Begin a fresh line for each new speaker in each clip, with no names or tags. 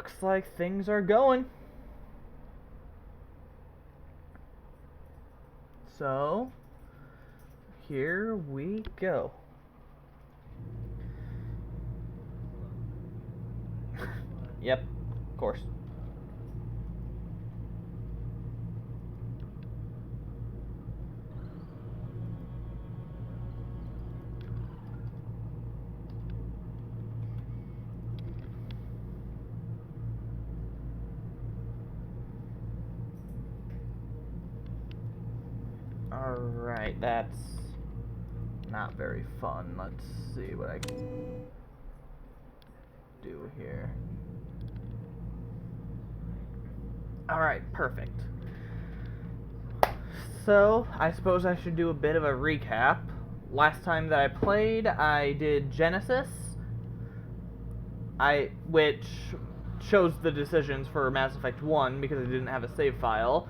looks like things are going. So, here we go. Yep, of course. Alright, that's not very fun. Let's see what I can do here. Alright, perfect. So, I suppose I should do a bit of a recap. Last time that I played, I did Genesis, which chose the decisions for Mass Effect 1 because I didn't have a save file.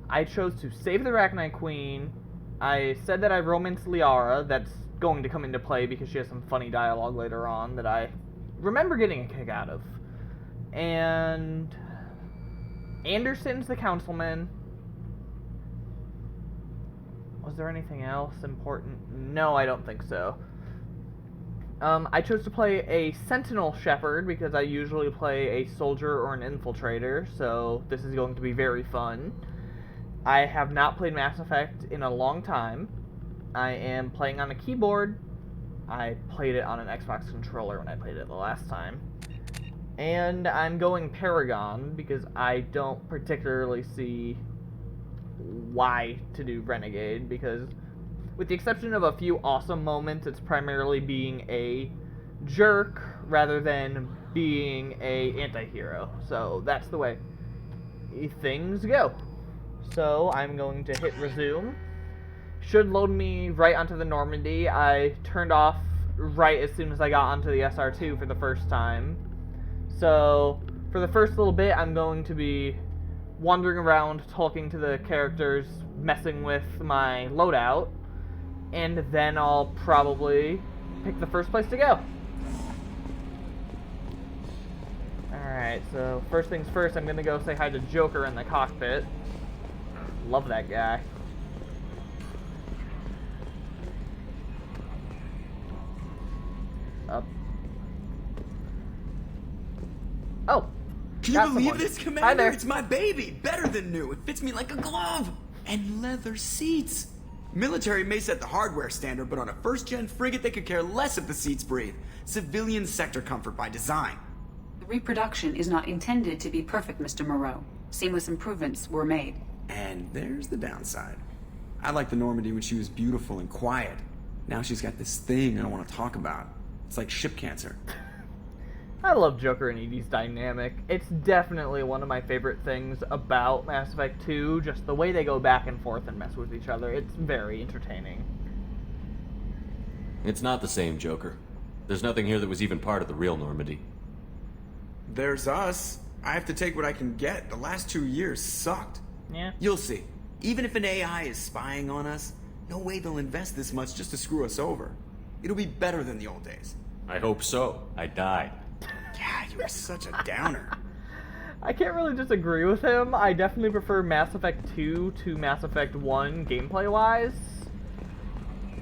I chose to save the Rachni Queen. I said that I romanced Liara. That's going to come into play because she has some funny dialogue later on that I remember getting a kick out of. And Anderson's the councilman. Was there anything else important? No, I don't think so. I chose to play a Sentinel Shepard because I usually play a soldier or an infiltrator, so this is going to be very fun. I have not played Mass Effect in a long time. I am playing on a keyboard. I played it on an Xbox controller when I played it the last time. And I'm going Paragon because I don't particularly see why to do Renegade, because with the exception of a few awesome moments, it's primarily being a jerk rather than being a anti-hero. So that's the way things go. So I'm going to hit resume. Should load me right onto the Normandy. I turned off right as soon as I got onto the SR2 for the first time. So for the first little bit, I'm going to be wandering around, talking to the characters, messing with my loadout, and then I'll probably pick the first place to go. Alright, so first things first, I'm going to go say hi to Joker in the cockpit. Love that guy. Up. Oh!
Can you believe this, Commander?
Hi there.
It's my baby! Better than new! It fits me like a glove! And leather seats! Military may set the hardware standard, but on a first-gen frigate they could care less if the seats breathe. Civilian sector comfort by design.
The reproduction is not intended to be perfect, Mr. Moreau. Seamless improvements were made.
And there's the downside. I liked the Normandy when she was beautiful and quiet. Now she's got this thing I don't want to talk about. It's like ship cancer.
I love Joker and Edie's dynamic. It's definitely one of my favorite things about Mass Effect 2, just the way they go back and forth and mess with each other. It's very entertaining.
It's not the same, Joker. There's nothing here that was even part of the real Normandy.
There's us. I have to take what I can get. The last 2 years sucked.
Yeah.
You'll see. Even if an AI is spying on us, no way they'll invest this much just to screw us over. It'll be better than the old days.
I hope so. I died.
Yeah, you were such a downer.
I can't really disagree with him. I definitely prefer Mass Effect 2 to Mass Effect 1 gameplay-wise.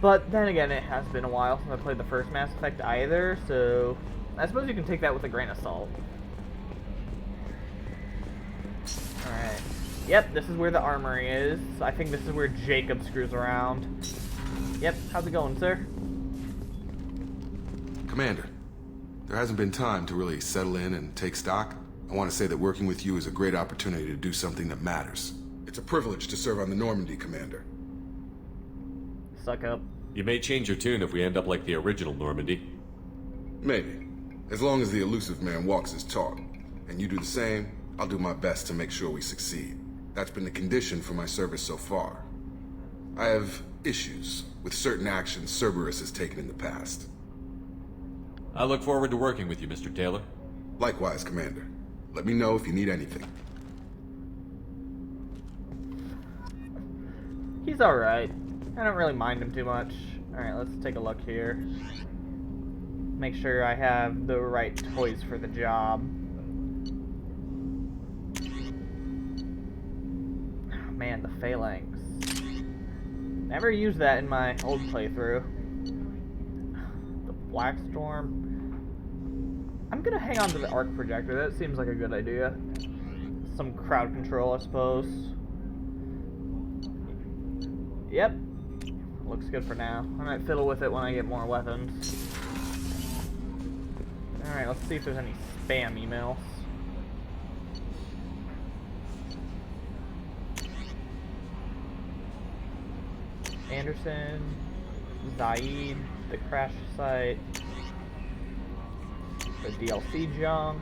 But then again, it has been a while since I played the first Mass Effect either, so I suppose you can take that with a grain of salt. Alright. Yep, this is where the armory is. I think this is where Jacob screws around. Yep, how's it going, sir?
Commander, there hasn't been time to really settle in and take stock. I want to say that working with you is a great opportunity to do something that matters. It's a privilege to serve on the Normandy, Commander.
Suck up.
You may change your tune if we end up like the original Normandy.
Maybe. As long as the elusive man walks his talk, and you do the same, I'll do my best to make sure we succeed. That's been the condition for my service so far. I have issues with certain actions Cerberus has taken in the past.
I look forward to working with you, Mr. Taylor.
Likewise, Commander. Let me know if you need anything.
He's alright. I don't really mind him too much. Alright, let's take a look here. Make sure I have the right toys for the job. And the Phalanx. Never used that in my old playthrough. The Black Storm. I'm gonna hang on to the arc projector. That seems like a good idea. Some crowd control, I suppose. Yep. Looks good for now. I might fiddle with it when I get more weapons. Alright, let's see if there's any spam emails. Anderson, Zaid, the crash site, the DLC junk.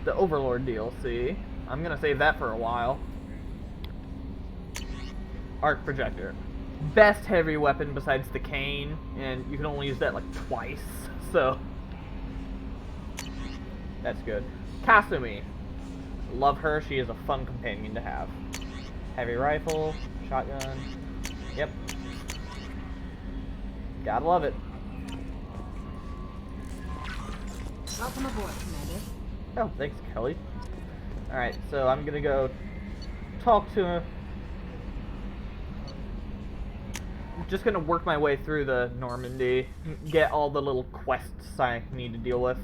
The Overlord DLC. I'm gonna save that for a while. Arc projector. Best heavy weapon besides the cane, and you can only use that like twice, so that's good. Kasumi. Love her, she is a fun companion to have. Heavy rifle, shotgun. Yep. Gotta love it.
Welcome aboard, Commander.
Oh, thanks, Kelly. Alright, so I'm gonna go talk to him. I'm just gonna work my way through the Normandy, get all the little quests I need to deal with.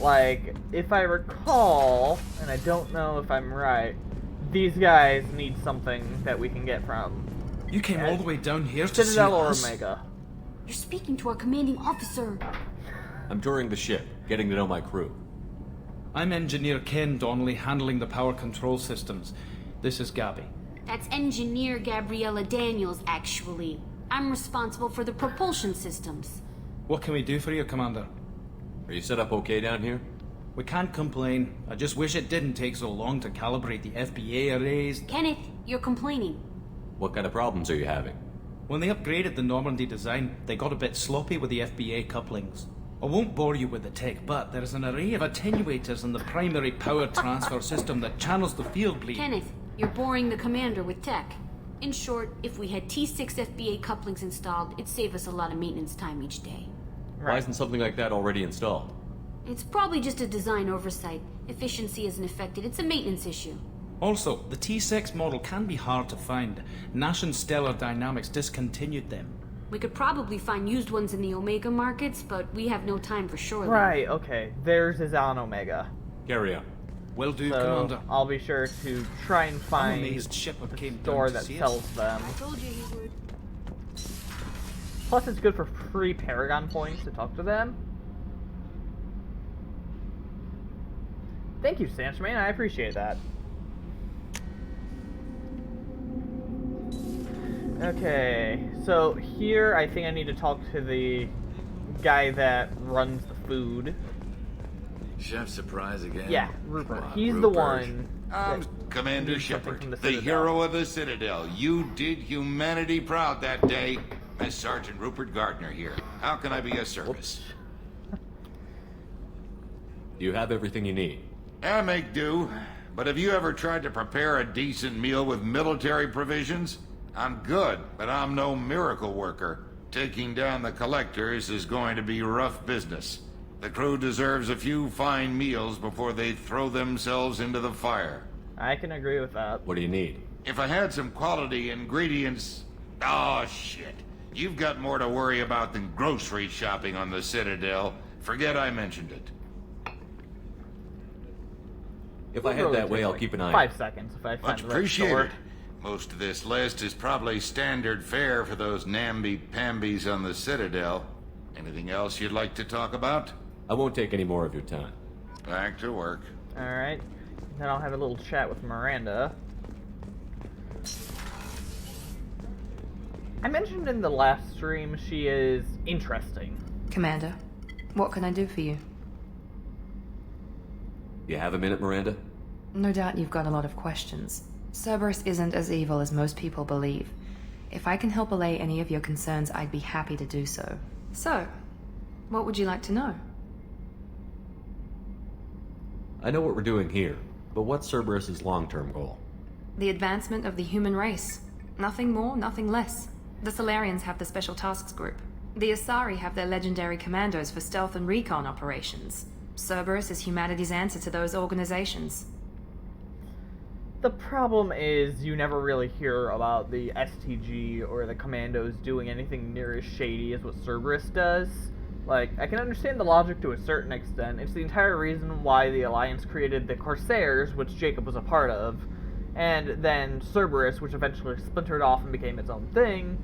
Like, if I recall, and I don't know if I'm right, these guys need something that we can get from
You came all the way down here to see
Citadel or
us?
Omega.
You're speaking to our commanding officer.
I'm touring the ship, getting to know my crew.
I'm Engineer Ken Donnelly, handling the power control systems. This is Gabby.
That's Engineer Gabriella Daniels, actually. I'm responsible for the propulsion systems.
What can we do for you, Commander?
Are you set up okay down here?
We can't complain. I just wish it didn't take so long to calibrate the FBA arrays.
Kenneth, you're complaining.
What kind of problems are you having?
When they upgraded the Normandy design, they got a bit sloppy with the FBA couplings. I won't bore you with the tech, but there is an array of attenuators in the primary power transfer system that channels the field bleed.
Kenneth, you're boring the commander with tech. In short, if we had T6 FBA couplings installed, it'd save us a lot of maintenance time each day.
Why isn't something like that already installed?
It's probably just a design oversight. Efficiency isn't affected. It's a maintenance issue.
Also, the T6 model can be hard to find. Nash and Stellar Dynamics discontinued them.
We could probably find used ones in the Omega markets, but we have no time for sure.
Right, okay. Theirs is on Omega.
Carry on.
Will do,
So
Commander.
I'll be sure to try and
I'm
find
amazed Shepard came
a store
down to
that
see
sells
us.
them.
I told you he would.
Plus, it's good for free Paragon points to talk to them. Thank you, Sanchman. I appreciate that. Okay, so here I think I need to talk to the guy that runs the food.
Chef Surprise again?
Yeah, Rupert.
Come on,
He's the
Rupert.
one.
I'm
that
Commander
needs something
Shepard,
from
the
Citadel.
hero of the Citadel. You did humanity proud that day. Miss Sergeant Rupert Gardner here. How can I be of service?
Do you have everything you need?
I make do, but have you ever tried to prepare a decent meal with military provisions? I'm good, but I'm no miracle worker. Taking down the collectors is going to be rough business. The crew deserves a few fine meals before they throw themselves into the fire.
I can agree with that.
What do you need?
If I had some quality ingredients... Oh, shit. You've got more to worry about than grocery shopping on the Citadel. Forget I mentioned it.
If I head
Really
that way,
takes
I'll
like
keep an eye on
5
it.
seconds if I find
Much
the right
appreciated.
store.
Most of this list is probably standard fare for those namby-pambies on the Citadel. Anything else you'd like to talk about?
I won't take any more of your time.
Back to work.
Alright. Then I'll have a little chat with Miranda. I mentioned in the last stream she is interesting.
Commander, what can I do for you?
You have a minute, Miranda?
No doubt you've got a lot of questions. Cerberus isn't as evil as most people believe. If I can help allay any of your concerns, I'd be happy to do so. So, what would you like to know?
I know what we're doing here, but what's Cerberus's long-term goal?
The advancement of the human race. Nothing more, nothing less. The Solarians have the Special Tasks Group. The Asari have their legendary commandos for stealth and recon operations. Cerberus is humanity's answer to those organizations.
The problem is you never really hear about the STG or the Commandos doing anything near as shady as what Cerberus does. Like, I can understand the logic to a certain extent. It's the entire reason why the Alliance created the Corsairs, which Jacob was a part of, and then Cerberus, which eventually splintered off and became its own thing,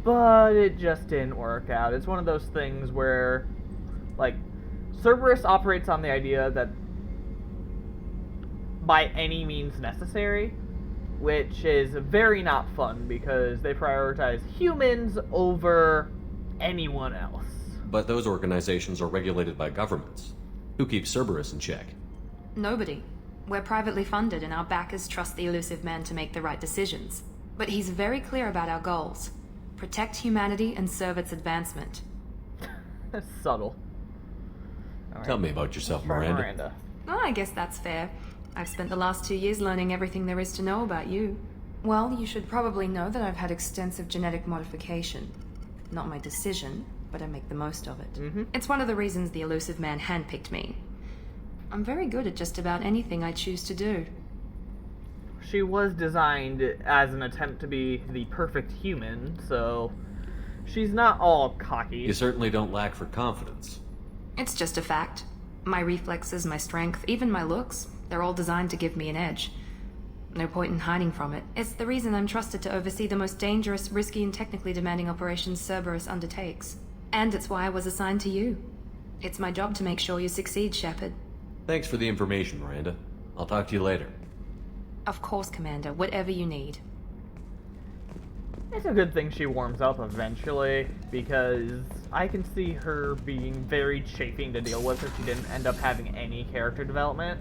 but it just didn't work out. It's one of those things where, like, Cerberus operates on the idea that by any means necessary, which is very not fun because they prioritize humans over anyone else.
But those organizations are regulated by governments. Who keeps Cerberus in check?
Nobody. We're privately funded and our backers trust the elusive man to make the right decisions. But he's very clear about our goals. Protect humanity and serve its advancement.
That's subtle. All right.
Tell me about yourself,
Let's try
Miranda.
Oh, I guess that's fair. I've spent the last 2 years learning everything there is to know about you. Well, you should probably know that I've had extensive genetic modification. Not my decision, but I make the most of it. It's one of the reasons the elusive man handpicked me. I'm very good at just about anything I choose to do.
She was designed as an attempt to be the perfect human, so she's not all cocky.
You certainly don't lack for confidence.
It's just a fact. My reflexes, my strength, even my looks, they're all designed to give me an edge. No point in hiding from it. It's the reason I'm trusted to oversee the most dangerous, risky, and technically demanding operations Cerberus undertakes. And it's why I was assigned to you. It's my job to make sure you succeed, Shepard.
Thanks for the information, Miranda. I'll talk to you later.
Of course, Commander. Whatever you need.
It's a good thing she warms up eventually, because I can see her being very chafing to deal with if she didn't end up having any character development.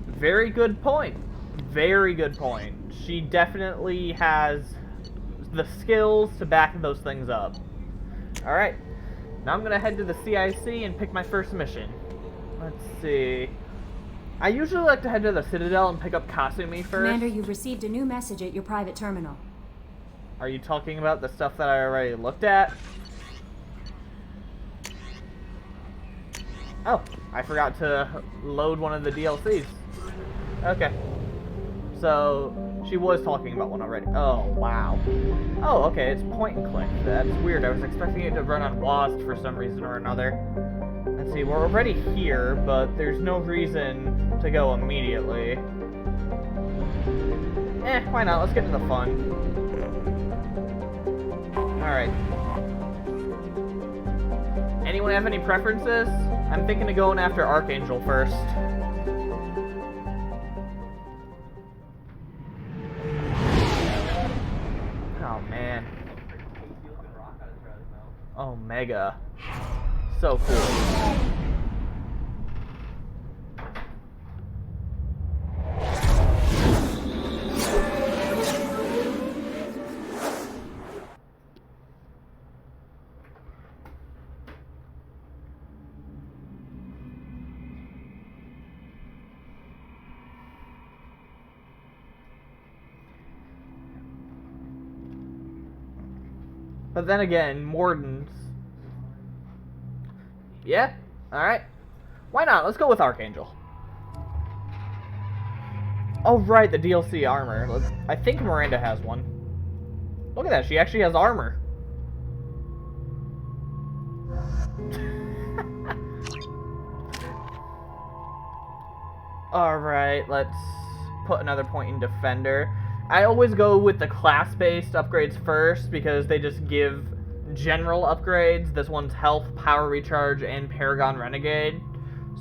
Very good point. Very good point. She definitely has the skills to back those things up. Alright, now I'm gonna head to the CIC and pick my first mission. Let's see. I usually like to head to the Citadel and pick up Kasumi first.
Commander, you've received a new message at your private terminal.
Are you talking about the stuff that I already looked at? Oh, I forgot to load one of the DLCs. Okay. So, she was talking about one already. Oh, wow. Oh, okay, it's point and click. That's weird. I was expecting it to run on WASD for some reason or another. Let's see, we're already here, but there's no reason to go immediately. Why not? Let's get to the fun. Alright. Anyone have any preferences? I'm thinking of going after Archangel first. Oh, man. Omega. So cool. But then again, Morden's... Yeah? Alright. Why not? Let's go with Archangel. Oh, right, the DLC armor. I think Miranda has one. Look at that, she actually has armor. Alright, let's put another point in Defender. I always go with the class-based upgrades first because they just give general upgrades. This one's health, power recharge, and Paragon Renegade.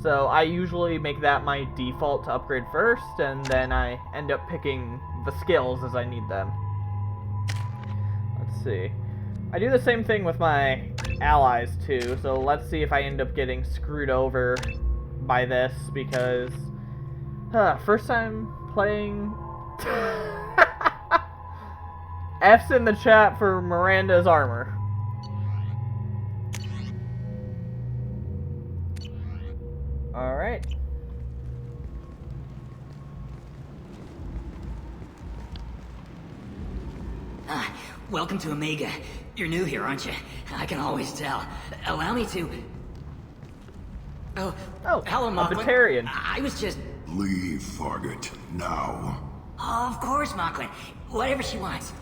So I usually make that my default to upgrade first, and then I end up picking the skills as I need them. Let's see. I do the same thing with my allies too, so let's see if I end up getting screwed over by this, because first time playing... F's in the chat for Miranda's armor. Alright.
Welcome to Omega. You're new here, aren't you? I can always tell. Allow me to... Oh, hello,
a
Mocklin.
Batarian.
I was just...
Leave, Fargate, now.
Oh, of course, Mocklin. Whatever she wants.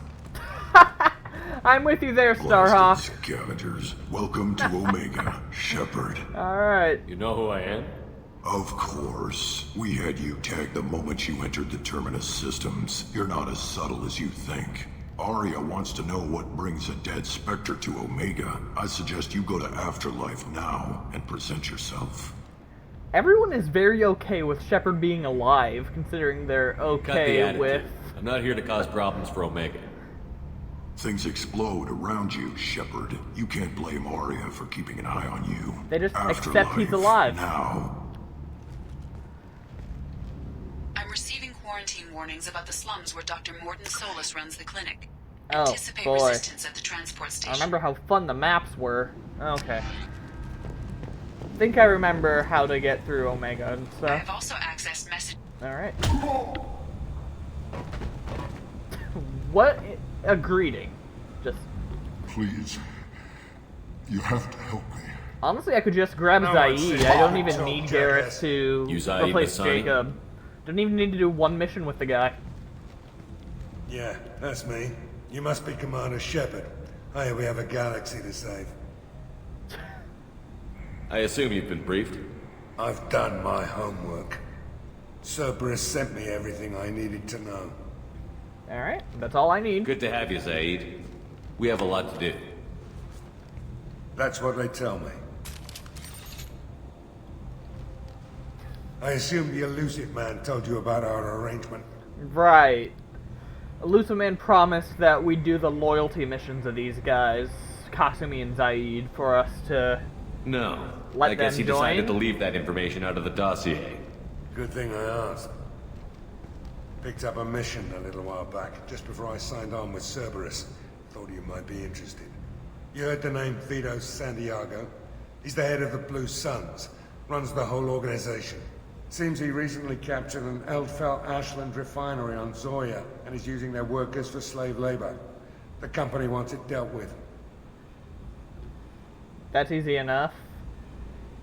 I'm with you there, Starhawk.
Blasted scavengers, welcome to Omega, Shepard.
Alright.
You know who I am?
Of course. We had you tagged the moment you entered the Terminus systems. You're not as subtle as you think. Arya wants to know what brings a dead Spectre to Omega. I suggest you go to Afterlife now and present yourself.
Everyone is very okay with Shepard being alive, considering they're
Cut the
okay
attitude.
with...
I'm not here to cause problems for Omega.
Things explode around you, Shepard. You can't blame Arya for keeping an eye on you.
They just accept
Afterlife,
he's alive.
now.
I'm receiving quarantine warnings about the slums where Dr. Morden Solus runs the clinic.
Oh,
Anticipate
boy.
resistance at the transport station.
I remember how fun the maps were. Okay. I think I remember how to get through Omega and
I
stuff.
have also accessed message.
Alright. What a greeting. Just...
Please. You have to help me.
Honestly, I could just grab Zaid. I don't even need Garrett to
You Zaid
replace
Masani?
Jacob. Don't even need to do one mission with the guy.
Yeah, that's me. You must be Commander Shepard. I hear we have a galaxy to save.
I assume you've been briefed?
I've done my homework. Cerberus sent me everything I needed to know.
Alright, that's all I need.
Good to have you, Zaid. We have a lot to do.
That's what they tell me. I assume the Elusive Man told you about our arrangement.
Right. Elusive Man promised that we'd do the loyalty missions of these guys, Kasumi and Zaid, for us to
No.
let
I guess
them
he decided to
join.
leave that information out of the dossier.
Good thing I asked. Picked up a mission a little while back, just before I signed on with Cerberus. Thought you might be interested. You heard the name Veetor Santiago? He's the head of the Blue Suns, runs the whole organization. Seems he recently captured an Eldfell Ashland refinery on Zoya and is using their workers for slave labor. The company wants it dealt with.
That's easy enough.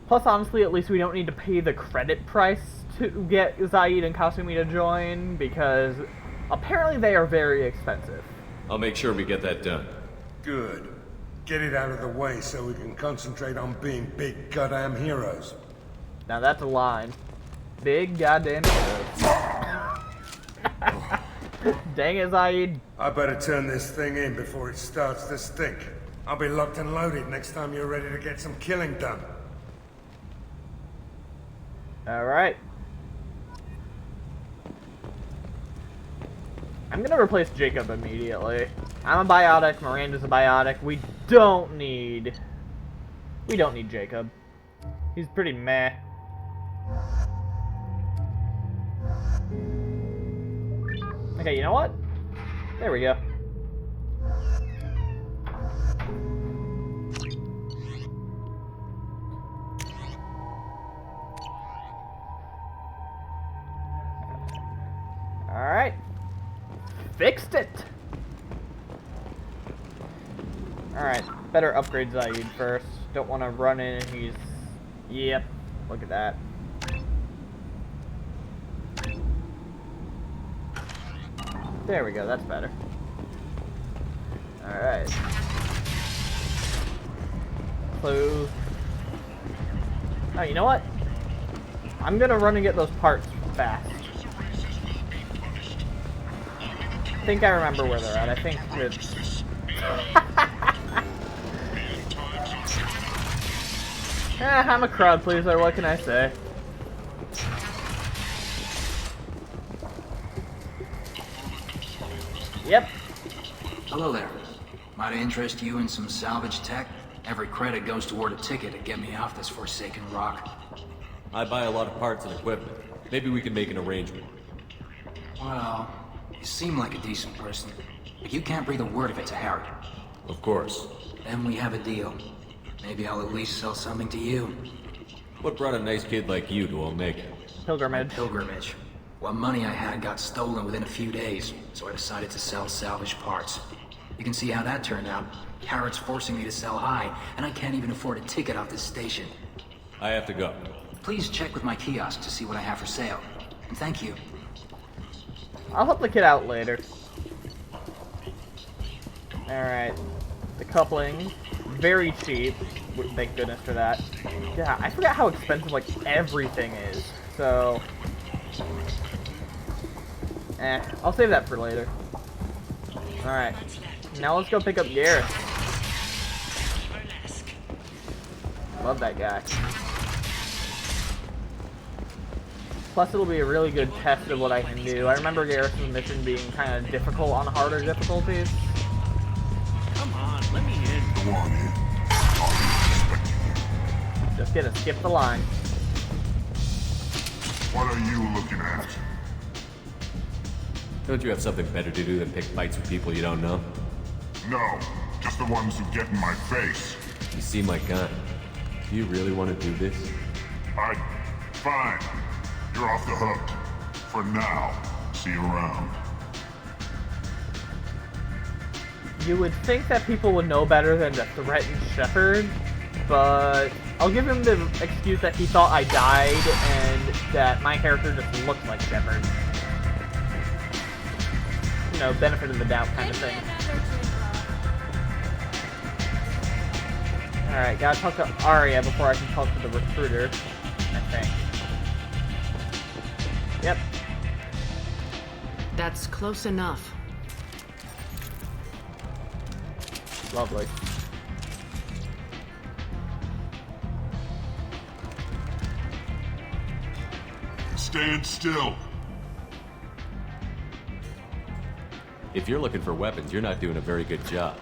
Plus, honestly, at least we don't need to pay the credit price to get Zaid and Kasumi to join, because apparently they are very expensive.
I'll make sure we get that done.
Good. Get it out of the way so we can concentrate on being big goddamn heroes.
Now that's a line. Big goddamn heroes. Dang it, Zaid.
I better turn this thing in before it starts to stink. I'll be locked and loaded next time you're ready to get some killing done.
Alright. I'm gonna replace Jacob immediately. I'm a biotic, Miranda's a biotic. We don't need Jacob. He's pretty meh. Okay, you know what? There we go. Alright. Fixed it! Alright, better upgrade Zaid first. Don't want to run in and he's... Yep, look at that. There we go, that's better. Alright. Close. Oh, you know what? I'm gonna run and get those parts fast. I think I remember where they're at. I think it's... I'm a crowd pleaser, what can I say? Yep.
Hello there. Might interest you in some salvage tech? Every credit goes toward a ticket to get me off this forsaken rock.
I buy a lot of parts and equipment. Maybe we can make an arrangement.
Well, you seem like a decent person, but you can't breathe a word of it to Harry.
Of course.
Then we have a deal. Maybe I'll at least sell something to you.
What brought a nice kid like you to Omega?
Pilgrimage.
Pilgrimage. What money I had got stolen within a few days, so I decided to sell salvage parts. You can see how that turned out. Carrot's forcing me to sell high, and I can't even afford a ticket off this station.
I have to go.
Please check with my kiosk to see what I have for sale. And thank you.
I'll help the kid out later. Alright. The coupling. Very cheap. Thank goodness for that. Yeah, I forgot how expensive, like, everything is. So... I'll save that for later. Alright. Now let's go pick up Garrus. Love that guy. Plus, it'll be a really good test of what I can do. I remember Garrus's mission being kind of difficult on harder difficulties.
Come on, let me in. Go on in.
Just gonna skip the line.
What are you looking at?
Don't you have something better to do than pick fights with people you don't know?
No, just the ones who get in my face.
You seem like kind. Do you really want to do this?
Fine. You're off the hook. For now. See you around.
You would think that people would know better than to threaten Shepard, but I'll give him the excuse that he thought I died and that my character just looked like Shepard. You know, benefit of the doubt kind of thing. Alright, gotta talk to Arya before I can talk to the recruiter, I think. Yep.
That's close enough.
Lovely.
Stand still.
If you're looking for weapons, you're not doing a very good job.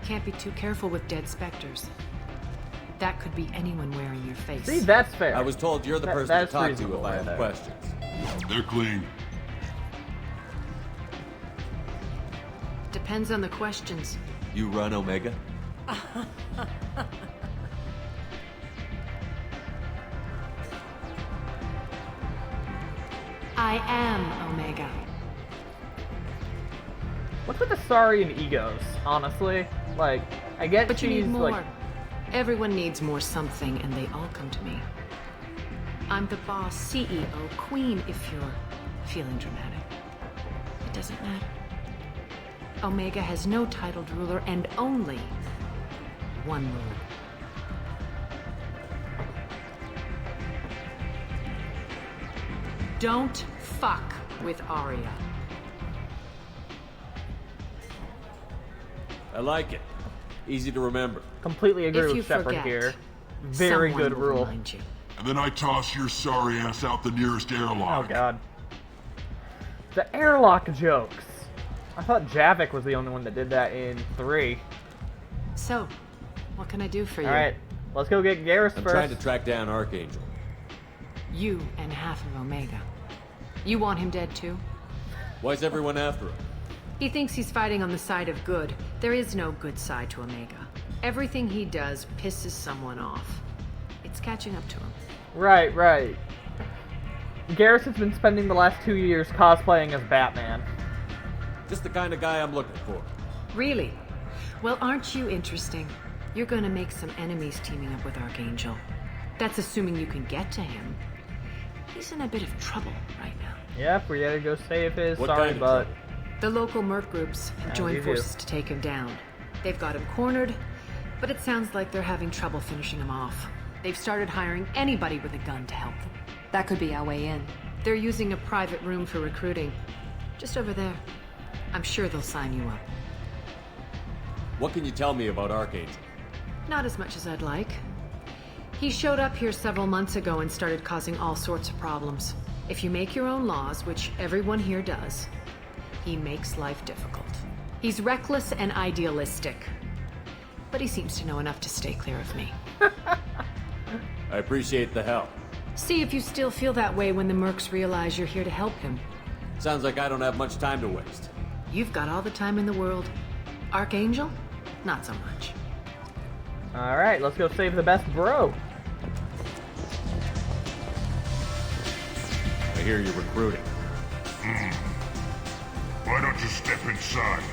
Can't be too careful with dead specters. That could be anyone wearing your face.
See, that's fair.
I was told you're the person to talk to if I have questions.
They're clean.
Depends on the questions.
You run Omega?
I am Omega.
What's with the Saurian egos, honestly? Like, I get
but you
she's,
need more.
like...
Everyone needs more something, and they all come to me. I'm the boss, CEO, queen, if you're feeling dramatic. It doesn't matter. Omega has no titled ruler and only one ruler. Don't fuck with Arya.
I like it. Easy to remember.
Completely agree
If you
with Shepard
forget,
here. Very
someone
good
will
rule.
remind you.
And then I toss your sorry ass out the nearest airlock.
Oh god. The airlock jokes. I thought Javik was the only one that did that in 3.
So, what can I do for you?
Alright, let's go get Garrus
I'm
first.
trying to track down Archangel.
You and half of Omega. You want him dead too?
Why's everyone after him?
He thinks he's fighting on the side of good. There is no good side to Omega. Everything he does pisses someone off. It's catching up to him.
Right, right. Garrus has been spending the last 2 years cosplaying as Batman.
Just the kind of guy I'm looking for.
Really? Well, aren't you interesting? You're gonna make some enemies teaming up with Archangel. That's assuming you can get to him. He's in a bit of trouble right now.
Yep, we gotta go save his
What
sorry
kind of
butt.
The local merc groups have joined
you do.
forces to take him down. They've got him cornered, but it sounds like they're having trouble finishing him off. They've started hiring anybody with a gun to help them.
That could be our way in.
They're using a private room for recruiting. Just over there. I'm sure they'll sign you up.
What can you tell me about Archangel?
Not as much as I'd like. He showed up here several months ago and started causing all sorts of problems. If you make your own laws, which everyone here does, he makes life difficult. He's reckless and idealistic. But he seems to know enough to stay clear of me.
I appreciate the help.
See if you still feel that way when the mercs realize you're here to help him.
Sounds like I don't have much time to waste.
You've got all the time in the world. Archangel? Not so much.
Alright, let's go save the best bro.
I hear you're recruiting.
Why don't you step inside?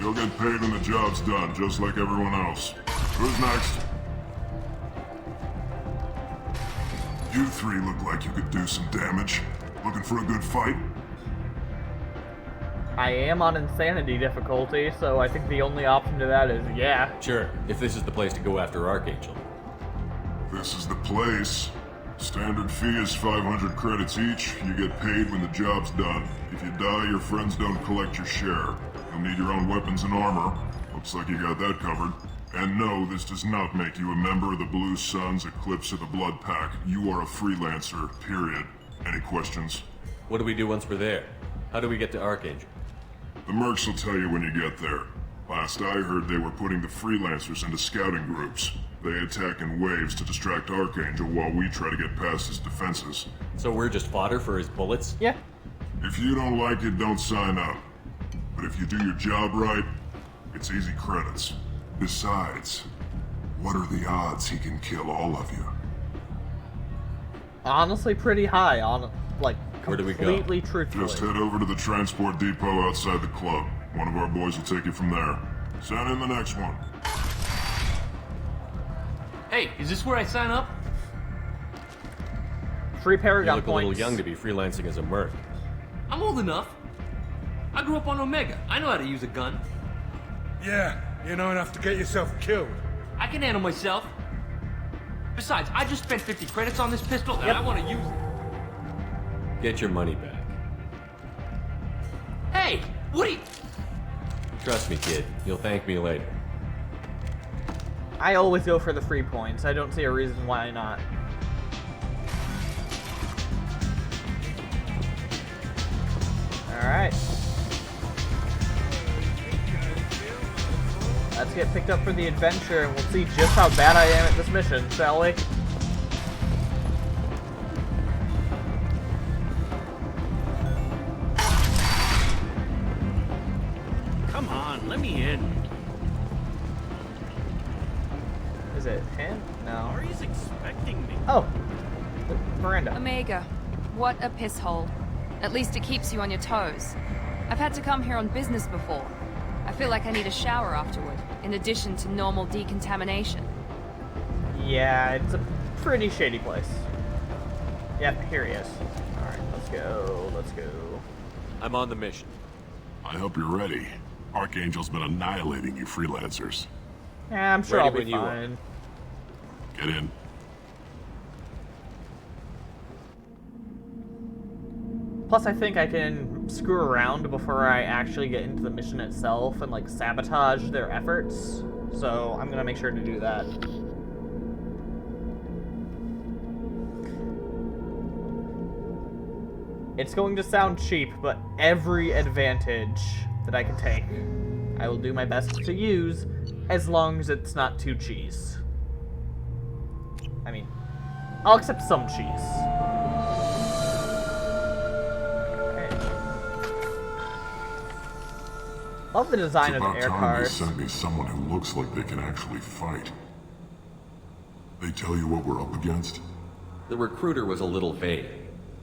You'll get paid when the job's done, just like everyone else. Who's next? You three look like you could do some damage. Looking for a good fight?
I am on insanity difficulty, so I think the only option to that is yeah.
Sure, if this is the place to go after Archangel.
This is the place. Standard fee is 500 credits each. You get paid when the job's done. If you die, your friends don't collect your share. You'll need your own weapons and armor. Looks like you got that covered. And no, this does not make you a member of the Blue Suns, Eclipse, or the Blood Pack. You are a freelancer, period. Any questions?
What do we do once we're there? How do we get to Archangel?
The mercs will tell you when you get there. Last I heard, they were putting the freelancers into scouting groups. They attack in waves to distract Archangel while we try to get past his defenses.
So we're just fodder for his bullets?
Yeah.
If you don't like it, don't sign up. But if you do your job right, it's easy credits. Besides, what are the odds he can kill all of you?
Honestly, pretty high.
Where do we go?
Completely truthfully.
Just head over to the transport depot outside the club. One of our boys will take you from there. Send in the next one.
Hey, is this where I sign up?
Free Paragon
You look
points.
a little young to be freelancing as a merc.
I'm old enough. I grew up on Omega. I know how to use a gun.
Yeah, you know enough to get yourself killed.
I can handle myself. Besides, I just spent 50 credits on this pistol, and I want to use it.
Get your money back.
Hey, what are you...
Trust me, kid. You'll thank me later.
I always go for the free points. I don't see a reason why not. Alright. Let's get picked up for the adventure and we'll see just how bad I am at this mission, shall we?
Come on, let me in.
Is it him? No.
Ari's expecting me.
Oh. Miranda.
Omega. What a piss hole. At least it keeps you on your toes. I've had to come here on business before. I feel like I need a shower afterward, in addition to normal decontamination.
Yeah, it's a pretty shady place. Yep, here he is. Alright, let's go, let's go.
I'm on the mission.
I hope you're ready. Archangel's been annihilating you freelancers.
Yeah, I'm sure
Ready
I'll be
when you are.
fine.
Get in.
Plus, I think I can screw around before I actually get into the mission itself and, like, sabotage their efforts. So, I'm gonna make sure to do that. It's going to sound cheap, but every advantage that I can take, I will do my best to use, as long as it's not too cheese. I mean, I'll accept some cheese. Love the design of the air
It's about time
cars.
they sent me someone who looks like they can actually fight. They tell you what we're up against?
The recruiter was a little vague.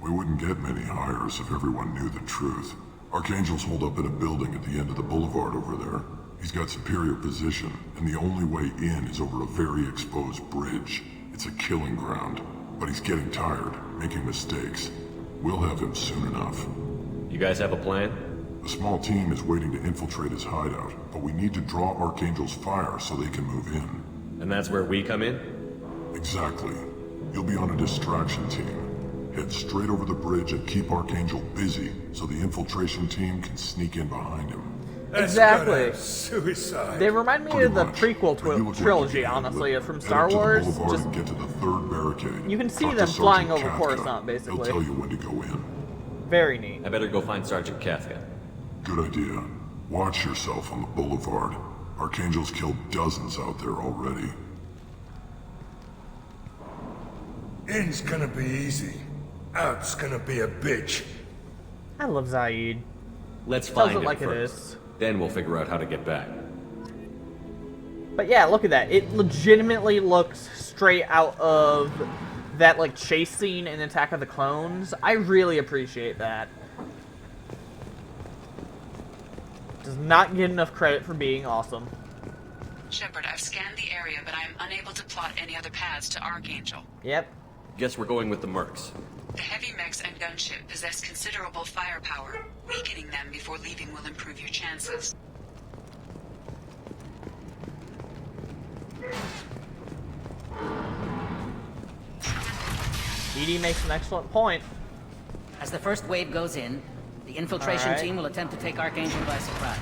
We wouldn't get many hires if everyone knew the truth. Archangel's holed up in a building at the end of the boulevard over there. He's got superior position, and the only way in is over a very exposed bridge. It's a killing ground, but he's getting tired, making mistakes. We'll have him soon enough.
You guys have a plan?
A small team is waiting to infiltrate his hideout, but we need to draw Archangel's fire so they can move in.
And that's where we come in?
Exactly. You'll be on a distraction team. Head straight over the bridge and keep Archangel busy so the infiltration team can sneak in behind him.
Exactly.
Suicide.
They remind me of the prequel trilogy, honestly, from Star Wars. Just
And get to the third barricade.
you can see
Talk to
them flying
Sergeant
over
Kafka.
Coruscant, basically.
He'll tell you when to go in.
Very neat.
I better go find Sergeant Kafka.
Good idea. Watch yourself on the boulevard. Archangel's killed dozens out there already.
In's gonna be easy. Out's gonna be a bitch.
I love Zaid.
Let's
Tells
find
it
him
like it
first.
is.
Then we'll figure out how to get back.
But yeah, look at that. It legitimately looks straight out of that, like, chase scene in Attack of the Clones. I really appreciate that. does not get enough credit for being awesome.
Shepard, I've scanned the area, but I am unable to plot any other paths to Archangel.
Yep.
Guess we're going with the mercs.
The heavy mechs and gunship possess considerable firepower. Weakening them before leaving will improve your chances.
Edie makes an excellent point.
As the first wave goes in, the infiltration
Alright.
team will attempt to take Archangel by surprise.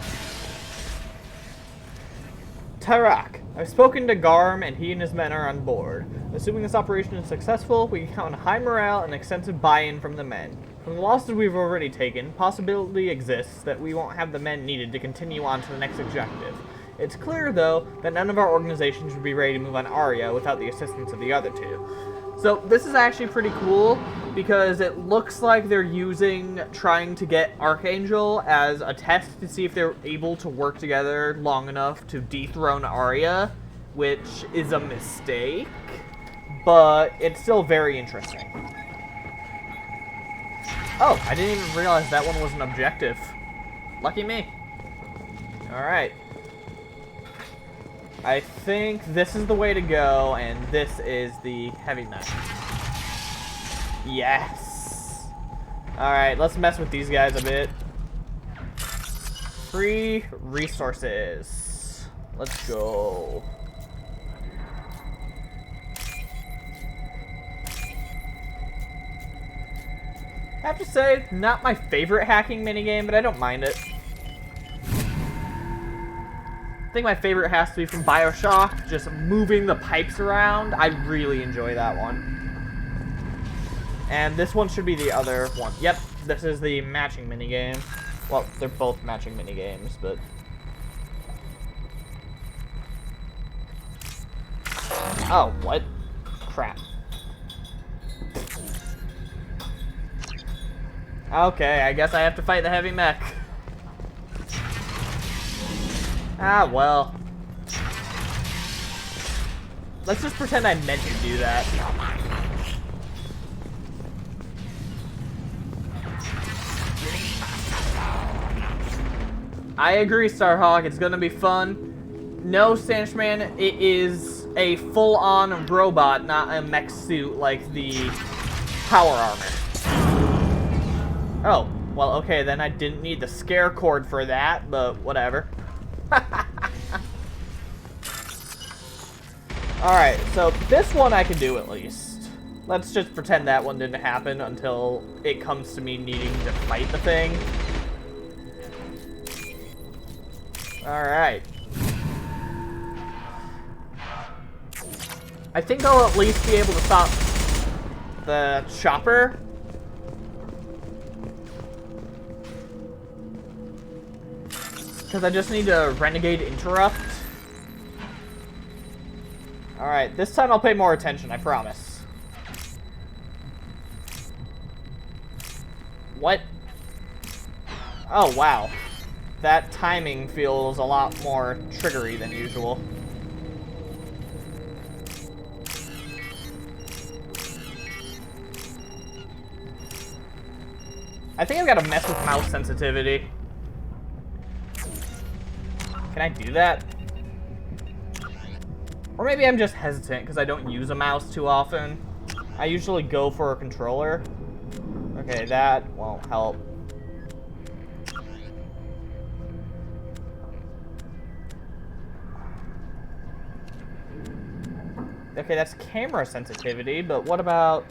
Tarak. I've spoken to Garm, and he and his men are on board. Assuming this operation is successful, we can count on high morale and extensive buy-in from the men. From the losses we've already taken, possibility exists that we won't have the men needed to continue on to the next objective. It's clear, though, that none of our organizations would be ready to move on Aria without the assistance of the other two. So this is actually pretty cool, because it looks like they're trying to get Archangel as a test to see if they're able to work together long enough to dethrone Aria, which is a mistake, but it's still very interesting. Oh, I didn't even realize that one was an objective. Lucky me. Alright. I think this is the way to go, and this is the heavy mech. Yes! Alright, let's mess with these guys a bit. Free resources. Let's go. I have to say, not my favorite hacking minigame, but I don't mind it. I think my favorite has to be from BioShock, just moving the pipes around. I really enjoy that one. And this one should be the other one. Yep, this is the matching minigame. Well, they're both matching minigames, but... Oh, what? Crap. Okay, I guess I have to fight the heavy mech. Ah, well. Let's just pretend I meant to do that. I agree, Starhawk. It's gonna be fun. No, Sanchman, it is a full-on robot, not a mech suit like the power armor. Oh, well, okay, then I didn't need the scare cord for that, but whatever. Alright, so this one I can do at least. Let's just pretend that one didn't happen until it comes to me needing to fight the thing. Alright. I think I'll at least be able to stop the chopper. Because I just need to Renegade Interrupt. Alright, this time I'll pay more attention, I promise. What? Oh, wow. That timing feels a lot more triggery than usual. I think I've got to mess with mouse sensitivity. Can I do that? Or maybe I'm just hesitant because I don't use a mouse too often. I usually go for a controller. Okay, that won't help. Okay, that's camera sensitivity, but what about...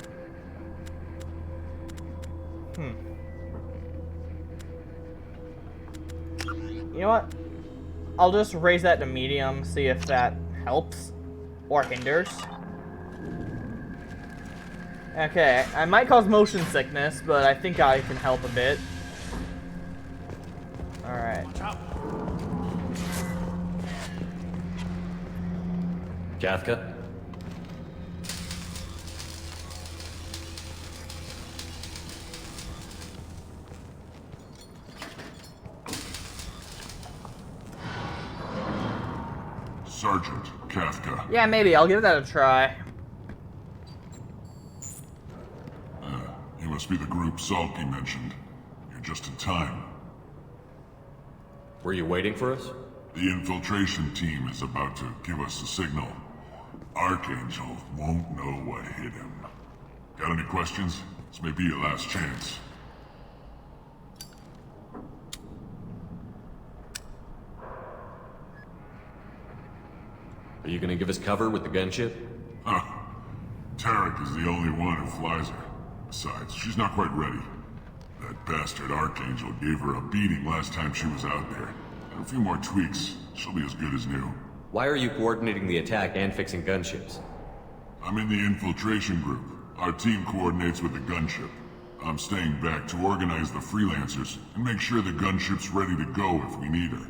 You know what? I'll just raise that to medium, see if that helps or hinders. Okay, I might cause motion sickness, but I think I can help a bit. Alright.
Kathka?
Sergeant Kathka.
Yeah, maybe. I'll give that a try.
You must be the group Salky mentioned. You're just in time.
Were you waiting for us?
The infiltration team is about to give us a signal. Archangel won't know what hit him. Got any questions? This may be your last chance.
Are you gonna give us cover with the gunship?
Huh. Tarek is the only one who flies her. Besides, she's not quite ready. That bastard Archangel gave her a beating last time she was out there. And a few more tweaks, she'll be as good as new.
Why are you coordinating the attack and fixing gunships?
I'm in the infiltration group. Our team coordinates with the gunship. I'm staying back to organize the freelancers and make sure the gunship's ready to go if we need her.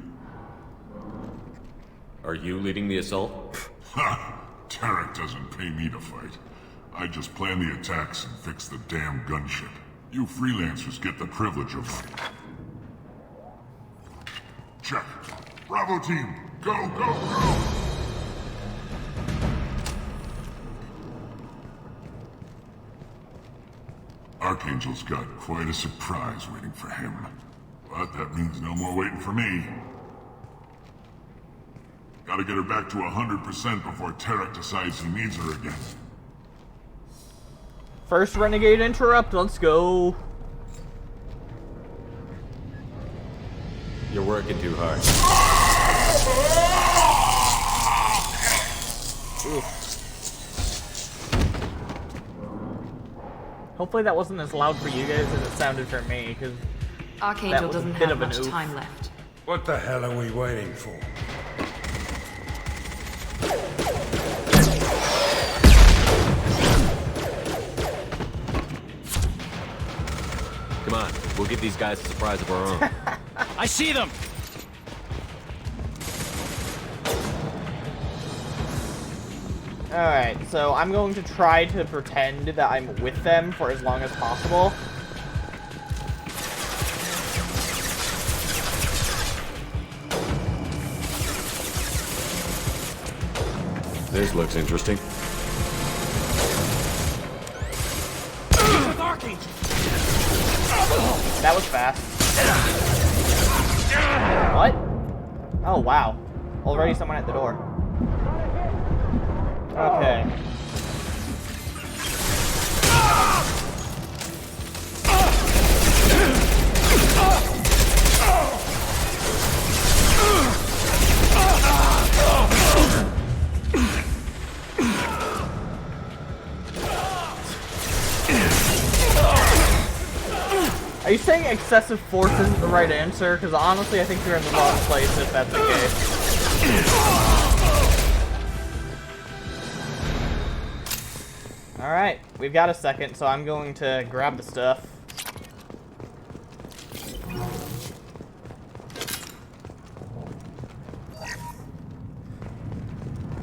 Are you leading the assault?
Ha! Tarek doesn't pay me to fight. I just plan the attacks and fix the damn gunship. You freelancers get the privilege of fighting. Check. Bravo team, go, go, go! Archangel's got quite a surprise waiting for him. But that means no more waiting for me. Gotta get her back to 100% before Tarek decides he needs her again.
First Renegade interrupt, let's go.
You're working too hard.
Oof. Hopefully that wasn't as loud for you guys as it sounded for me, because
Archangel doesn't have much time left.
What the hell are we waiting for?
Come on, we'll give these guys a surprise of our own.
I see them!
Alright, so I'm going to try to pretend that I'm with them for as long as possible.
This looks interesting.
With Archangel!
That was fast. What? Oh, wow. Already someone at the door. Okay. Are you saying excessive force isn't the right answer? Because honestly, I think you're in the wrong place if that's the case. Alright, we've got a second, so I'm going to grab the stuff.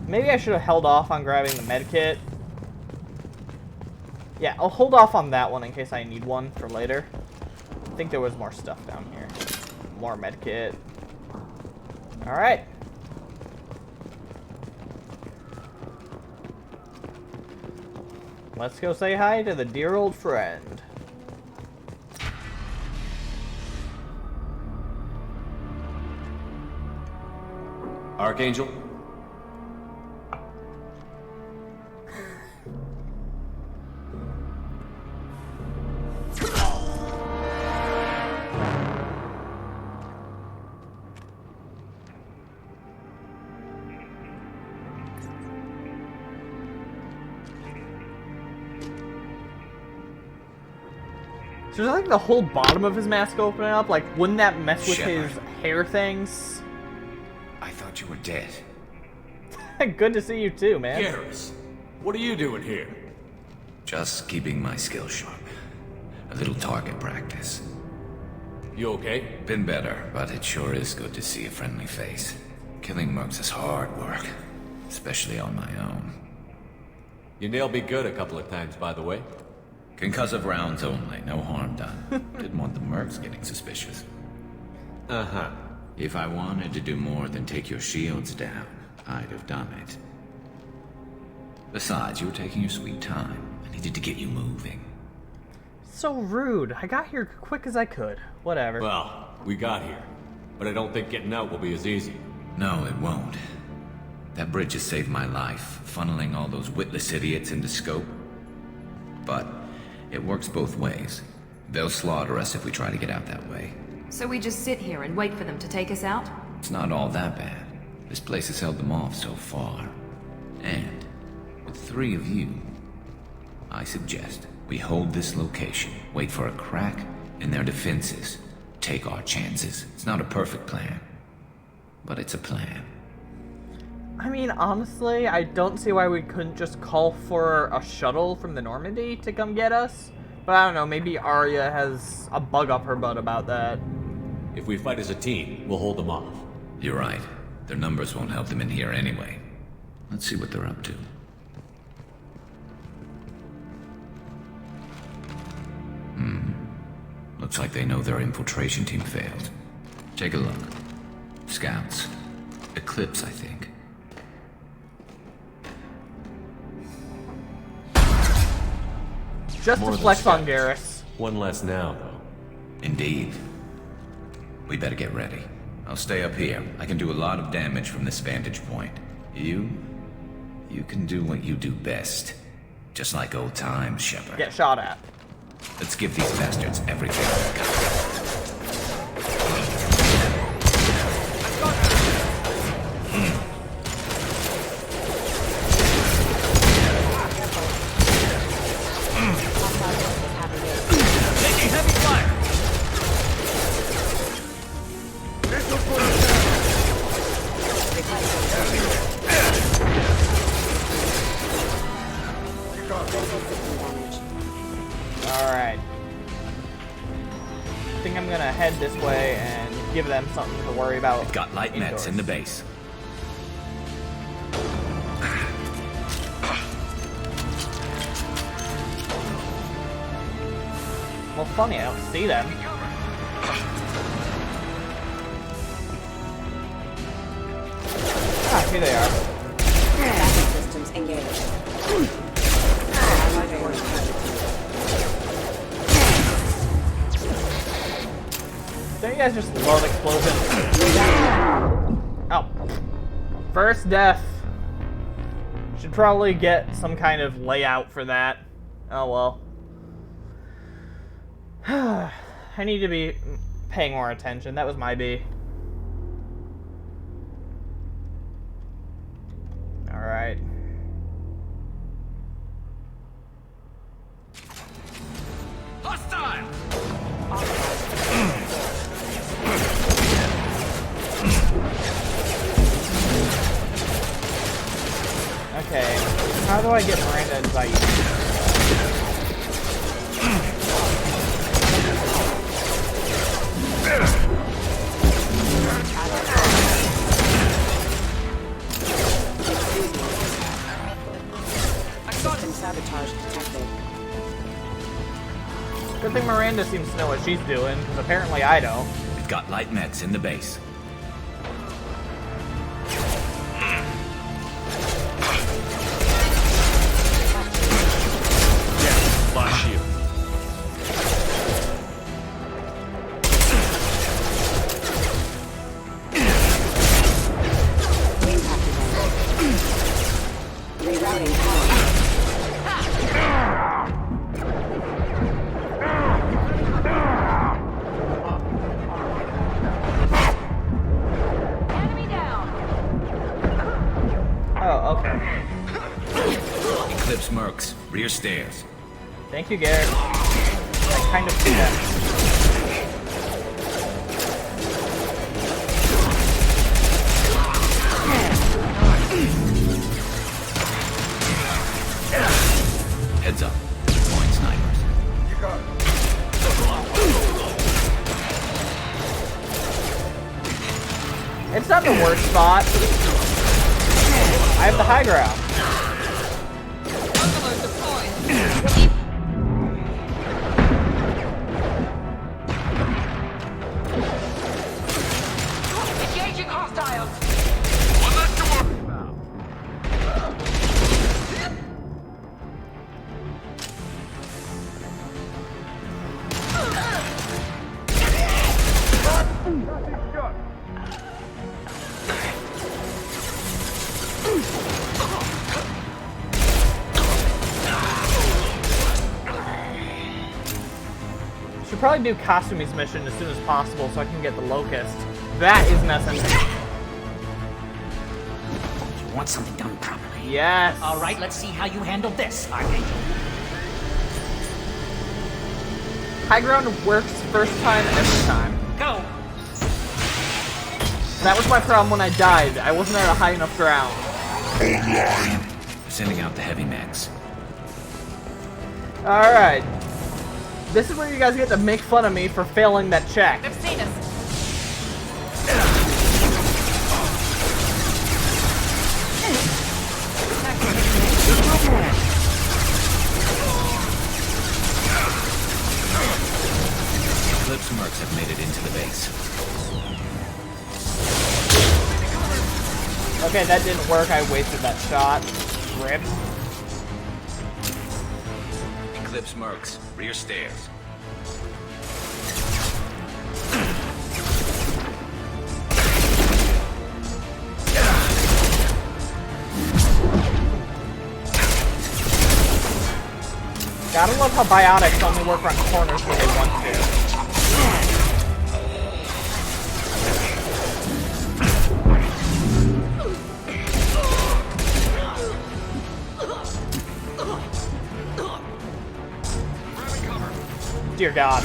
Maybe I should have held off on grabbing the medkit. Yeah, I'll hold off on that one in case I need one for later. I think there was more stuff down here. More medkit. Alright. Let's go say hi to the dear old friend.
Archangel?
So there's like the whole bottom of his mask opening up. Like, wouldn't that mess with
Shepard.
his hair things?
I thought you were dead.
Good to see you too, man.
Garrus, what are you doing here? Just keeping my skills sharp. A little target practice.
You okay?
Been better, but it sure is good to see a friendly face. Killing mercs is hard work, especially on my own.
You nailed me good a couple of times, by the way.
Concussive rounds only, no harm done. Didn't want the mercs getting suspicious.
Uh-huh.
If I wanted to do more than take your shields down, I'd have done it. Besides, you were taking your sweet time. I needed to get you moving.
So rude. I got here quick as I could. Whatever.
Well, we got here. but I don't think getting out will be as easy.
No, it won't. That bridge has saved my life, funneling all those witless idiots into scope. But it works both ways. They'll slaughter us if we try to get out that way.
So we just sit here and wait for them to take us out?
It's not all that bad. This place has held them off so far. And with 3 of you, I suggest we hold this location, wait for a crack in their defenses, take our chances. It's not a perfect plan, but it's a plan.
I mean, honestly, I don't see why we couldn't just call for a shuttle from the Normandy to come get us. But I don't know, maybe Arya has a bug up her butt about that.
If we fight as a team, we'll hold them off.
You're right. Their numbers won't help them in here anyway. Let's see what they're up to. Looks like they know their infiltration team failed. Take a look. Scouts. Eclipse, I think.
Just
More
to
than
flex on
scouts.
Garrus.
One less now, though.
Indeed. We better get ready. I'll stay up here. I can do a lot of damage from this vantage point. You can do what you do best. Just like old times, Shepard.
Get shot at.
Let's give these bastards everything they've got.
Taking heavy fire.
Alright. I think I'm gonna head this way and give them something to worry about.
We've got light mechs in the base.
Well, funny, I don't see them. Ah, here they are.
Systems engaged.
Don't you guys just love explosions? Oh. First death. Should probably get some kind of layout for that. Oh well. I need to be paying more attention. That was my B. Alright.
Hostile!
Okay, how do I get Miranda and Zayt?
System sabotage detected.
Good thing Miranda seems to know what she's doing, because apparently I don't.
We've got light mechs in the base.
Flash you.
Rerouting power.
Enemy down.
Oh, okay.
Eclipse mercs, rear stairs.
Thank you, Garrett. I kind of see that.
Heads up. Deploying snipers.
It's not the worst spot. I have the high ground.
Engaging hostiles.
probably do Kasumi's mission as soon as possible so I can get the Locust. That is necessary.
You want something done properly.
Yes.
All right, let's see how you handle this, Archangel.
High ground works first time, every time.
Go.
That was my problem when I died. I wasn't at a high enough ground.
Sending out the heavy mechs.
Alright. This is where you guys get to make fun of me for failing that check.
They've seen us.
Eclipse mercs have made it into the base.
Okay, that didn't work. I wasted that shot. Rip.
Eclipse mercs, rear stairs.
Gotta love how biotics only work around corners when they want to. Dear God.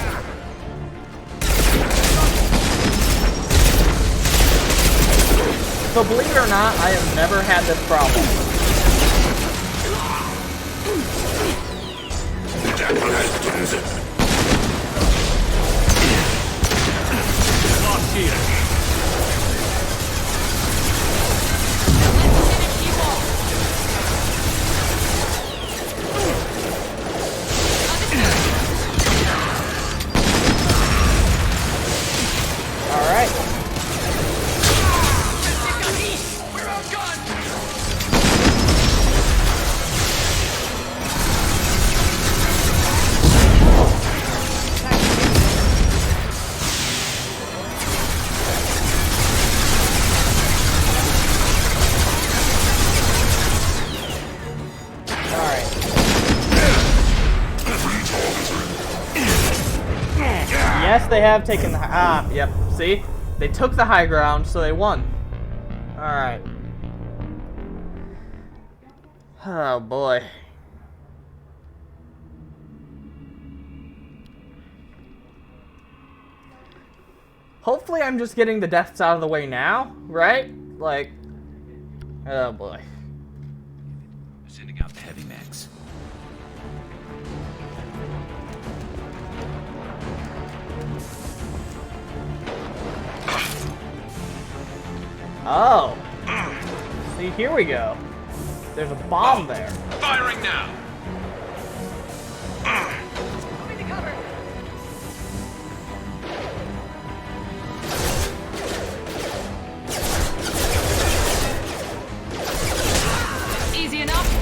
So believe it or not, I have never had this problem.
Lost here.
Yes, they have taken the yep. See? They took the high ground, so they won. Alright. Oh, boy. Hopefully I'm just getting the deaths out of the way now, right? Like, oh, boy.
Sending out the heavy mechs.
Oh. See, here we go. There's a bomb there.
Firing now.
Moving to cover. Easy enough.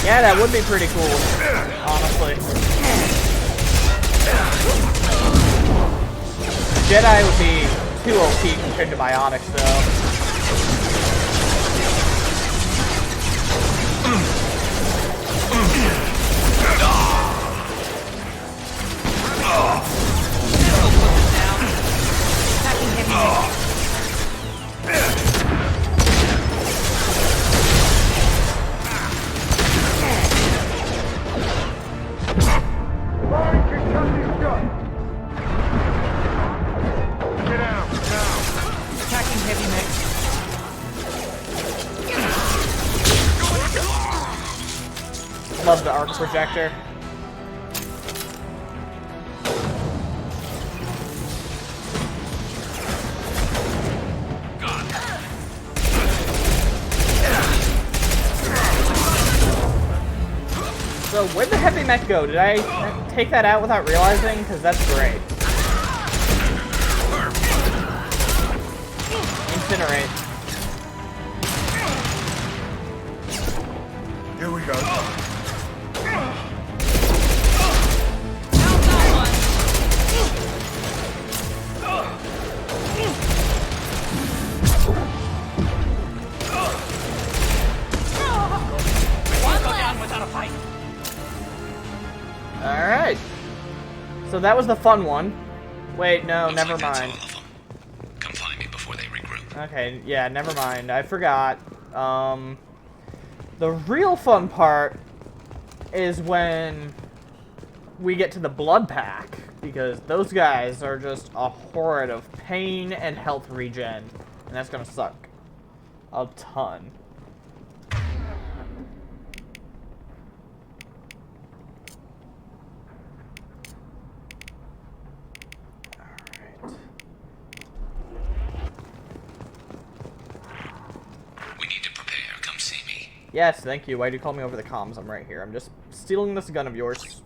Yeah, that would be pretty cool, honestly. Jedi would be too OP compared to biotics, though. Love the arc projector. So So, where'd the heavy mech go? Did I take that out without realizing? Because that's great. Incinerate.
Here we go.
Alright. So that was the fun one. Wait, no, never mind.
Come find me before they regroup.
Okay, yeah, never mind. I forgot. The real fun part is when we get to the blood pack, because those guys are just a horde of pain and health regen, and that's gonna suck a ton. Yes, thank you. Why do you call me over the comms? I'm right here. I'm just stealing this gun of yours.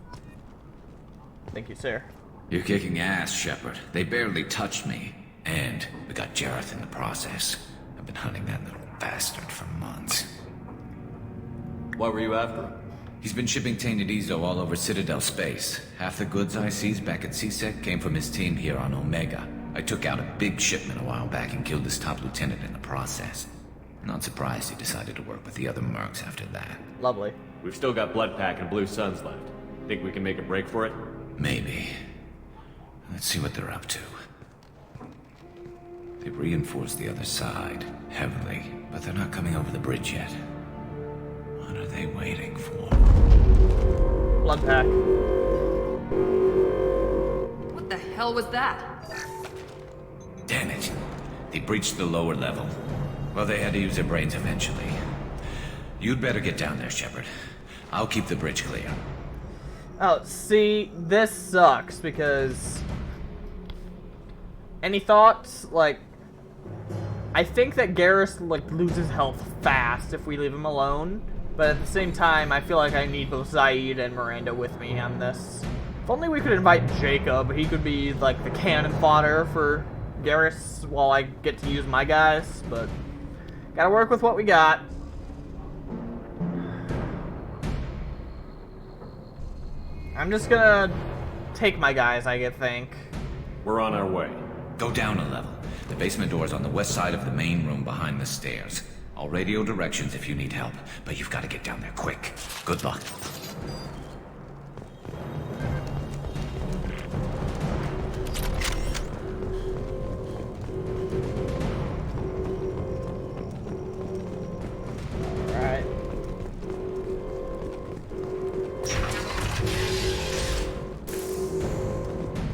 Thank you, sir.
You're kicking ass, Shepard. They barely touched me. And we got Jareth in the process. I've been hunting that little bastard for months.
What were you after?
He's been shipping tainted Ezo all over Citadel space. Half the goods I seized back at CSEC came from his team here on Omega. I took out a big shipment a while back and killed his top lieutenant in the process. Not surprised he decided to work with the other mercs after that.
Lovely.
We've still got Blood Pack and Blue Suns left. Think we can make a break for it?
Maybe. Let's see what they're up to. They've reinforced the other side, heavily, but they're not coming over the bridge yet. What are they waiting for?
Blood Pack.
What the hell was that?
Damn it. They breached the lower level. Well, they had to use their brains eventually. You'd better get down there, Shepard. I'll keep the bridge clear.
Oh, see, this sucks because... Any thoughts? Like, I think that Garrus, like, loses health fast if we leave him alone. But at the same time, I feel like I need both Zaid and Miranda with me on this. If only we could invite Jacob. He could be, like, the cannon fodder for Garrus while I get to use my guys, but... Gotta work with what we got. I'm just gonna take my guys, I think.
We're on our way.
Go down a level. The basement door's on the west side of the main room behind the stairs. I'll radio directions if you need help, but you've got to get down there quick. Good luck.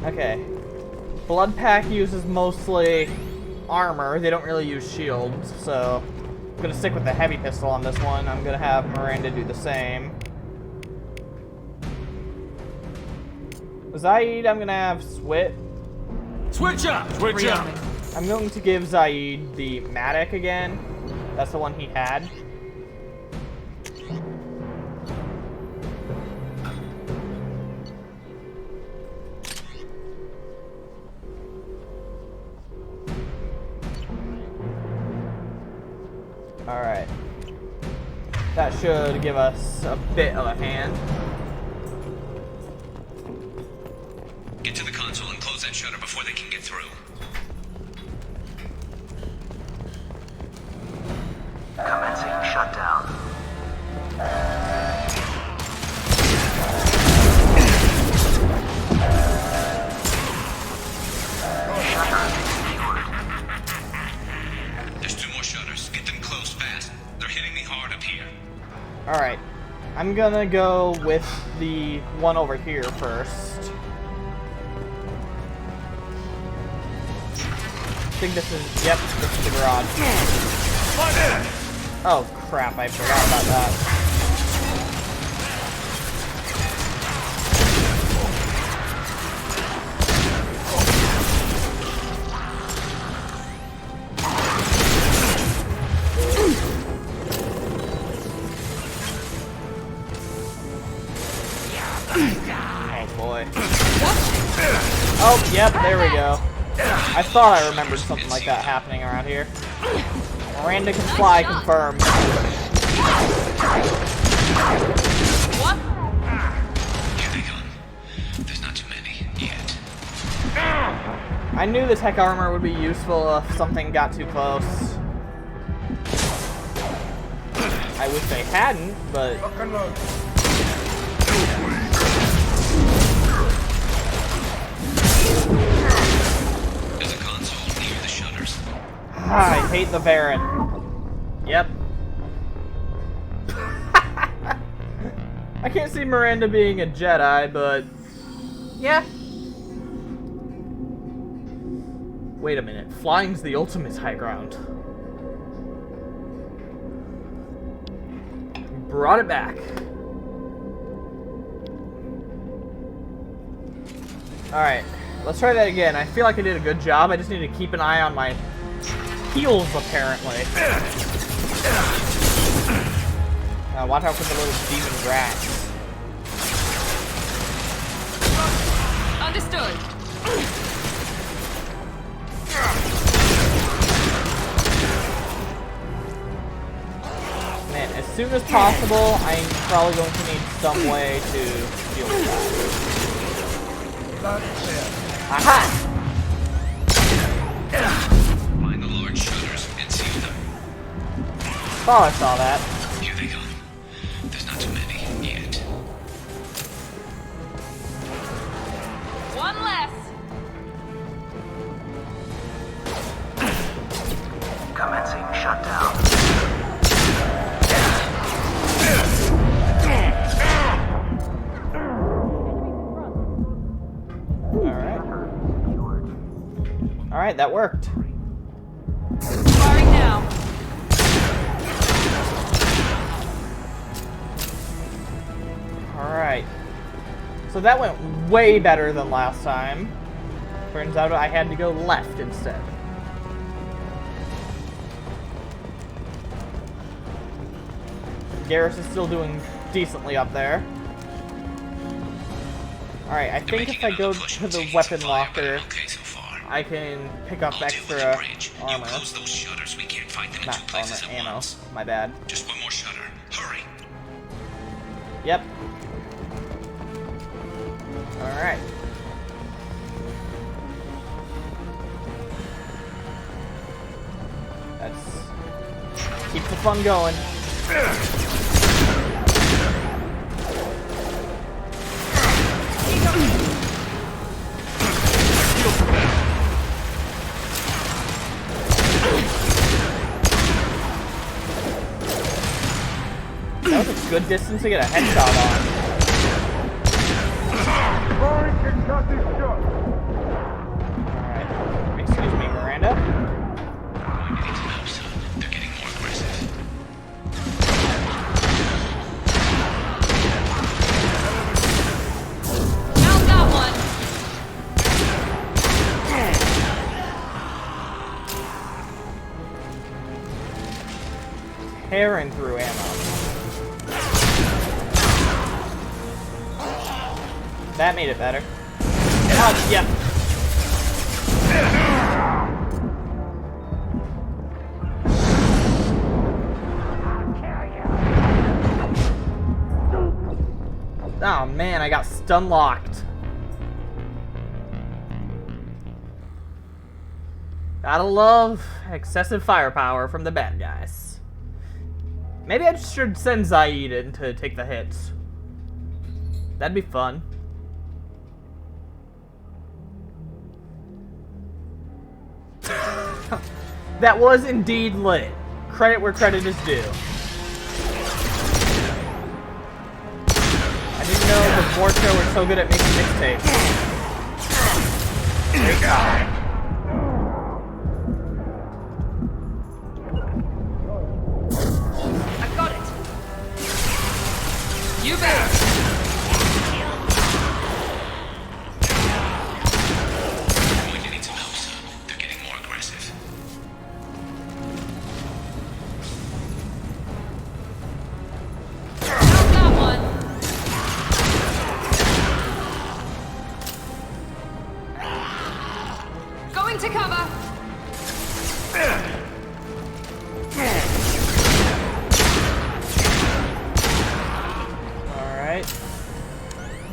Okay. Blood Pack uses mostly armor. They don't really use shields, so I'm gonna stick with the heavy pistol on this one. I'm gonna have Miranda do the same. Zaid, I'm gonna have Swit.
Switch up! Switch up!
I'm going to give Zaid the Matic again. That's the one he had. Alright. That should give us a bit of a hand.
Get to the console and close that shutter before they can get through.
Commencing shutdown.
There's 2 more shutters. Get them closed fast. They're hitting me hard up here.
Alright. I'm gonna go with the one over here first. I think this is, yep, this is the garage. Oh crap, I forgot about that. Oh boy. Oh, yep, there we go. I thought I remembered something like that happening around here. Miranda can fly, confirmed.
What? Here they come. There's not too many yet.
I knew the tech armor would be useful if something got too close. I wish they hadn't, but...
There's a console near the shutters.
I hate the Baron. Yep. I can't see Miranda being a Jedi, but... yeah. Wait a minute. Flying's the ultimate high ground. Brought it back. Alright. Let's try that again. I feel like I did a good job. I just need to keep an eye on my heels, apparently. Watch out for the little demon rats.
Understood.
Man, as soon as possible, I'm probably going to need some way to deal with that. Aha!
Find the large shutters and seal them.
Oh, I saw that.
Here they come. There's not too many yet.
One less.
Commencing shutdown.
Alright, that worked.
Firing now.
Alright. So that went way better than last time. Turns out I had to go left instead. Garrus is still doing decently up there. Alright, I think if I go to the weapon locker, I can pick up extra armor. Not armor, ammo. My bad.
Just one more shutter. Hurry.
Yep. Alright. Let's keep the fun going. That was a good distance to get a headshot on. Alright. Excuse me, Miranda.
They're getting more aggressive.
Now got one.
Tearing through ammo. That made it better. Oh, yeah. Oh man, I got stun locked. Gotta love excessive firepower from the bad guys. Maybe I should send Zaid in to take the hits. That'd be fun. That was indeed lit. Credit where credit is due. I didn't know the Vorcha were so good at making mixtapes. Great guy.
I got it. You bet.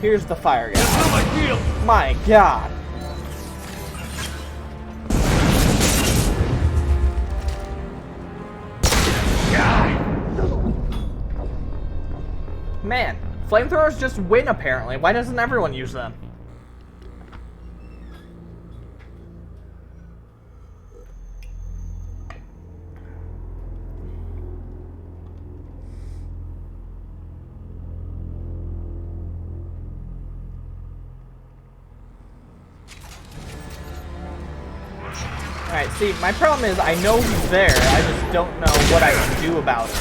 Here's the fire guy. My god. Man, flamethrowers just win apparently. Why doesn't everyone use them? Alright, see, my problem is I know he's there, I just don't know what I can do about it.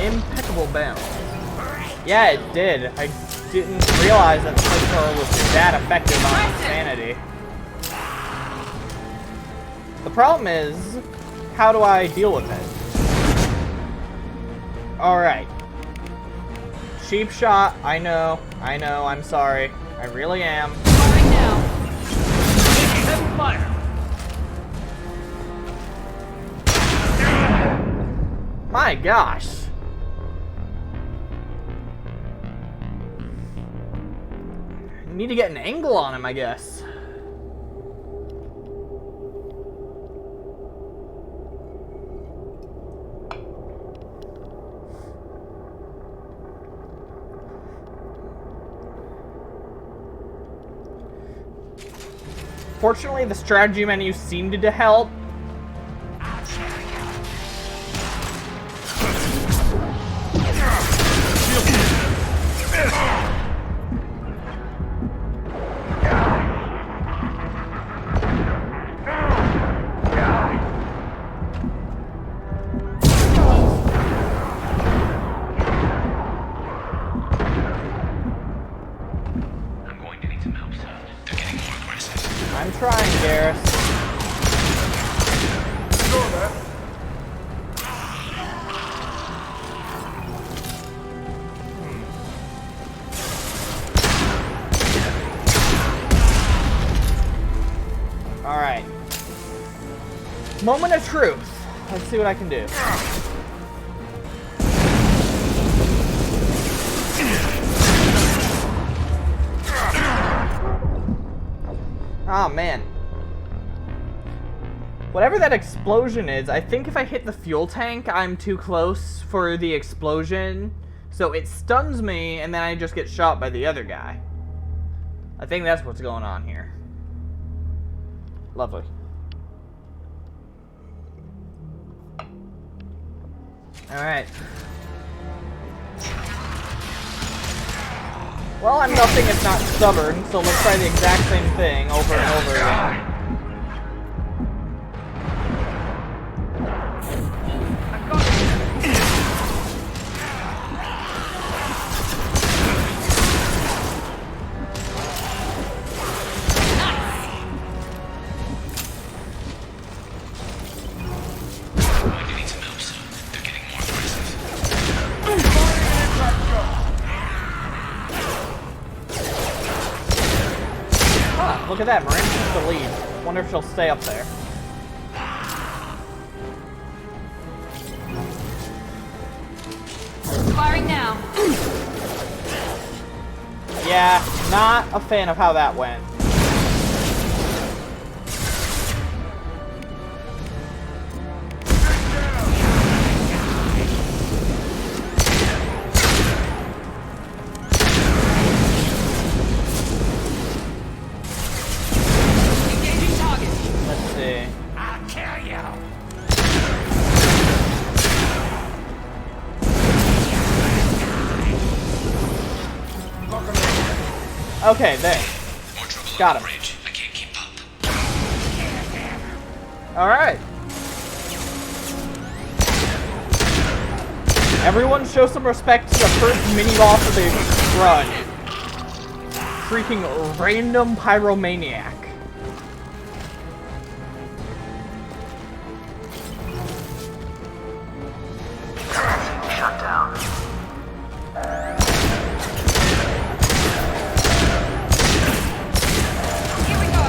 Impeccable balance. Yeah, it did. I didn't realize that the flamethrower was that effective on insanity. The problem is, how do I deal with it? Alright. Cheap shot, I know, I'm sorry. I really am.
Right now.
Fire.
My gosh. Need to get an angle on him, I guess. Fortunately, the strategy menu seemed to help. I'm trying, Garrus. Alright. Moment of truth. Let's see what I can do. Oh man. Whatever that explosion is, I think if I hit the fuel tank, I'm too close for the explosion. So it stuns me, and then I just get shot by the other guy. I think that's what's going on here. Lovely. Alright. Well, I'm nothing if not stubborn, so let's try the exact same thing over and over again. Look at that, Marin took the lead. Wonder if she'll stay up there.
Firing now.
Yeah, not a fan of how that went. Okay, there. Got him. Alright. Everyone show some respect to the first mini-boss of the run. freaking random pyromaniac.
Shut down.
Here we go.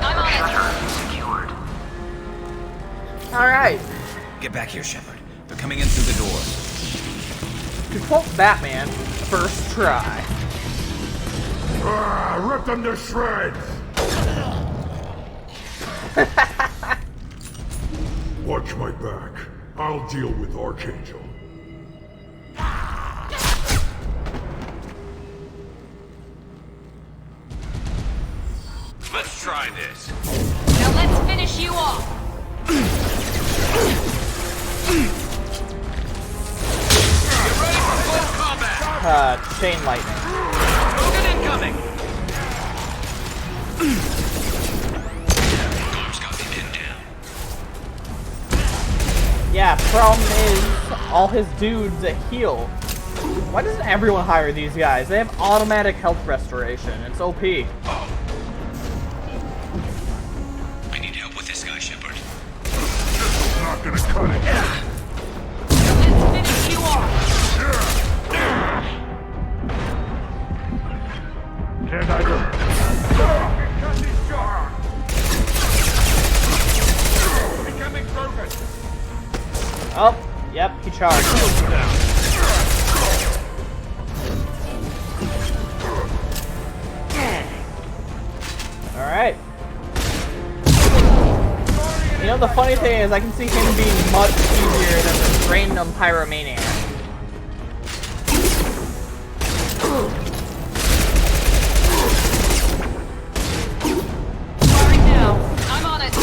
I'm on it.
Secured.
Alright.
Get back here, Shepard. They're coming in through the doors.
To quote Batman, first try.
Rip them to shreds! Watch my back. I'll deal with Archangel.
Let's try this.
Now let's finish you off.
Get ready for full combat.
Chain lightning.
Krogan incoming.
Arm's got me pinned down.
Yeah, problem is, all his dudes heal. Why doesn't everyone hire these guys? They have automatic health restoration. It's OP.
I need help with this guy, Shepard.
I'm not gonna cut it.
Let's finish you off.
Can't I do?
Becoming Krogan.
Oh, yep, he charged. Alright. You know, the funny thing is, I can see him being much easier than this random pyromaniac.
Firing now. I'm on it.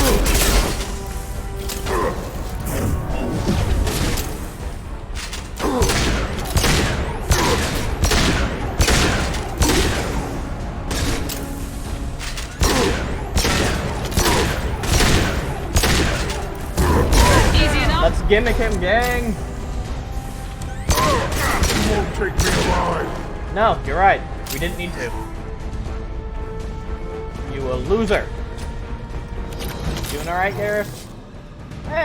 Easy enough.
Let's gimmick him, gang.
You won't take me alive.
No, you're right. We didn't need to. You a loser. Doing alright, Garrus?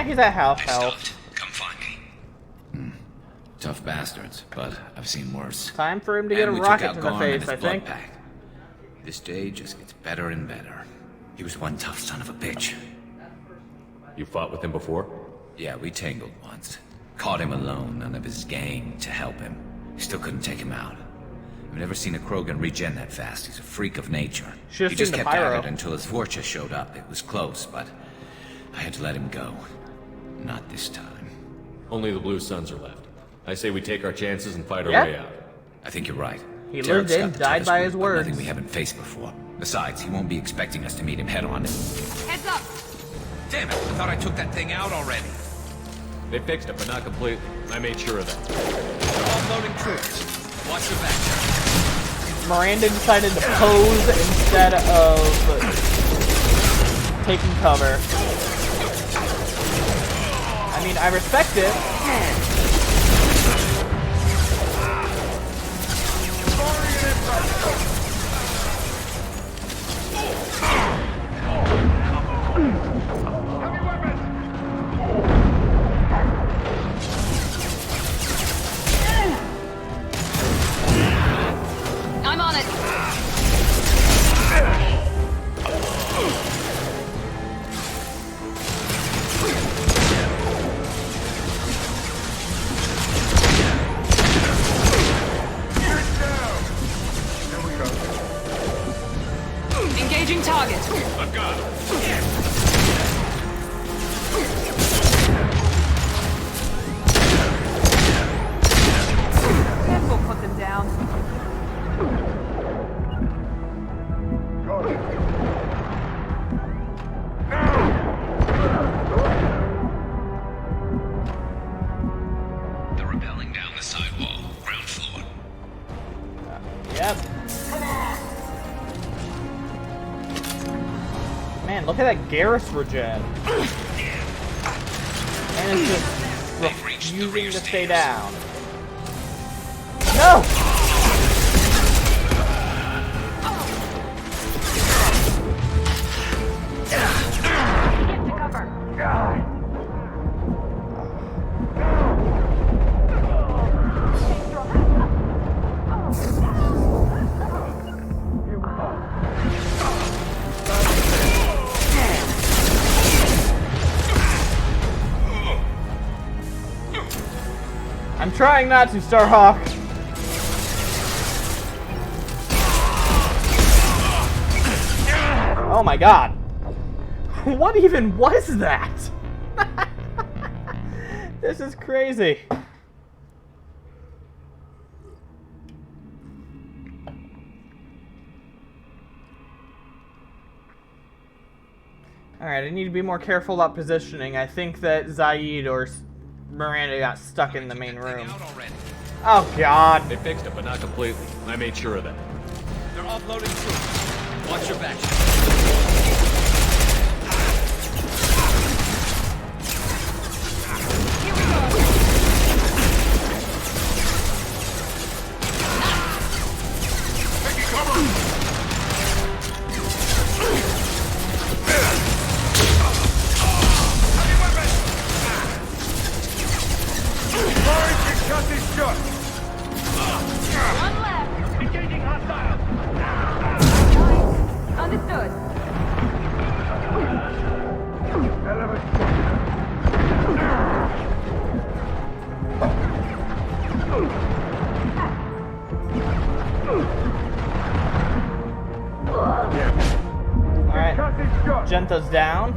He's at half health.
Come find me. Tough bastards, but I've seen worse.
Time for him to get a
And we took
rocket
out
to the
Gorn and
face,
his
I think.
blood pack. This day just gets better and better. He was one tough son of a bitch.
You fought with him before?
Yeah, we tangled once. Caught him alone, none of his gang to help him. Still couldn't take him out. I've never seen a Krogan regen that fast. He's a freak of nature.
Should've
He just
seen the
kept
pyro.
at it until his Vorcha showed up. It was close, but I had to let him go. Not this time.
Only the Blue Suns are left. I say we take our chances and fight our
Yeah.
way out.
I think you're right.
He
Tarek's
lived in,
got the
died
toughest
by
group,
his
but
words.
Nothing we haven't faced before. Besides, he won't be expecting us to meet him head on.
Heads up.
Damn it! I thought I took that thing out already.
They fixed it, but not completely. I made sure of that.
Offloading troops. Watch your back.
Miranda decided to pose instead of taking cover. I mean, I respect it.
I'm on it. Engaging target.
I've got him.
This will put them down.
They're rappelling down the sidewall. Ground floor.
Yep. Man, look at that Garrus regen. And it's just refusing to stay down. No! trying not to, Starhawk. Oh my god. What even was that? This is crazy. Alright, I need to be more careful about positioning. I think that Zaid or Miranda got stuck in the main room. Oh god.
They fixed it, but not completely. I made sure of that.
They're offloading troops. Watch your back. Here we go. Taking cover. Cut this shot.
One left.
Engaging hostile.
Understood.
Alright. Genta's down.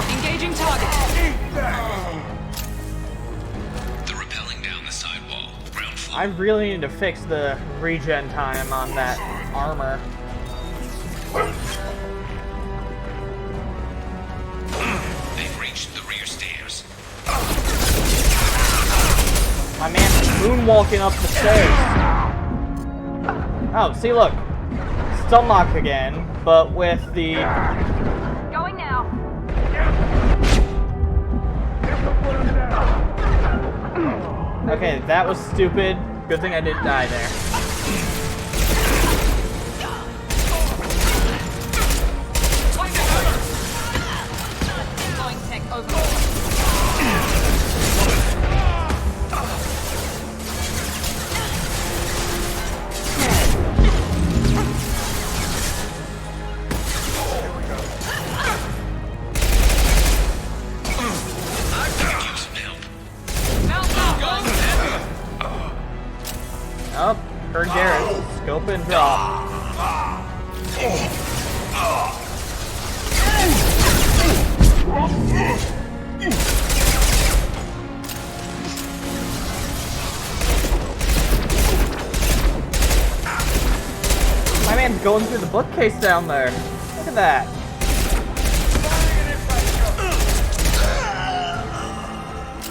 Engaging target.
They're rappelling down the sidewall. Ground floor.
I really need to fix the regen time on that armor.
They've reached the rear stairs.
My man's moonwalking up the stairs. Oh, see, look. Stunlock again, but with the...
Going now.
Okay, that was stupid. Good thing I didn't die there.
Deploying tech overlord.
Oh, heard Garrett. Scope and drop. My man's going through the bookcase down there. Look at that.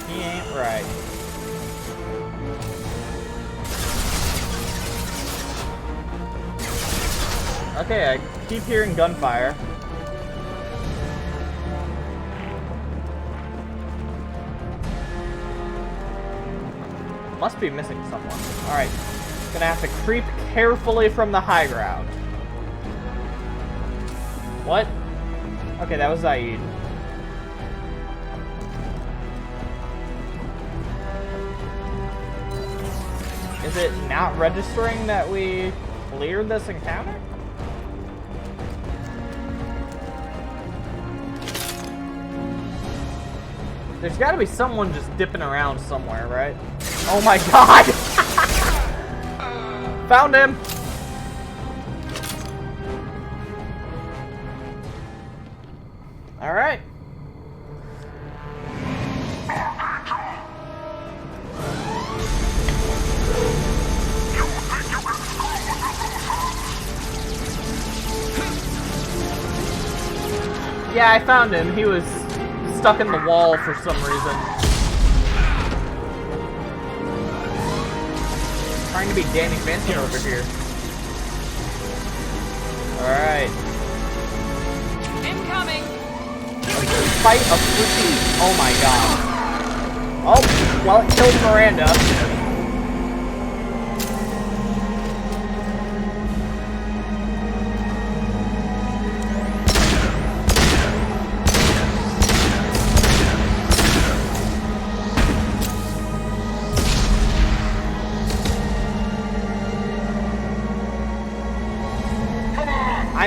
He ain't right. Okay, I keep hearing gunfire. Must be missing someone. Alright. Gonna have to creep carefully from the high ground. What? Okay, that was Zaid. Is it not registering that we cleared this encounter? There's gotta be someone just dipping around somewhere, right? Oh my god! Found him! Alright. Yeah, I found him. He was stuck in the wall for some reason. Trying to be Danny Fancy over here. Alright.
Incoming.
Fight a freaking... Oh my god. Oh, well, it killed Miranda.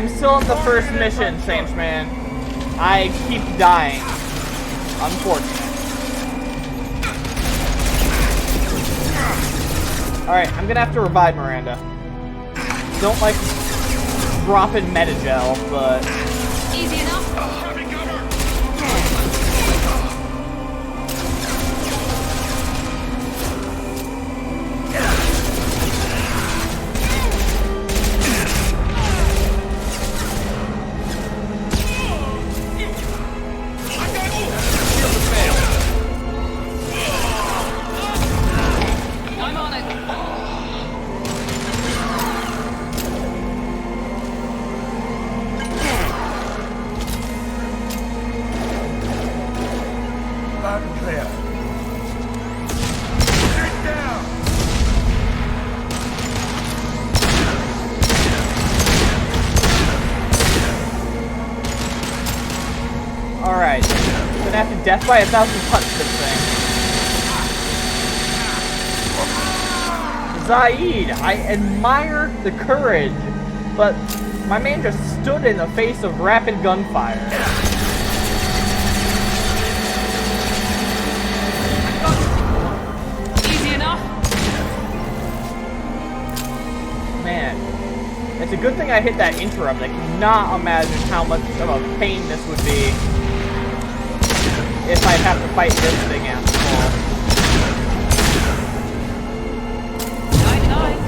I'm still on the first mission, Saints Man. I keep dying. Unfortunate. Alright, I'm gonna have to revive Miranda. Don't like dropping Metagel, but...
Easy enough.
I'm on it.
Loud and clear. Get down!
Alright. Gonna have to death by 1,000 punch this thing. Zaid, I admire the courage, but my man just stood in the face of rapid gunfire.
Easy enough.
Man, it's a good thing I hit that interrupt. I cannot imagine how much of a pain this would be if I'd have to fight this thing at all.
99.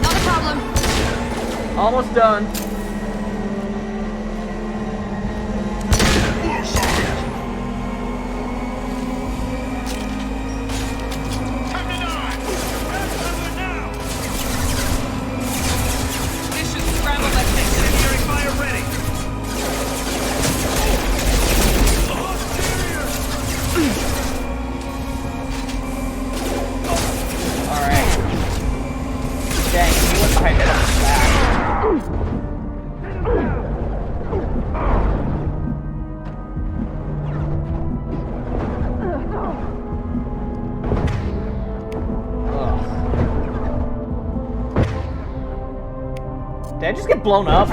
Not a problem.
Almost done.
This should scramble that thing.
Incendiary fire ready!
Alright. Dang, he went behind that back. Did I just get blown up?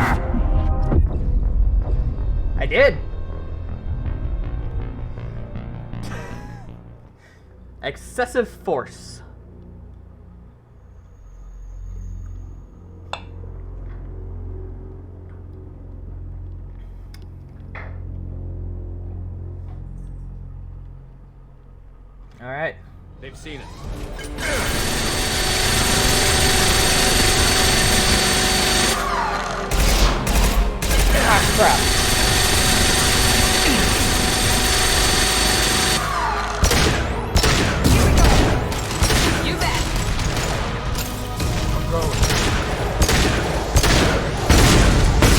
I did. Excessive force. All right.
They've seen it.
Ah, crap.
You bet.
I'm going.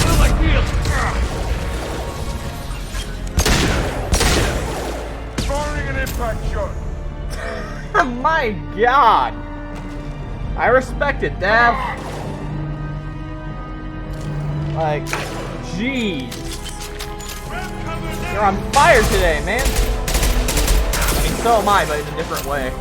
Feel like heels. Firing an impact shot.
My God. I respect it, Dev. Like, jeez. You're on fire today, man. I mean, so am I, but in a different way.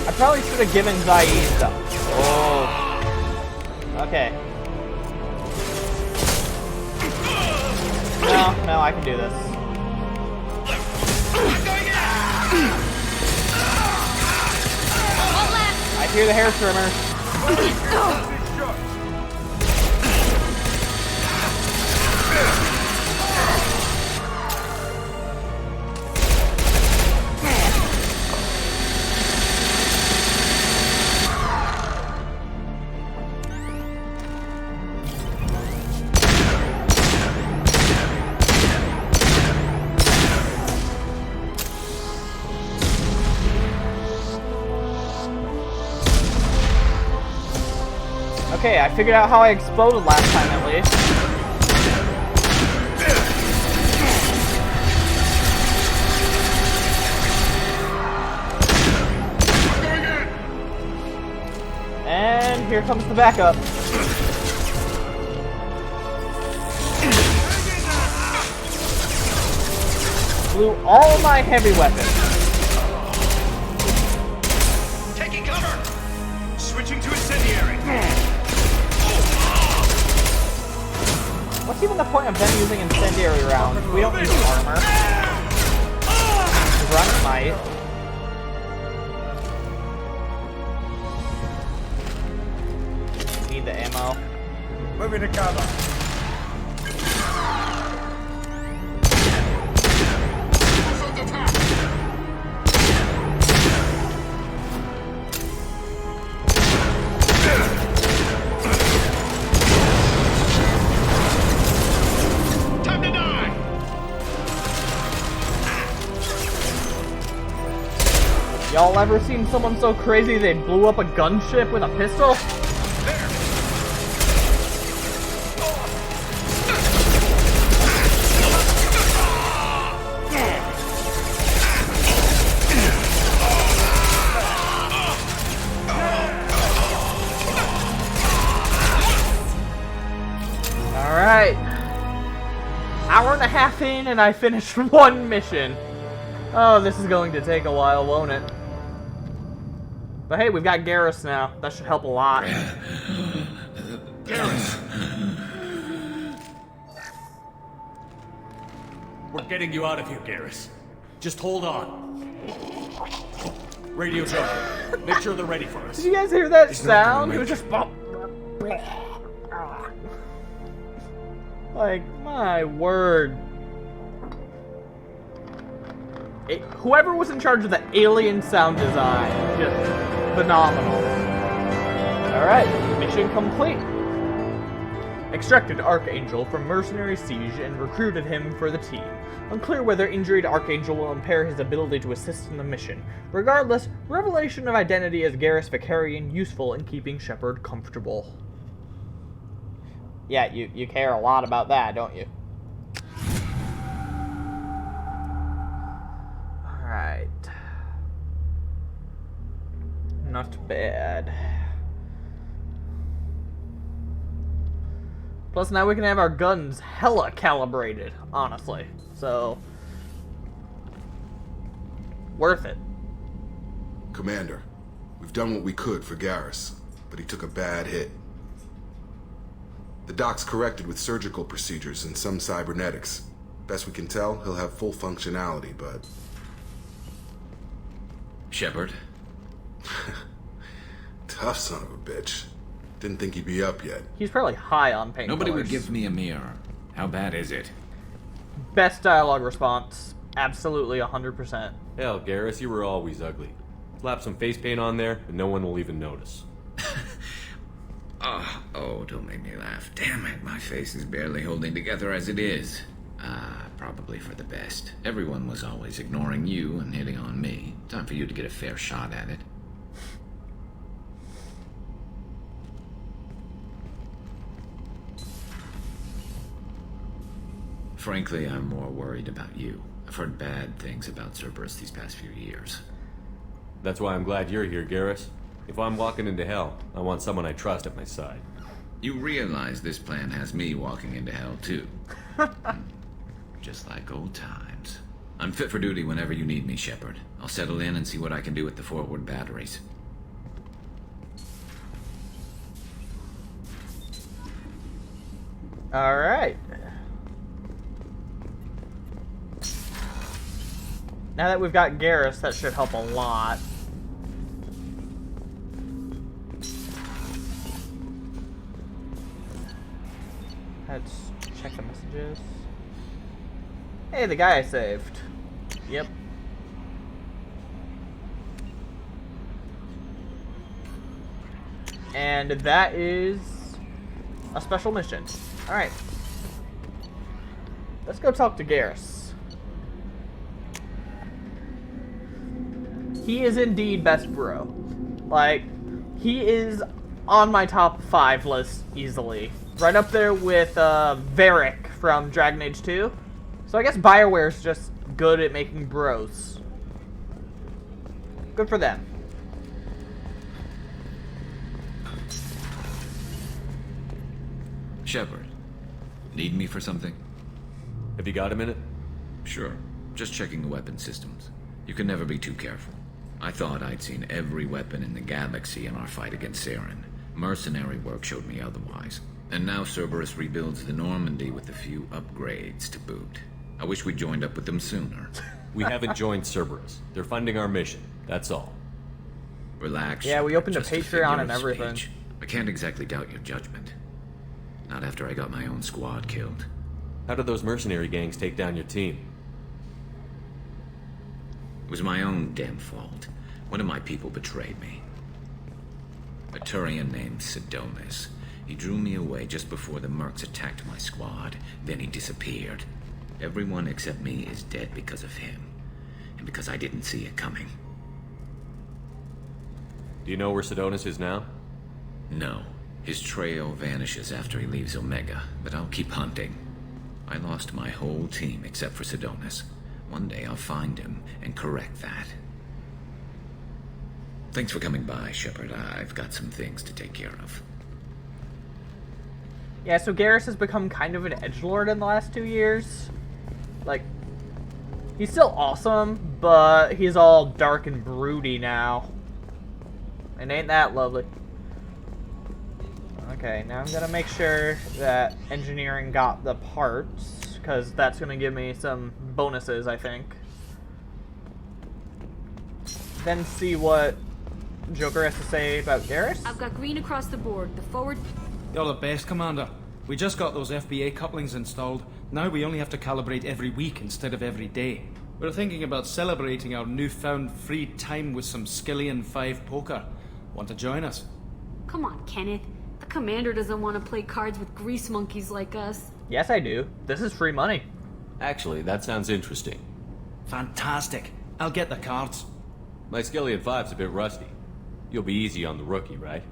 I probably should have given Zaid stuff. Oh. Okay. No, I can do this. I hear the hair trimmer. Okay, I figured out how I exploded last time at least. And here comes the backup. blew all my heavy weapons.
Taking cover! Switching to incendiary!
What's even the point of them using incendiary rounds? We don't need armor. Run might. Need the ammo.
Moving to cover. Time to die!
Y'all ever seen someone so crazy they blew up a gunship with a pistol? Alright. Hour and a half in and I finished one mission. Oh, this is going to take a while, won't it? But hey, we've got Garrus now. That should help a lot.
Garrus! We're getting you out of here, Garrus. Just hold on. Radio junkie. Make sure they're ready for us.
Did you guys hear that sound? It was just... Like, my word. Whoever was in charge of the alien sound design, just phenomenal. Alright, mission complete. Extracted Archangel from Mercenary Siege and recruited him for the team. Unclear whether injured Archangel will impair his ability to assist in the mission. Regardless, revelation of identity as Garrus Vicarian useful in keeping Shepard comfortable. Yeah, you care a lot about that, don't you? Alright. Not bad. Plus now we can have our guns hella calibrated, honestly. So... worth it.
Commander, we've done what we could for Garrus, but he took a bad hit. The doc's corrected with surgical procedures and some cybernetics. Best we can tell, he'll have full functionality, but...
Shepard?
Tough son of a bitch. Didn't think he'd be up yet.
He's probably high on painkillers.
Nobody would give me a mirror. How bad is it?
Best dialogue response. Absolutely 100%.
Hell, Garrus, you were always ugly. Slap some face paint on there, and no one will even notice.
Oh, don't make me laugh. Damn it, my face is barely holding together as it is. Probably for the best. Everyone was always ignoring you and hitting on me. Time for you to get a fair shot at it. Frankly, I'm more worried about you. I've heard bad things about Cerberus these past few years.
That's why I'm glad you're here, Garrus. If I'm walking into hell, I want someone I trust at my side.
You realize this plan has me walking into hell, too. Just like old times. I'm fit for duty whenever you need me, Shepard. I'll settle in and see what I can do with the forward batteries.
Alright. Now that we've got Garrus, that should help a lot. Let's check the messages. Hey, the guy I saved. Yep. And that is a special mission. Alright. Let's go talk to Garrus. He is indeed best bro. Like, he is on my top 5 list easily. Right up there with Varric from Dragon Age 2. So I guess BioWare's just good at making bros. Good for them.
Shepard, need me for something?
Have you got a minute?
Sure. Just checking the weapon systems. You can never be too careful. I thought I'd seen every weapon in the galaxy in our fight against Saren. Mercenary work showed me otherwise. And now Cerberus rebuilds the Normandy with a few upgrades to boot. I wish we'd joined up with them sooner.
We haven't joined Cerberus. They're funding our mission. That's all.
Relax.
Yeah, we opened a
just
Patreon and
figure of
everything.
speech. I can't exactly doubt your judgment. Not after I got my own squad killed.
How did those mercenary gangs take down your team?
It was my own damn fault. One of my people betrayed me. A Turian named Sidonis. He drew me away just before the mercs attacked my squad. Then he disappeared. Everyone except me is dead because of him. And because I didn't see it coming.
Do you know where Sidonis is now?
No. His trail vanishes after he leaves Omega, but I'll keep hunting. I lost my whole team except for Sidonis. One day I'll find him and correct that. Thanks for coming by, Shepard. I've got some things to take care of.
Yeah, so Garrus has become kind of an edgelord in the last 2 years. Like, he's still awesome, but he's all dark and broody now. And ain't that lovely? Okay, now I'm gonna make sure that engineering got the parts, because that's gonna give me some bonuses, I think. Then see what Joker has to say about Garrus.
I've got green across the board. The forward...
You're the best, Commander. We just got those FBA couplings installed. Now we only have to calibrate every week instead of every day. We're thinking about celebrating our newfound free time with some Skillian 5 poker. Want to join us?
Come on, Kenneth. The commander doesn't want to play cards with grease monkeys like us.
Yes, I do. This is free money.
Actually, that sounds interesting.
Fantastic. I'll get the cards.
My Skillian 5's a bit rusty. You'll be easy on the rookie, right?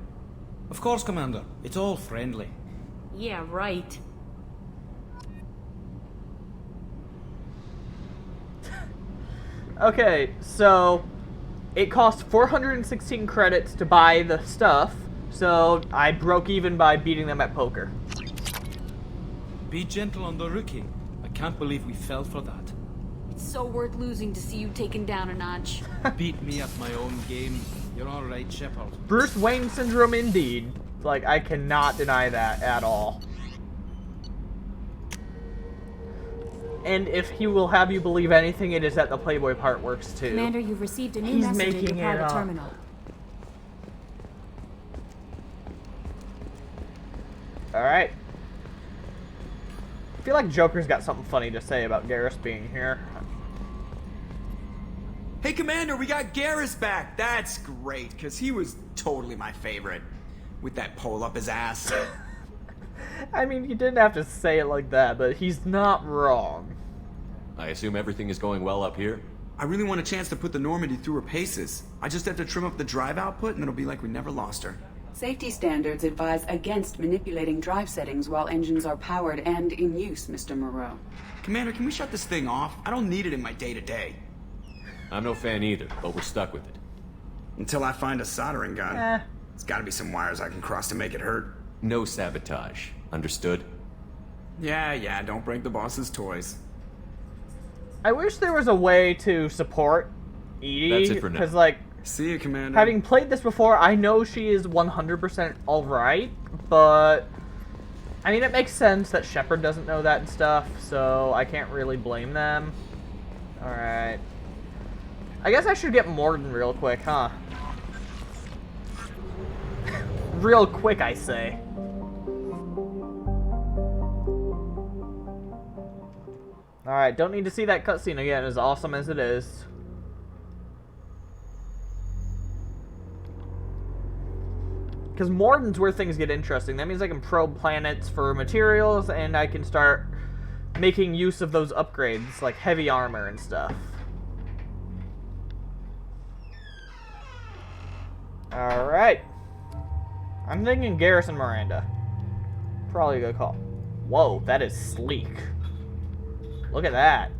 Of course, Commander. It's all friendly.
Yeah, right.
Okay, so it cost 416 credits to buy the stuff, so I broke even by beating them at poker.
Be gentle on the rookie. I can't believe we fell for that.
It's so worth losing to see you taken down a notch.
Beat me at my own game. You're all right, Shepard.
Bruce Wayne syndrome indeed. Like, I cannot deny that at all. And if he will have you believe anything, it is that the Playboy part works too.
Commander, you've received a new
He's
message in
making
your
it
private
up.
terminal.
Alright. I feel like Joker's got something funny to say about Garrus being here.
Hey, Commander, we got Garrus back. That's great, because he was totally my favorite. With that pole up his ass.
I mean, you didn't have to say it like that, but he's not wrong.
I assume everything is going well up here?
I really want a chance to put the Normandy through her paces. I just have to trim up the drive output, and it'll be like we never lost her.
Safety standards advise against manipulating drive settings while engines are powered and in use, Mr. Moreau.
Commander, can we shut this thing off? I don't need it in my day-to-day.
I'm no fan either, but we're stuck with it.
Until I find a soldering gun. There's gotta be some wires I can cross to make it hurt.
No sabotage. Understood?
Yeah, don't break the boss's toys.
I wish there was a way to support Edie.
That's it for now.
Because, like,
see you, Commander.
Having played this before, I know she is 100% alright, but I mean, it makes sense that Shepard doesn't know that and stuff, so I can't really blame them. Alright. I guess I should get Morden real quick, huh? Real quick, I say. Alright, don't need to see that cutscene again, as awesome as it is. Because Morden's where things get interesting. That means I can probe planets for materials, and I can start making use of those upgrades, like heavy armor and stuff. Alright. I'm thinking Garrison Miranda. Probably a good call. Whoa, that is sleek. Look at that.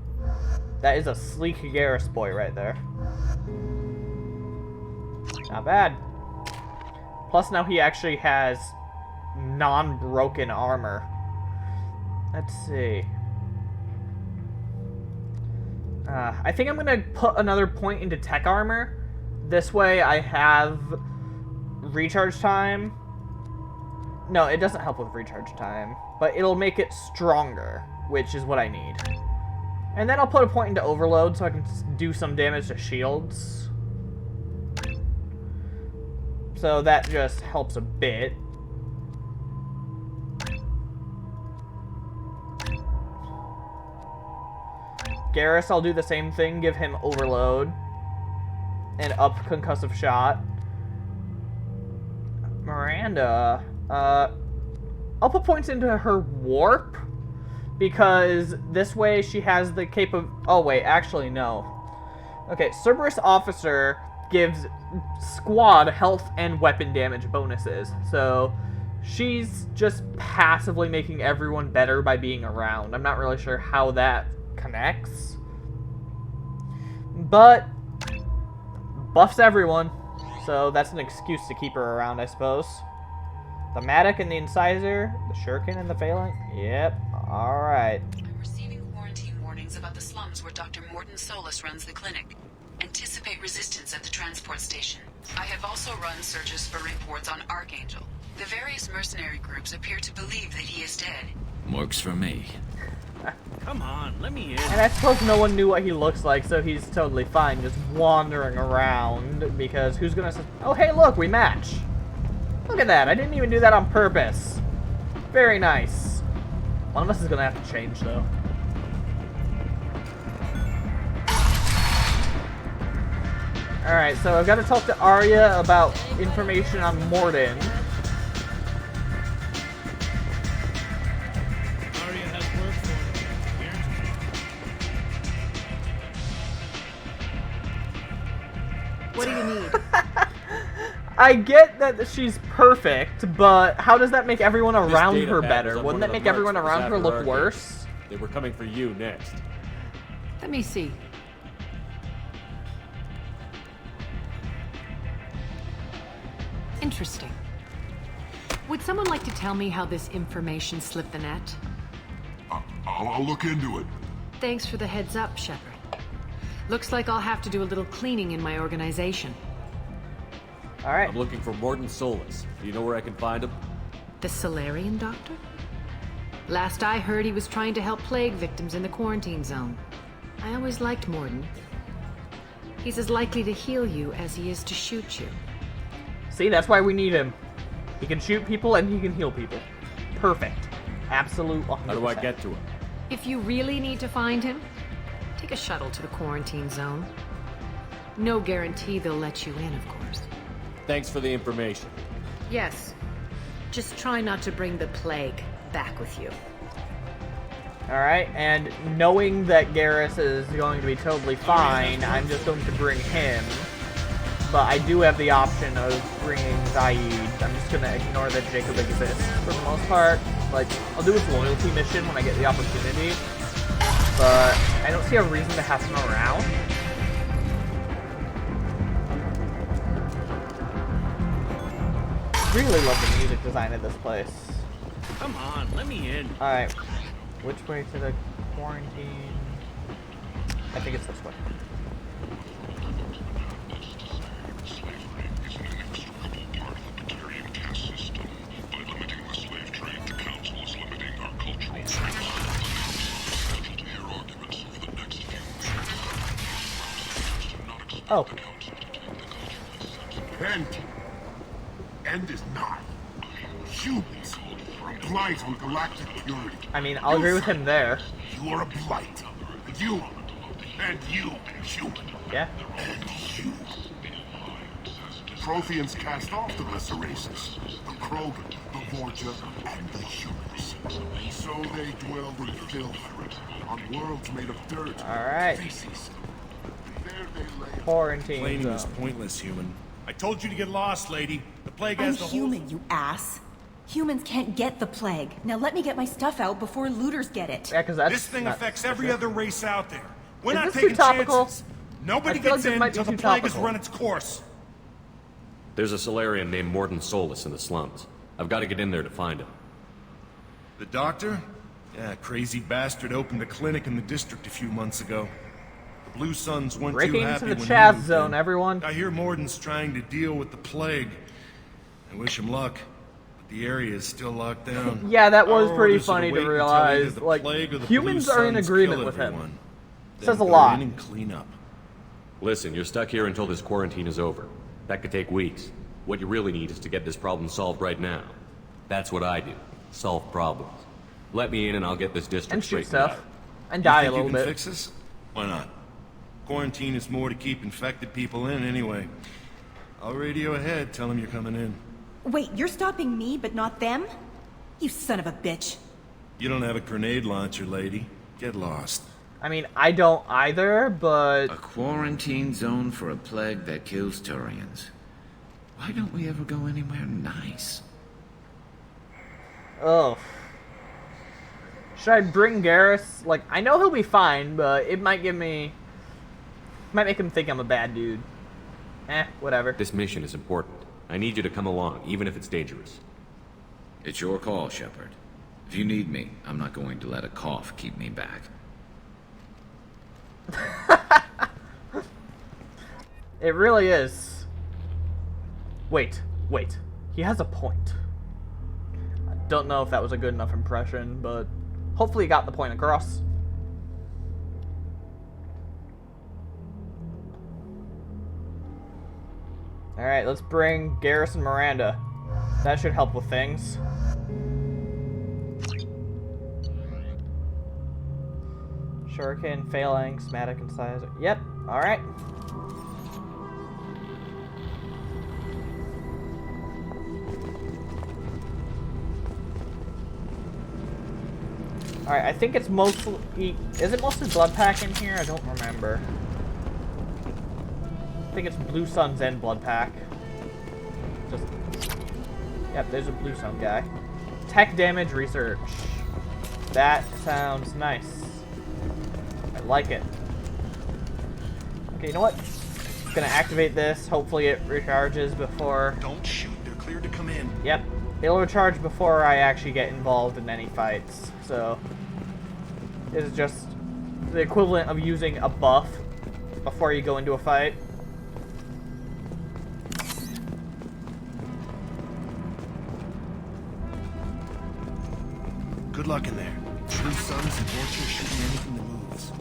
That is a sleek Garrus boy right there. Not bad. Plus now he actually has non-broken armor. Let's see. I think I'm gonna put another point into tech armor. This way I have recharge time. No, it doesn't help with recharge time, but it'll make it stronger, which is what I need. And then I'll put a point into overload so I can do some damage to shields. So that just helps a bit. Garrus, I'll do the same thing, give him overload and up concussive shot. Miranda, I'll put points into her warp because this way she has the oh wait, actually no. Okay, Cerberus Officer gives squad health and weapon damage bonuses, so she's just passively making everyone better by being around. I'm not really sure how that connects, but buffs everyone, so that's an excuse to keep her around, I suppose. The Matic and the Incisor, the Shuriken and the Phalanx. Yep, alright.
I'm receiving quarantine warnings about the slums where Dr. Morden Solus runs the clinic. Anticipate resistance at the transport station. I have also run searches for reports on Archangel. The various mercenary groups appear to believe that he is dead.
Works for me.
Come on, let me in.
And I suppose no one knew what he looks like, so he's totally fine just wandering around, because who's gonna say, oh hey look, we match. Look at that, I didn't even do that on purpose. Very nice. One of us is gonna have to change though. Alright, so I've got to talk to Arya about information on Morden.
Arya has work for you.
What do you need?
I get that she's perfect, but how does that make everyone around her better? Wouldn't that make everyone around her look worse?
They were coming for you next.
Let me see. Interesting. Would someone like to tell me how this information slipped the net?
I'll look into it.
Thanks for the heads up, Shepard. Looks like I'll have to do a little cleaning in my organization.
Alright.
I'm looking for Morden Solus. Do you know where I can find him?
The Solarian doctor? Last I heard, he was trying to help plague victims in the quarantine zone. I always liked Morden. He's as likely to heal you as he is to shoot you.
See, that's why we need him. He can shoot people and he can heal people. Perfect. Absolute 100%.
How do I get to him?
If you really need to find him, take a shuttle to the quarantine zone. No guarantee they'll let you in, of course.
Thanks for the information.
Yes. Just try not to bring the plague back with you.
Alright, and knowing that Garrus is going to be totally fine, I'm just going to bring him. But I do have the option of bringing Zaid. I'm just going to ignore that Jacob exists for the most part. Like, I'll do his loyalty mission when I get the opportunity. But I don't see a reason to have him around. Really love the music design of this place.
Come on, let me in.
Alright. Which way to the quarantine? I think it's this way. Oh.
End is not. Humans are a blight on galactic purity.
I mean, I'll agree with him there.
You are a blight. You. And you, human.
Yeah.
And you. Protheans cast off the lesser races. The Krogan, the Vorja, and the humans. So they dwelled in filth. On worlds made of dirt.
Alright. Quarantine.
Complaining is pointless, human. I told you to get lost, lady. The plague has the whole...
human, you ass. Humans can't get the plague. Now let me get my stuff out before looters get it.
Yeah, because that's
this thing affects every other race out there. We're
Is
not
this
taking
too topical?
chances. Nobody
I feel
gets
like this
in
might be
until the
too
plague has
topical.
run its course.
There's a Solarian named Morden Solus in the slums. I've got to get in there to find him.
The doctor? Yeah, crazy bastard opened a clinic in the district a few months ago. Blue Suns weren't
Breaking
too
into
happy
the
when
Chaz
you moved
zone,
in.
everyone.
I hear Morden's trying to deal with the plague. I wish him luck, but the area is still locked down.
Yeah, that was
Our
pretty
orders are
funny to
wait until either
realize.
the
Like,
plague or the
humans
Blue
are in
Suns
agreement
kill
with him.
everyone.
Says
Then
a
go
lot.
in and clean up.
Listen, you're stuck here until this quarantine is over. That could take weeks. What you really need is to get this problem solved right now. That's what I do. Solve problems. Let me in and I'll get this district
And shoot
straightened out.
stuff. And die a
You
little
think you can
bit.
fix this? Why not? Quarantine is more to keep infected people in anyway. I'll radio ahead, tell them you're coming in.
Wait, you're stopping me, but not them? You son of a bitch.
You don't have a grenade launcher, lady. Get lost.
I mean, I don't either, but...
A quarantine zone for a plague that kills Turians. Why don't we ever go anywhere nice?
Ugh. Should I bring Garrus? Like, I know he'll be fine, but it might give me... Might make him think I'm a bad dude. Whatever.
This mission is important. I need you to come along, even if it's dangerous.
It's your call, Shepard. If you need me, I'm not going to let a cough keep me back.
It really is. Wait. He has a point. I don't know if that was a good enough impression, but hopefully he got the point across. Alright, let's bring Garrus and Miranda. That should help with things. Shuriken, Phalanx, Smatic, and Sizer. Yep, alright. Alright, I think it's mostly... Is it mostly Blood Pack in here? I don't remember. I think it's Blue Suns and Blood Pack. Just... Yep, there's a Blue Sun guy. Tech damage research. That sounds nice. I like it. Okay, you know what? I'm gonna activate this. Hopefully it recharges before...
Don't shoot, they're cleared to come in.
Yep. It'll recharge before I actually get involved in any fights. So... It's just the equivalent of using a buff before you go into a fight.
Good luck in there. Blue Suns and Vultures shooting anything that moves.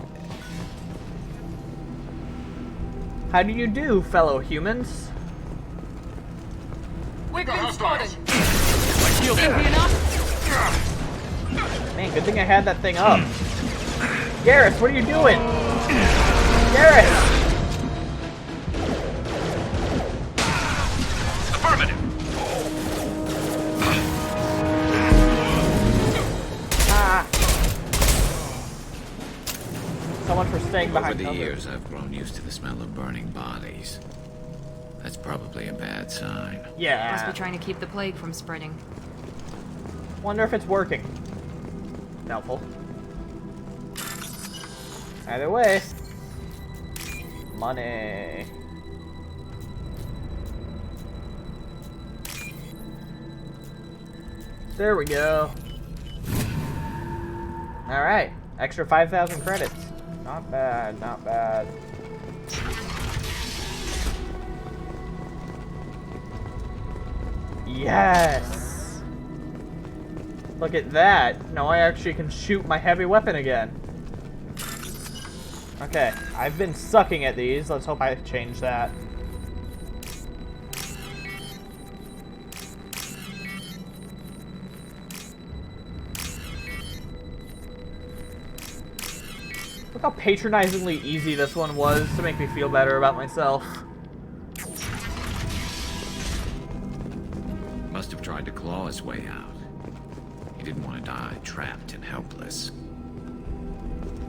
How do you do, fellow humans?
We've been spotted.
Man, good thing I had that thing up. Garrus, what are you doing? Garrus!
Affirmative.
Ah. So much for staying behind
Over the
cover.
years, I've grown used to the smell of burning bodies. That's probably a bad sign.
Yeah.
Must be trying to keep the plague from spreading.
Wonder if it's working. Doubtful. Either way. Money. There we go. Alright. Extra 5,000 credits. Not bad, not bad. Yes! Look at that. Now I actually can shoot my heavy weapon again. Okay, I've been sucking at these. Let's hope I change that. Look how patronizingly easy this one was to make me feel better about myself.
Must have tried to claw his way out. He didn't want to die trapped and helpless.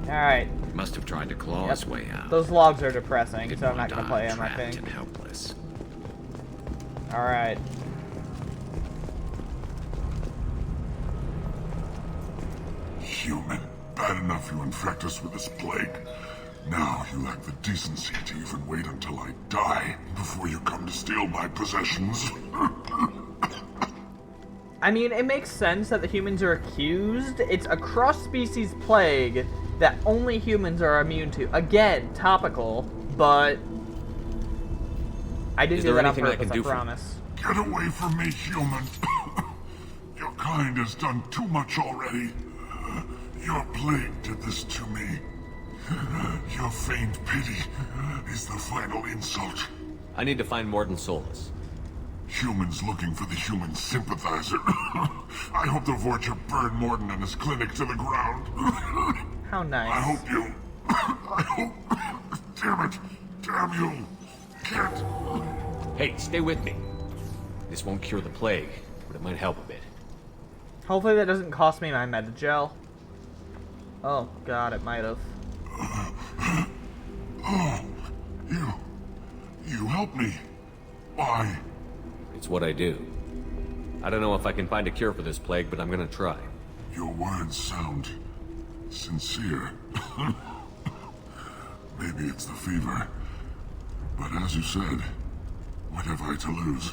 Alright.
Must have tried to claw his way out.
Those logs are depressing,
Didn't
so I'm
want
not
to
gonna play
die
them, I
trapped
think.
and helpless.
Alright.
Human. Bad enough you infect us with this plague. Now you lack the decency to even wait until I die before you come to steal my possessions.
I mean, it makes sense that the humans are accused. It's a cross-species plague. that only humans are immune to. Again, topical, but I didn't do that on purpose, I promise.
Get away from me, human. Your kind has done too much already. Your plague did this to me. Your feigned pity is the final insult.
I need to find Morden Solus.
Humans looking for the human sympathizer. I hope the Vorcha burn Morden and his clinic to the ground.
How nice.
I hope you... I hope... Damn it. Damn you. Can't...
Hey, stay with me. This won't cure the plague, but it might help a bit.
Hopefully that doesn't cost me my Metagel. Oh, God, it might have.
Oh, you helped me. Why?
It's what I do. I don't know if I can find a cure for this plague, but I'm gonna try.
Your words sound sincere. Maybe it's the fever. But as you said, what have I to lose?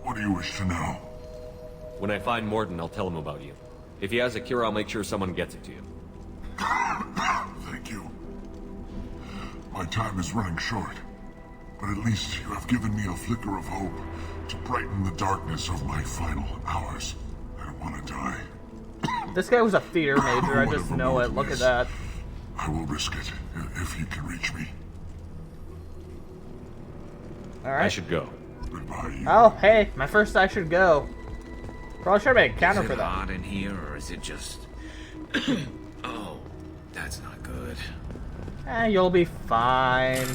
What do you wish to know?
When I find Morden, I'll tell him about you. If he has a cure, I'll make sure someone gets it to you.
Thank you. My time is running short, but at least you have given me a flicker of hope to brighten the darkness of my final hours. I don't want to die.
This guy was a theater major, I just know it. Look at that.
I will risk it if you can reach me.
Alright.
I should go.
Goodbye.
Oh, hey, my first I should go. Probably should make a counter for
Is it
that.
hot in here, or is it just... Oh, that's not good.
You'll be fine.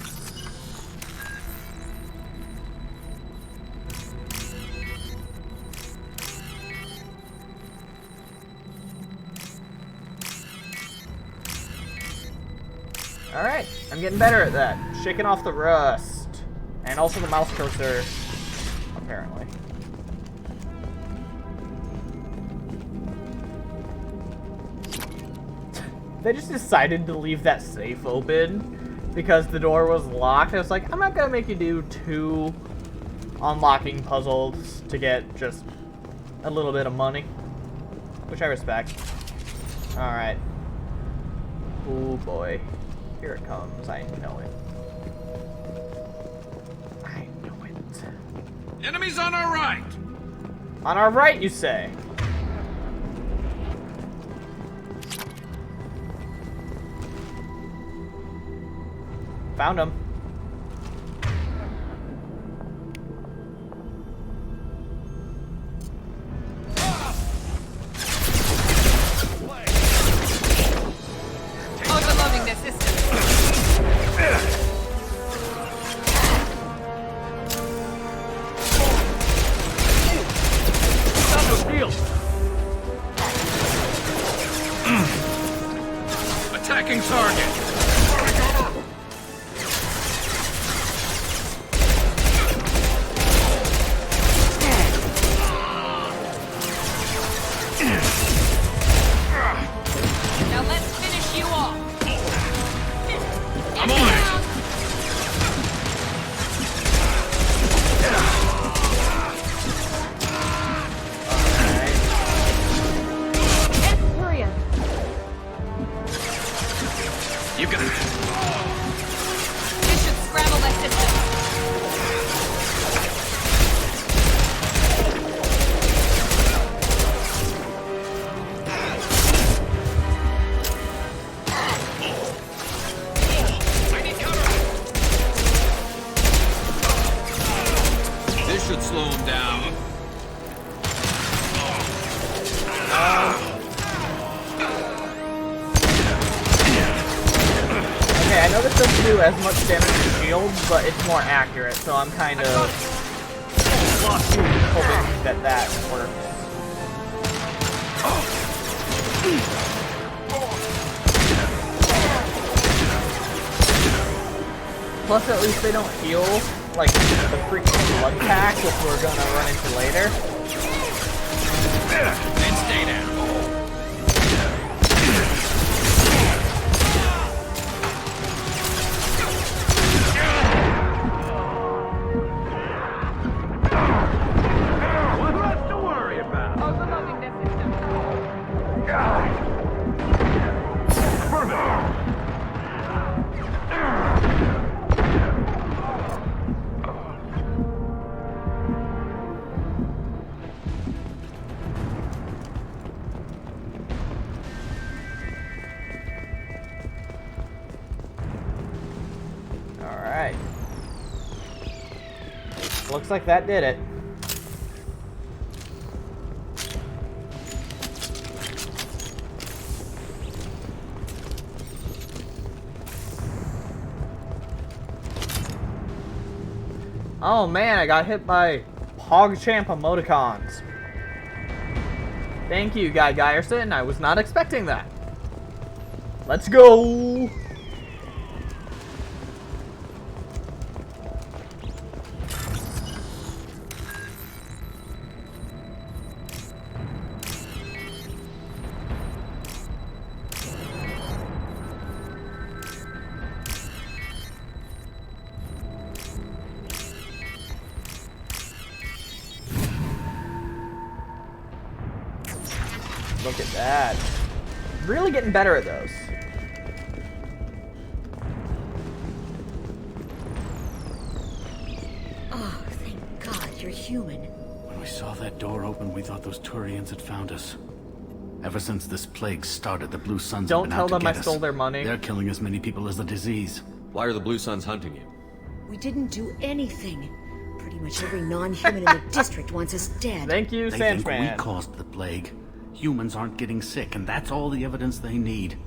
Alright, I'm getting better at that. Shaking off the rust. And also the mouse cursor, apparently. They just decided to leave that safe open because the door was locked. I was like, I'm not gonna make you do 2 unlocking puzzles to get just a little bit of money, which I respect. Alright. Oh boy. Here it comes. I know it. I know it.
Enemies on our right!
On our right, you say? Found him.
Overloading their system.
Stop the field! Attacking target!
As much damage as shields, but it's more accurate, so I'm kind of hoping that that works. Plus, at least they don't heal like the freaking blood pack, which we're gonna run into later.
Then stay down.
Alright. Looks like that did it. Oh man, I got hit by PogChamp emoticons. Thank you, Guy Geyerson. I was not expecting that. Let's go! Look at that. Really getting better at those.
Oh, thank God you're human.
When we saw that door open, we thought those Turians had found us. Ever since this plague started, the Blue Suns have been out to get us.
Don't tell them I stole their money.
They're killing as many people as the disease.
Why are the Blue Suns hunting you?
We didn't do anything. Pretty much every non-human in the district wants us dead.
Thank you,
They think
Sandman.
we caused the plague. Humans aren't getting sick, and that's all the evidence they need.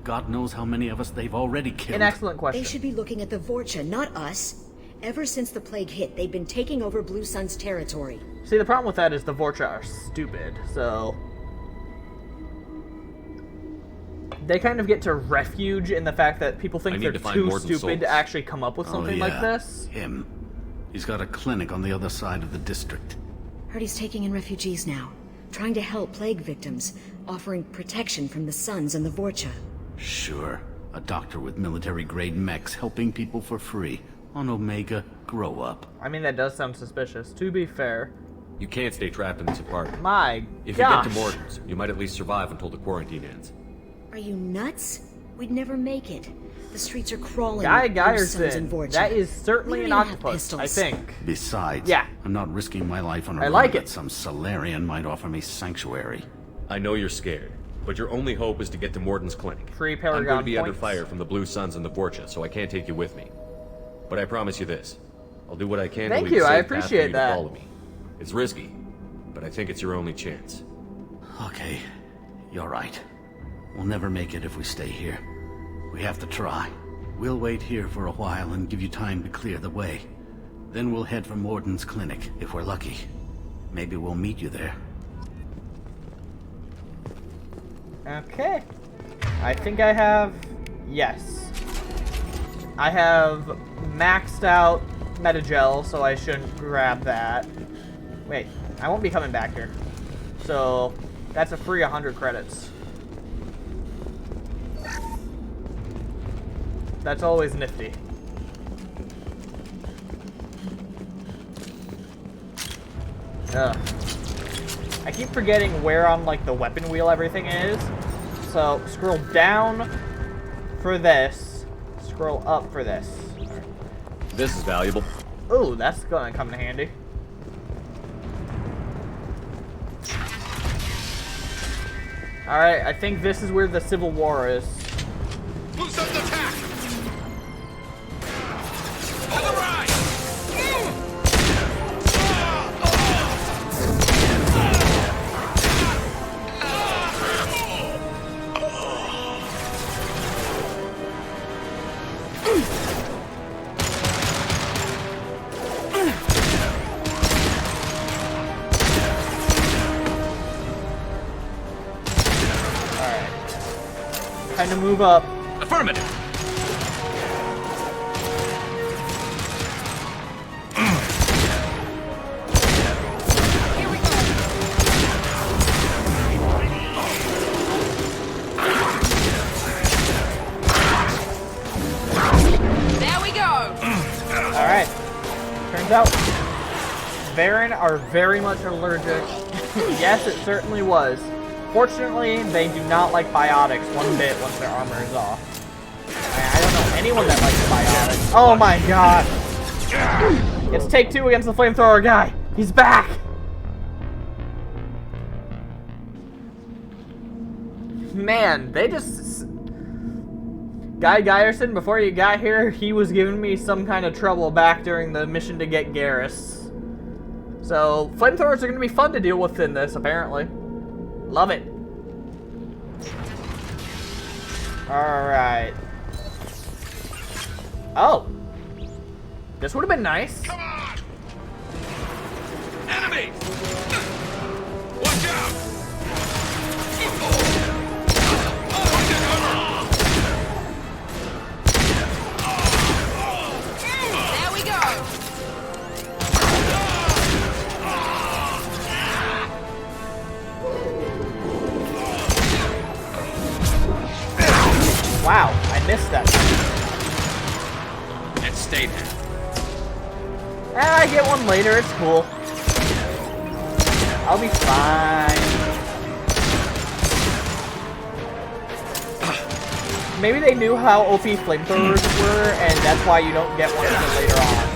God knows how many of us they've already killed.
An excellent question.
They should be looking at the Vorcha, not us. Ever since the plague hit, they've been taking over Blue Sun's territory.
See, the problem with that is the Vorcha are stupid, so... They kind of get to refuge in the fact that people think they're too stupid to actually come up with something like this.
Him. He's got a clinic on the other side of the district.
Heard he's taking in refugees now. Trying to help plague victims, offering protection from the Suns and the Vorcha.
Sure. A doctor with military-grade mechs helping people for free. On Omega, grow up.
I mean, that does sound suspicious, to be fair.
You can't stay trapped in this apartment.
My
If
gosh.
you get to Morton's, you might at least survive until the quarantine ends.
Are you nuts? We'd never make it. The streets are crawling
Guy
with Blue Suns and
Geyerson,
Vorcha.
that is certainly
We
an
don't even have
octopus, I
pistols.
think.
Besides,
Yeah.
I'm not risking my life on a
I
run
like
that
it.
some Solarian might offer me sanctuary.
I know you're scared, but your only hope is to get to Morton's clinic.
Free
I'm
Paragon
going to be under
points.
fire from the Blue Suns and the Vorcha, so I can't take you with me. But I promise you this. I'll do what I can
Thank
to lead
you,
a
I
safe path for
appreciate
you
that.
to follow me. It's risky, but I think it's your only chance.
Okay, you're right. We'll never make it if we stay here. We have to try. We'll wait here for a while and give you time to clear the way. Then we'll head for Morton's clinic, if we're lucky. Maybe we'll meet you there.
Okay. I think I have... Yes. I have maxed out Metagel, so I shouldn't grab that. Wait, I won't be coming back here. So, that's a free 100 credits. That's always nifty. Ugh. I keep forgetting where on, like, the weapon wheel everything is. So, scroll down for this. Scroll up for this.
This is valuable.
Ooh, that's gonna come in handy. Alright, I think this is where the Civil War is.
Blue Suns attack! To the right!
Time to move up.
Affirmative!
There we go!
Alright. Turns out, Varen are very much allergic. Yes, it certainly was. Fortunately, they do not like biotics one bit once their armor is off. I don't know anyone that likes biotics. Oh my god! It's take two against the flamethrower guy. He's back! Man, they just... Guy Geyerson, before you got here, he was giving me some kind of trouble back during the mission to get Garrus. So, flamethrowers are going to be fun to deal with in this, apparently. Love it. Alright. Oh. This would have been nice.
Come on! Enemies! Watch out!
There we go!
Wow, I missed that.
And stay there.
I get one later, it's cool. I'll be fine. Maybe they knew how OP flamethrowers were, and that's why you don't get one until later on.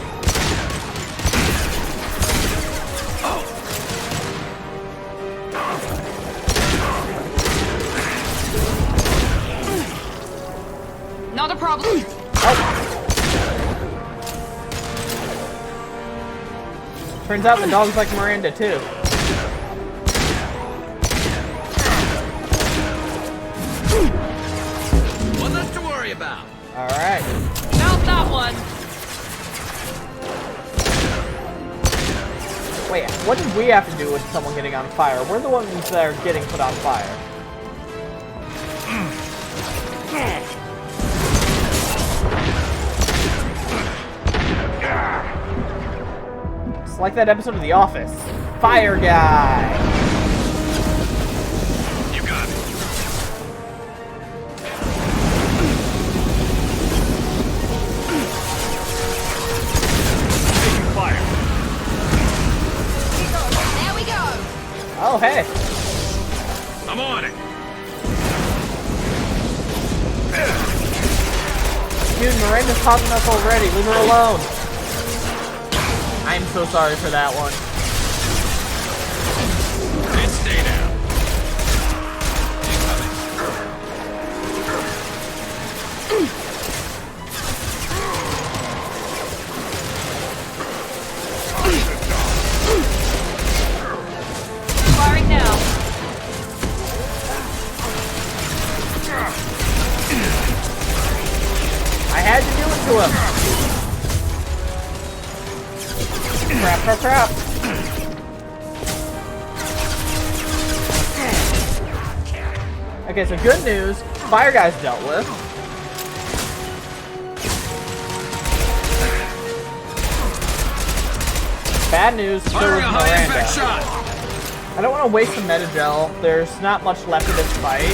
Not a problem.
Turns out the dog's like Miranda, too.
One less to worry about.
Alright.
Found that one.
Wait, what did we have to do with someone getting on fire? We're the ones that are getting put on fire. It's like that episode of The Office. Fire guy!
You got it. Taking fire.
There we go.
Oh, hey.
I'm on it.
Dude, Miranda's hot enough already. Leave her alone. I'm so sorry for that one.
And stay down.
Firing now.
I had to do it to him. Crap, crap, crap. Okay, so good news. Fire guy's dealt with. Bad news, so is Miranda. I don't want to waste a meta-gel. There's not much left of this fight,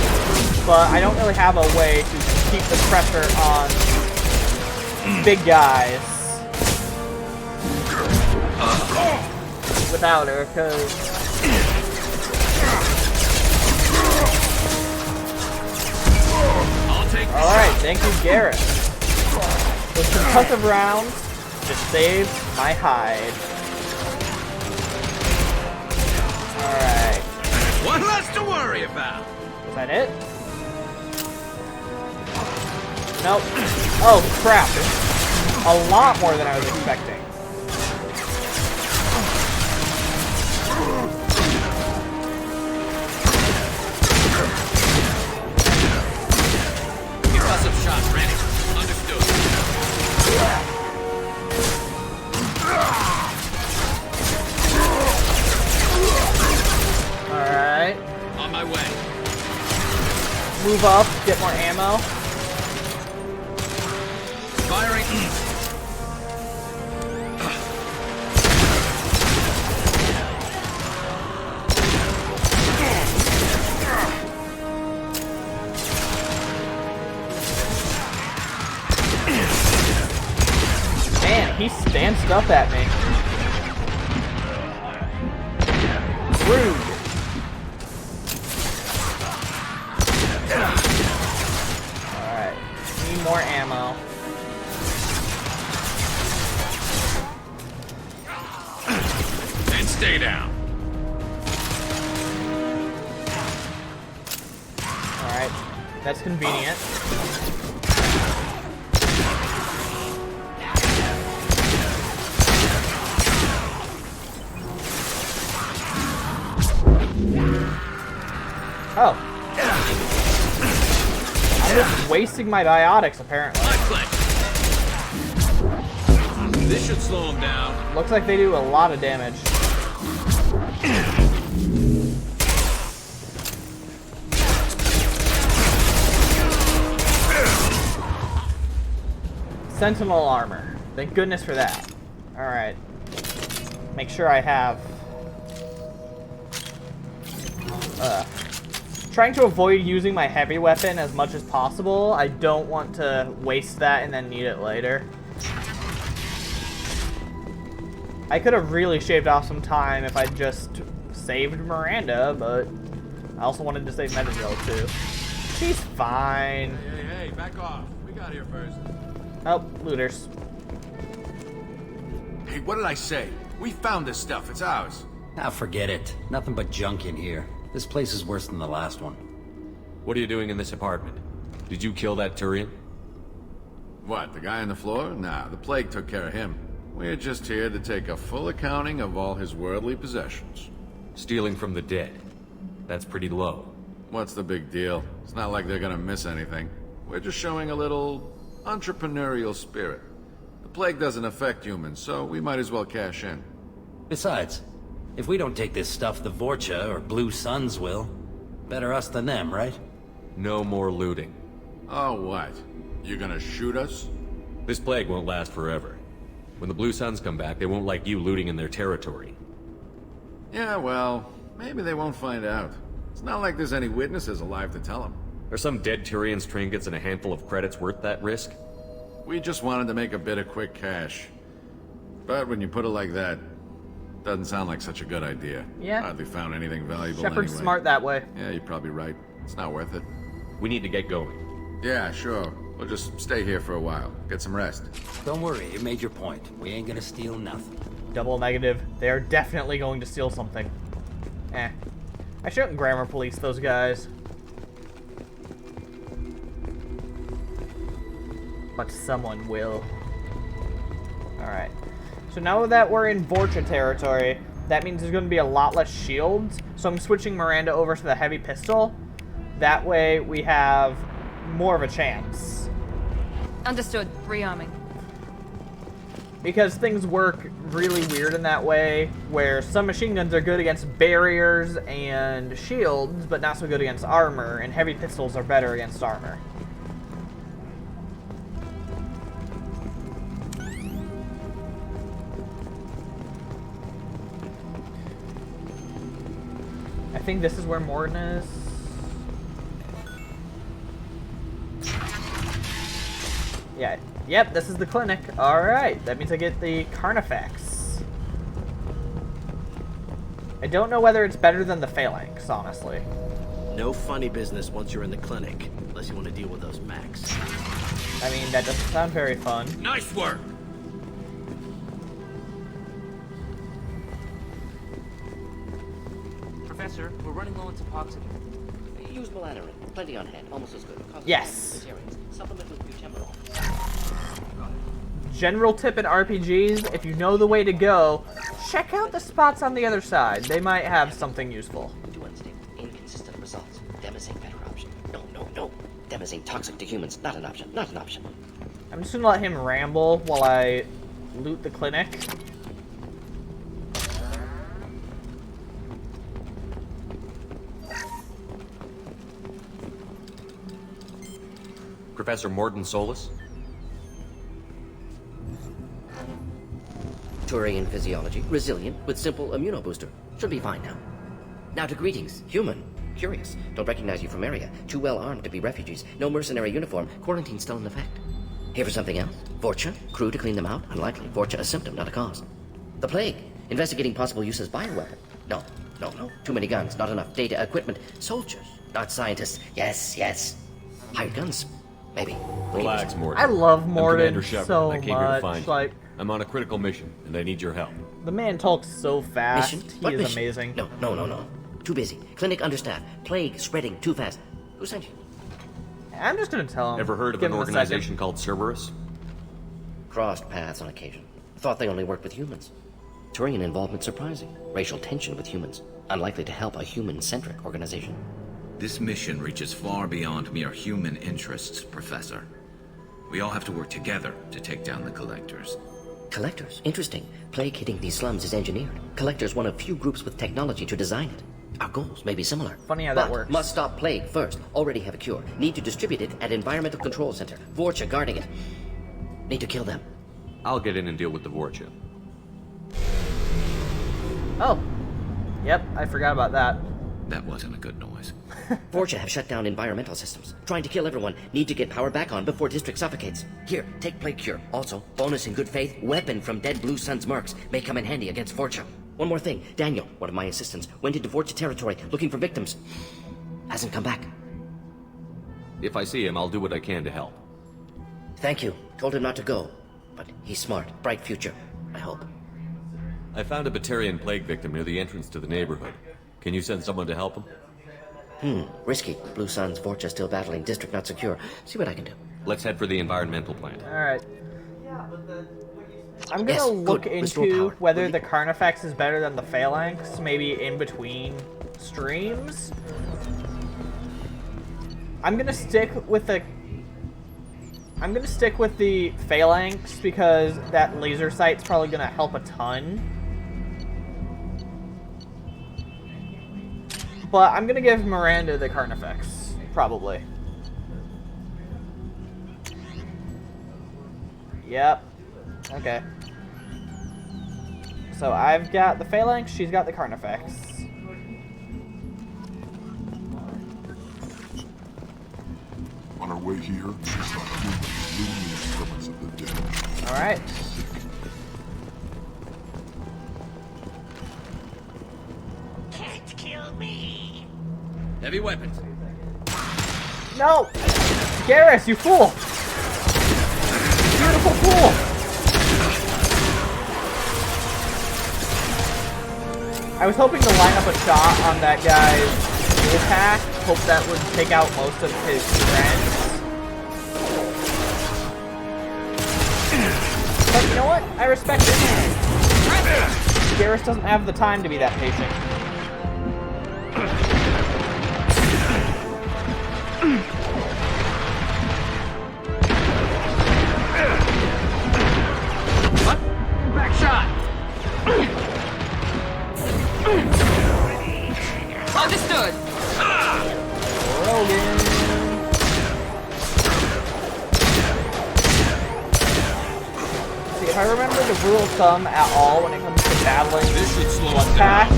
but I don't really have a way to keep the pressure on big guys without her, because alright, thank you, Garrett. Those concussive rounds just saved my hide. Alright.
One less to worry about.
Is that it? Nope. Oh, crap. A lot more than I was expecting.
Concussive shots ready. Understood.
Alright.
On my way.
Move up, get more ammo.
Firing.
Man, he stanced up at me. Rude. Alright. Need more ammo.
And stay down.
Alright. That's convenient. wasting my biotics, apparently.
This should slow him down.
Looks like they do a lot of damage. Sentinel armor. Thank goodness for that. Alright. Make sure I have... trying to avoid using my heavy weapon as much as possible. I don't want to waste that and then need it later. I could have really shaved off some time if I just saved Miranda, but I also wanted to save Mediville too. She's fine.
Hey, back off. We got here first.
Oh, looters.
Hey, what did I say? We found this stuff. It's ours.
Ah, forget it. Nothing but junk in here. This place is worse than the last one.
What are you doing in this apartment? Did you kill that Turian?
What, the guy on the floor? Nah, the plague took care of him. We're just here to take a full accounting of all his worldly possessions.
Stealing from the dead. That's pretty low.
What's the big deal? It's not like they're gonna miss anything. We're just showing a little entrepreneurial spirit. The plague doesn't affect humans, so we might as well cash in.
Besides, if we don't take this stuff, the Vorcha or Blue Suns will. Better us than them, right?
No more looting.
Oh, what? You gonna shoot us?
This plague won't last forever. When the Blue Suns come back, they won't like you looting in their territory.
Yeah, well, maybe they won't find out. It's not like there's any witnesses alive to tell them.
Are some dead Turian's trinkets and a handful of credits worth that risk?
We just wanted to make a bit of quick cash. But when you put it like that, doesn't sound like such a good idea.
Yeah.
Hardly found anything valuable
Shepard's
anyway.
smart that way.
Yeah, you're probably right. It's not worth it.
We need to get going.
Yeah, sure. We'll just stay here for a while. Get some rest.
Don't worry, you made your point. We ain't gonna steal nothing.
Double negative. They are definitely going to steal something. I shouldn't grammar police those guys. But someone will. Alright. So now that we're in Vorcha territory, that means there's going to be a lot less shields. So I'm switching Miranda over to the heavy pistol. That way we have more of a chance.
Understood. Rearming.
Because things work really weird in that way, where some machine guns are good against barriers and shields, but not so good against armor, and heavy pistols are better against armor. I think this is where Morden is. Yeah. Yep, this is the clinic. Alright, that means I get the Carnifex. I don't know whether it's better than the Phalanx, honestly.
No funny business once you're in the clinic, unless you want to deal with those mechs.
I mean, that doesn't sound very fun.
Nice work!
Professor, we're running low on toxin. Use Maladerin. Plenty on hand. Almost as good.
Yes.
Supplement with butemurol.
General tip in RPGs, if you know the way to go, check out the spots on the other side. They might have something useful.
Too unstable. Inconsistent results. Demazine better option. No. Demazine toxic to humans. Not an option. Not an option.
I'm just gonna let him ramble while I loot the clinic.
Professor Morden Solus?
Turian physiology. Resilient with simple immunobooster. Should be fine now. Now to greetings. Human. Curious. Don't recognize you from area. Too well armed to be refugees. No mercenary uniform. Quarantine still in effect. Here for something else? Vorcha? Crew to clean them out? Unlikely. Vorcha a symptom, not a cause. The plague. Investigating possible use as bioweapon. No. Too many guns. Not enough data. Equipment. Soldiers. Not scientists. Yes. Hired guns. Maybe.
Relax, Morden.
I love
I'm
Morden
Commander Shepard,
so
and I came here to
much.
find you. I'm on a critical mission, and I need your help.
The man talks so fast.
Mission?
He
What
is
mission?
amazing.
No. Too busy. Clinic understaffed. Plague spreading too fast. Who sent you?
I'm just gonna tell him.
Ever heard of
Give
an
him a
organization
second.
called Cerberus?
Crossed paths on occasion. Thought they only worked with humans. Turian involvement surprising. Racial tension with humans. Unlikely to help a human-centric organization.
This mission reaches far beyond mere human interests, Professor. We all have to work together to take down the Collectors.
Collectors? Interesting. Plague hitting these slums is engineered. Collectors one of few groups with technology to design it. Our goals may be similar.
Funny how that works.
Must stop plague first. Already have a cure. Need to distribute it at Environmental Control Center. Vorcha guarding it. Need to kill them.
I'll get in and deal with the Vorcha.
Oh. Yep, I forgot about that.
That wasn't a good noise.
Vorcha have shut down environmental systems. Trying to kill everyone. Need to get power back on before district suffocates. Here, take plague cure. Also, bonus in good faith, weapon from dead Blue Sun's mercs. May come in handy against Vorcha. One more thing. Daniel, one of my assistants, went into Vorcha territory looking for victims. Hasn't come back.
If I see him, I'll do what I can to help.
Thank you. Told him not to go. But he's smart. Bright future. I hope.
I found a Batarian plague victim near the entrance to the neighborhood. Can you send someone to help him?
Risky. Blue Sun's Vorcha still battling. District not secure. See what I can do.
Let's head for the environmental plant.
Alright. I'm gonna look into whether the Carnifex is better than the Phalanx, maybe in between streams. I'm gonna stick with the Phalanx because that laser sight's probably gonna help a ton. But I'm gonna give Miranda the Carnifex, probably. Yep. Okay. So I've got the Phalanx, she's got the Carnifex.
On our way here, we saw numerous remnants of the dead.
Alright.
Can't kill me.
Heavy weapons.
No! Garrus, you fool! Beautiful fool! I was hoping to line up a shot on that guy's attack. Hope that would take out most of his friends. But you know what? I respect it. Garrus doesn't have the time to be that patient.
Back shot.
Understood.
Rogan. See, if I remember the rule of thumb at all when it comes to battling one pack,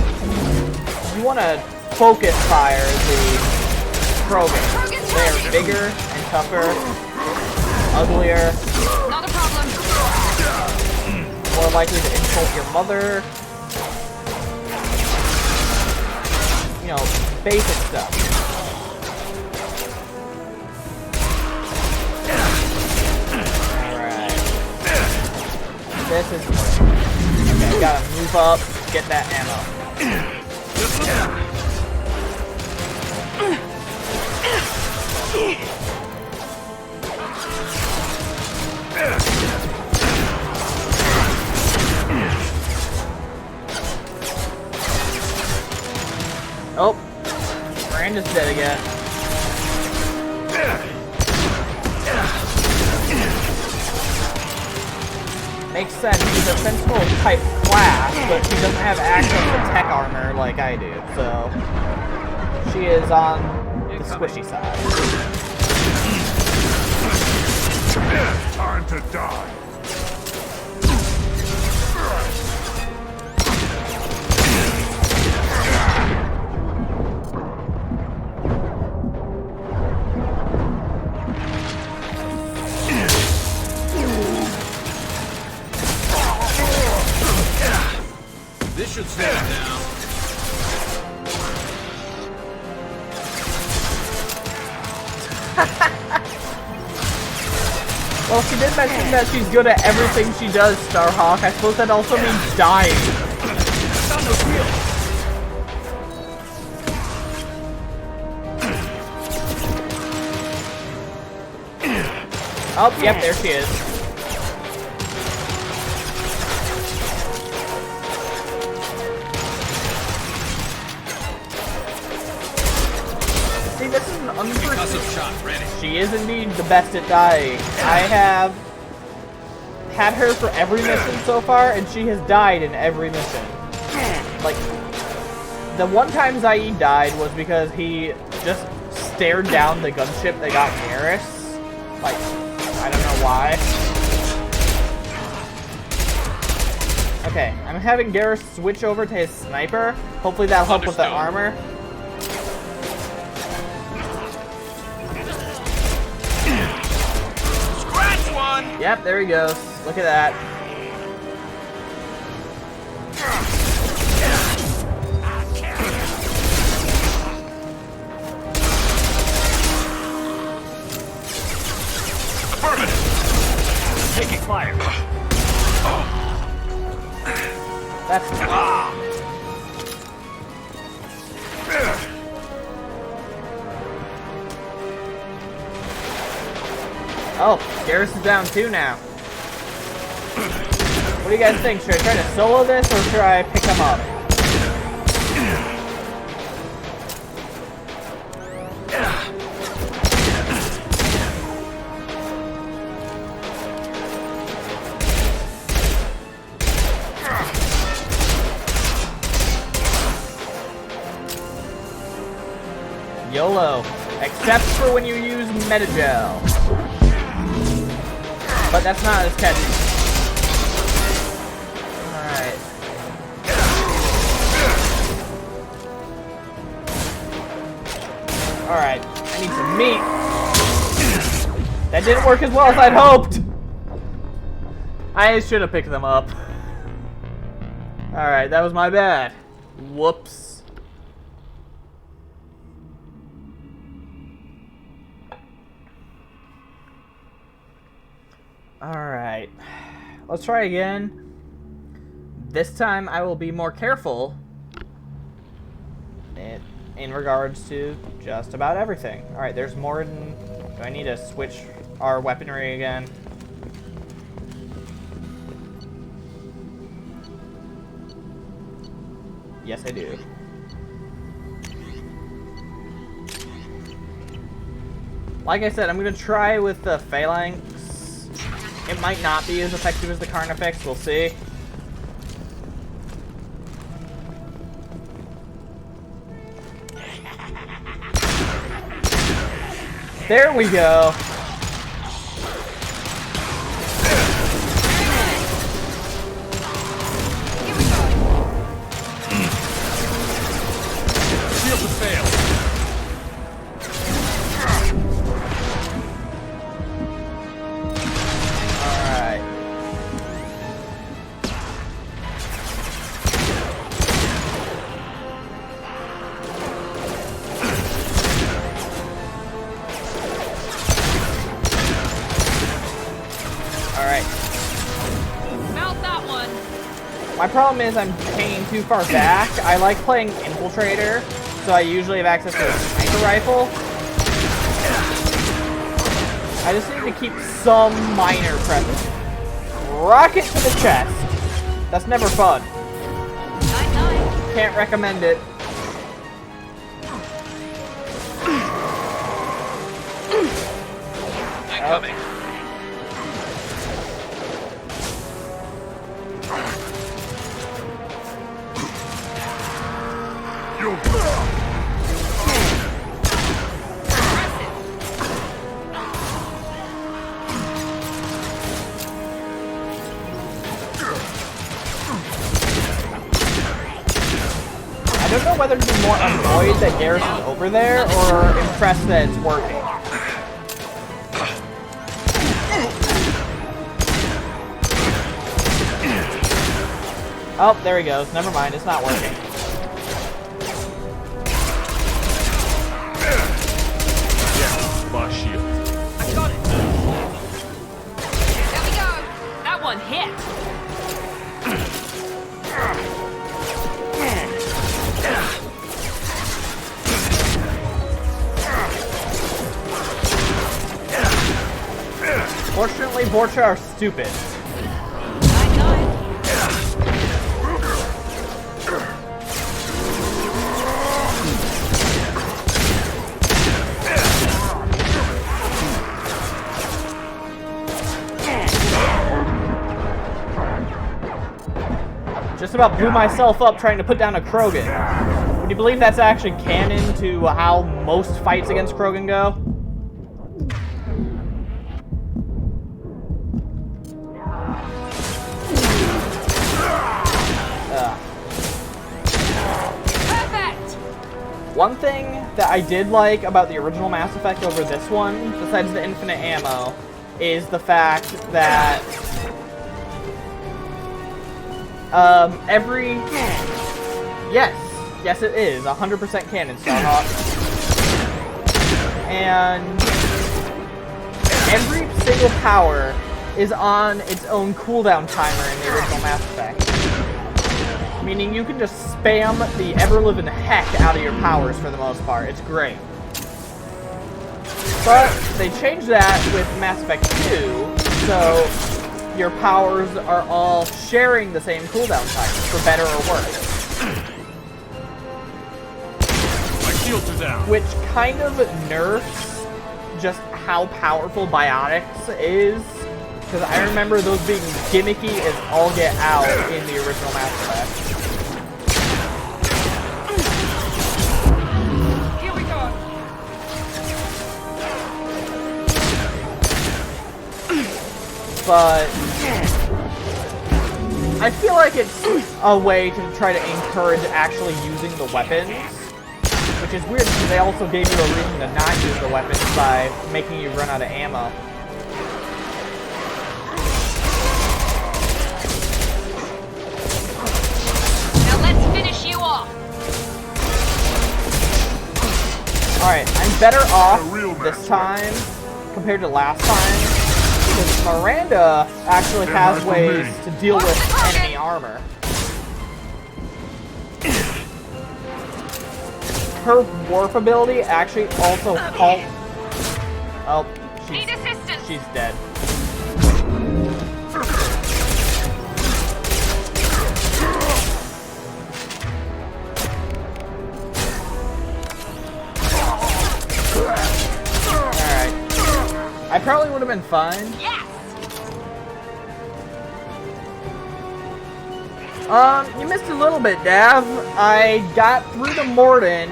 you want to focus fire the Krogan. They're bigger and tougher, uglier,
Not a problem.
more likely to insult your mother. You know, basic stuff. Alright. This is great. Okay, gotta move up, get that ammo. Oh, Miranda's dead again. Makes sense, she's a Sentinel type class, but she doesn't have access to tech armor like I do, so she is on the squishy side.
Time to die.
This should slow it down.
Well, she did mention that she's good at everything she does, Starhawk. I suppose that also means dying. Oh, yep, there she is.
shot ready.
She is indeed the best at dying. I have had her for every mission so far, and she has died in every mission. Like, the one time Zaid died was because he just stared down the gunship that got Garrus. Like, I don't know why. Okay, I'm having Garrus switch over to his sniper. Hopefully that'll help with the armor.
Scratch one!
Yep, there he goes. Look at that.
Affirmative. Taking fire.
That's Oh, Garrus is down too now. What do you guys think? Should I try to solo this or should I pick him up? YOLO, except for when you use Metagel. But that's not as catchy. Alright. Alright, I need some meat. That didn't work as well as I'd hoped. I should have picked them up. Alright, that was my bad. Whoops. Alright, let's try again. This time I will be more careful in regards to just about everything. Alright, there's Morden. Do I need to switch our weaponry again? Yes, I do. Like I said, I'm going to try with the Phalanx. It might not be as effective as the Carnifex, we'll see. There we go.
Shield has failed.
My problem is I'm hanging too far back. I like playing Infiltrator, so I usually have access to a sniper rifle. I just need to keep some minor presence. Rocket to the chest. That's never fun. Can't recommend it.
I'm coming.
I don't know whether to be more annoyed that Garrus is over there or impressed that it's working. Oh, there he goes. Never mind, it's not working.
My shield.
I got it. There we go. That one hit.
Fortunately, Borcha are stupid. Just about blew myself up trying to put down a Krogan. Would you believe that's actually canon to how most fights against Krogan go?
Perfect!
One thing that I did like about the original Mass Effect over this one, besides the infinite ammo, is the fact that yes it is 100% canon, Starhawk. And every single power is on its own cooldown timer in the original Mass Effect. Meaning you can just spam the ever-living heck out of your powers for the most part. It's great. But they changed that with Mass Effect 2, so your powers are all sharing the same cooldown timer, for better or worse.
My shields are down.
Which kind of nerfs just how powerful biotics is. Because I remember those being gimmicky as all get out in the original Mass Effect.
Here we go.
But I feel like it's a way to try to encourage actually using the weapons. Which is weird because they also gave you a reason to not use the weapons by making you run out of ammo. Alright, I'm better off this time compared to last time because Miranda actually has ways to deal with enemy armor. Her warp ability actually also halts. Oh, she's dead. I probably would have been fine.
Yes.
You missed a little bit, Dav. I got through to Morden.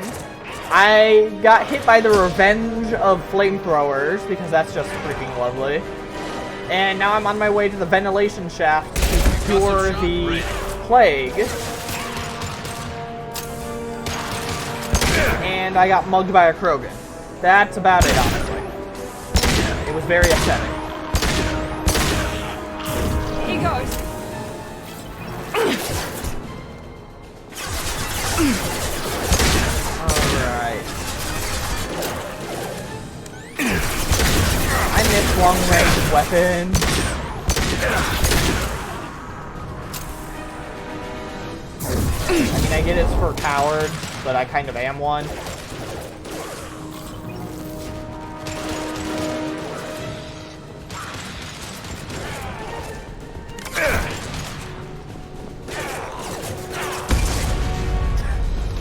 I got hit by the revenge of flamethrowers, because that's just freaking lovely. And now I'm on my way to the ventilation shaft to cure the plague. And I got mugged by a Krogan. That's about it, honestly. It was very upsetting.
He goes.
Alright. I miss long-range weapons. I mean, I get it's for cowards, but I kind of am one.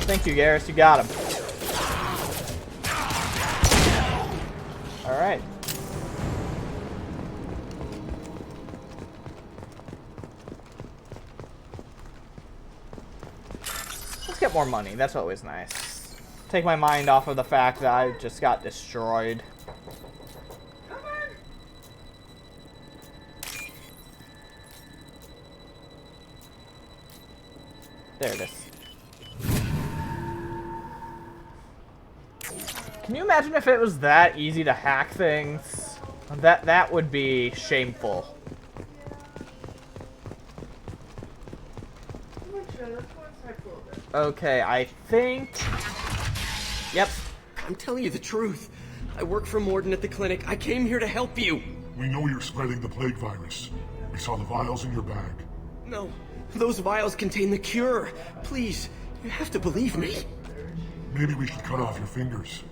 Thank you, Garrus. You got him. Alright. Let's get more money. That's always nice. Take my mind off of the fact that I just got destroyed. There it is. Can you imagine if it was that easy to hack things? That would be shameful. Okay, I think... Yep.
I'm telling you the truth. I work for Morden at the clinic. I came here to help you.
We know you're spreading the plague virus. We saw the vials in your bag.
No, those vials contain the cure. Please, you have to believe me.
Maybe we should cut off your fingers.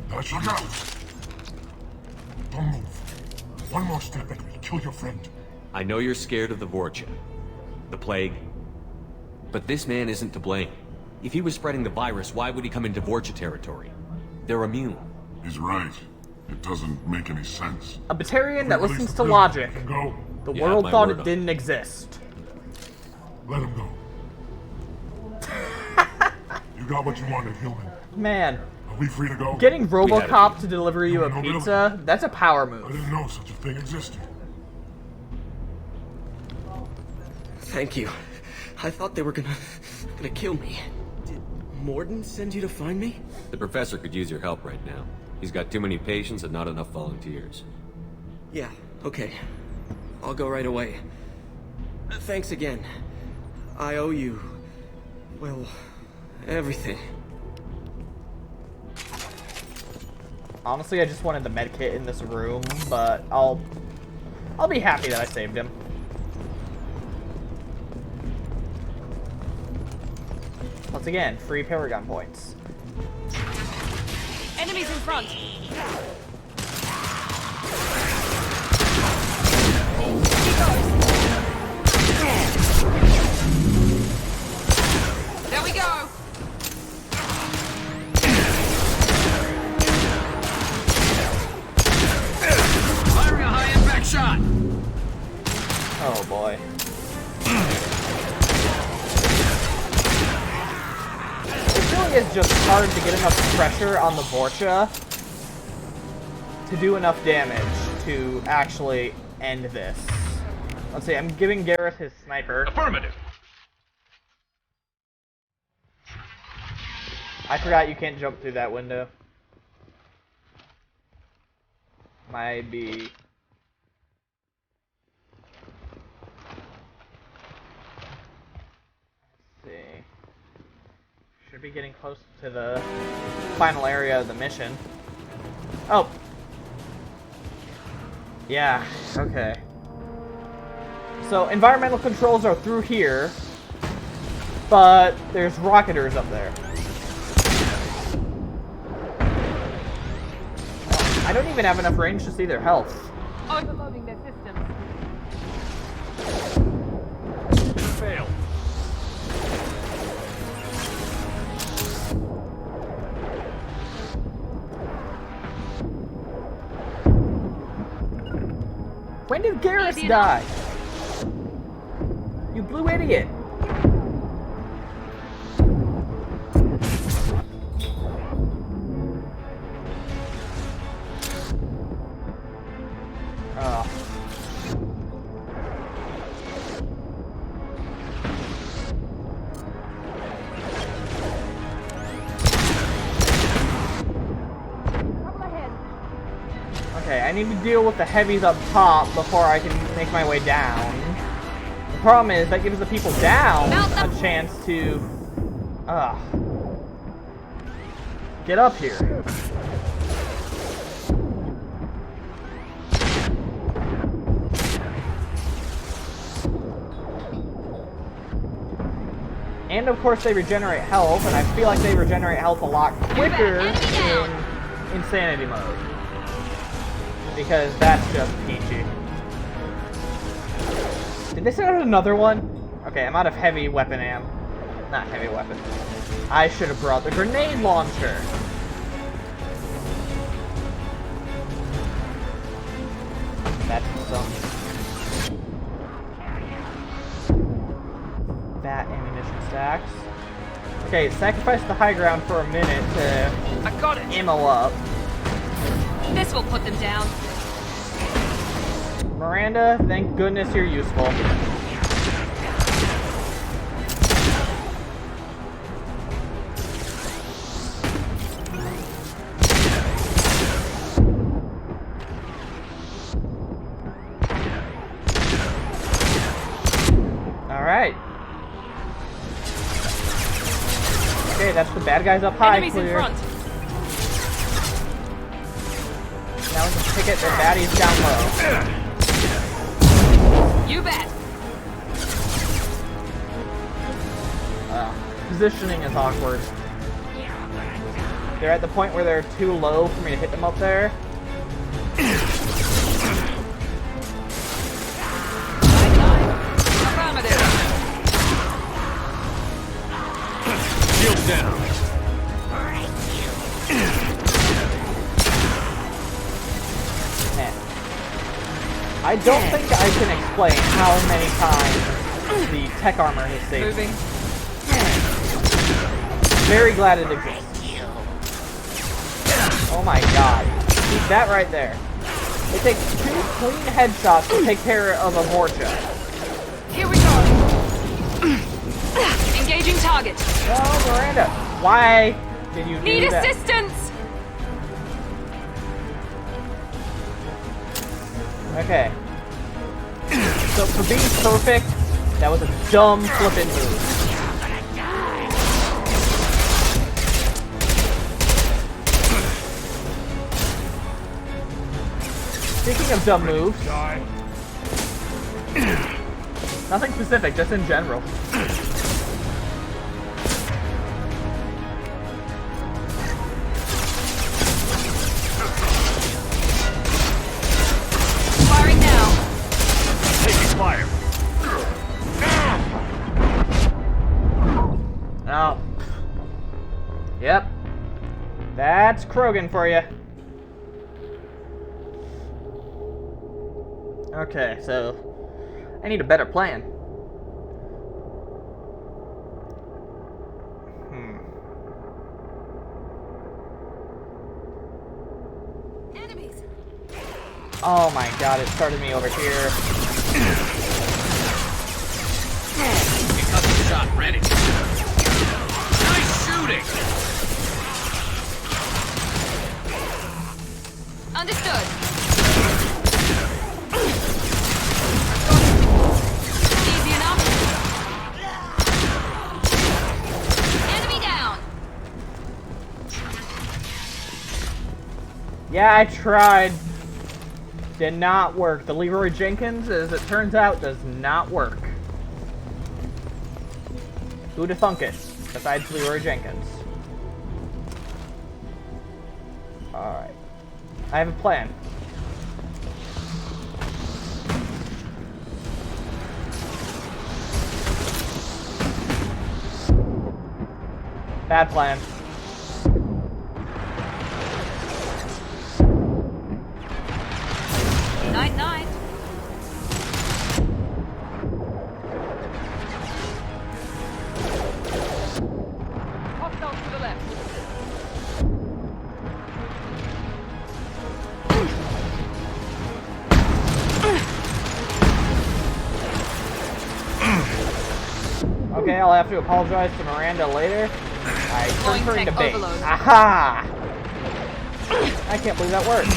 Now look out! Don't move. One more step and we'll kill your friend.
I know you're scared of the Vorcha, the plague, but this man isn't to blame. If he was spreading the virus, why would he come into Vorcha territory? They're immune.
He's right. It doesn't make any sense.
A Batarian that listens to logic. The world
my
thought
word
it didn't exist.
Let him go.
got what you wanted, human.
Man.
Are we free to go?
Getting RoboCop to deliver you a pizza, that's a power move.
I didn't know such a thing existed.
Thank you. I thought they were gonna kill me. Did Morden send you to find me?
The professor could use your help right now. He's got too many patients and not enough volunteers.
Yeah, okay. I'll go right away. Thanks again. I owe you... well, everything.
Honestly, I just wanted the medkit in this room, but I'll be happy that I saved him. Once again, free Paragon points.
Enemies in front! There we go!
Firing a high-impact shot!
Oh boy. It really is just hard to get enough pressure on the Vorcha to do enough damage to actually end this. Let's see, I'm giving Gareth his sniper.
Affirmative.
I forgot you can't jump through that window. Might be... Let's see. Should be getting close to the final area of the mission. Oh! Yeah, okay. So, environmental controls are through here, but there's rocketers up there. I don't even have enough range to see their health.
Overloading their systems.
Fail.
When did Garrus die? You blue idiot. Okay, I need to deal with the heavies up top before I can make my way down. The problem is that gives the people down a chance to get up here. And of course they regenerate health, and I feel like they regenerate health a lot quicker in insanity mode. Because that's just peachy. Did they send out another one? Okay, I'm out of heavy weapon ammo. Not heavy weapon. I should have brought the grenade launcher. That's some fat ammunition stacks. Okay, sacrifice the high ground for a minute to ammo up.
This will put them down.
Miranda, thank goodness you're useful. Alright. Okay, that's the bad guys up high.
Enemies
clear.
in front.
Now we can pick it, the baddies down low.
You bet.
Positioning is awkward. They're at the point where they're too low for me to hit them up there.
Shield down.
I don't think I can explain how many times the tech armor has saved me. very glad it exists. Oh my god. Keep that right there. It takes 2 clean headshots to take care of a Vorcha.
Here we go. Engaging target.
Oh, Miranda. Why did you
Need
do that?
assistance!
Okay. So for being perfect, that was a dumb flippin' move. Speaking of dumb moves, nothing specific, just in general.
Firing now.
Taking fire.
Oh. Yep. That's Krogan for you. Okay, so I need a better plan.
Enemies.
Oh my god, it started me over here.
Custom shot ready. Nice shooting.
Understood. Easy enough. Enemy down.
Yeah, I tried. Did not work. The Leroy Jenkins, as it turns out, does not work. Who'da thunk it? Besides Leroy Jenkins. Alright. I have a plan. Bad plan.
Night, night. Hostiles to the left.
Okay, I'll have to apologize to Miranda later. I turned her into bait.
overload.
Aha! I can't believe that worked.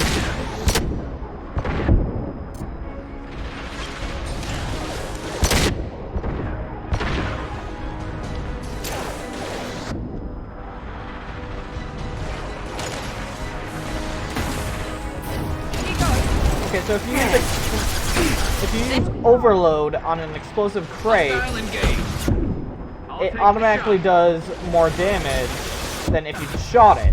Okay, so if you use overload on an explosive crate, it automatically does more damage than if you shot it.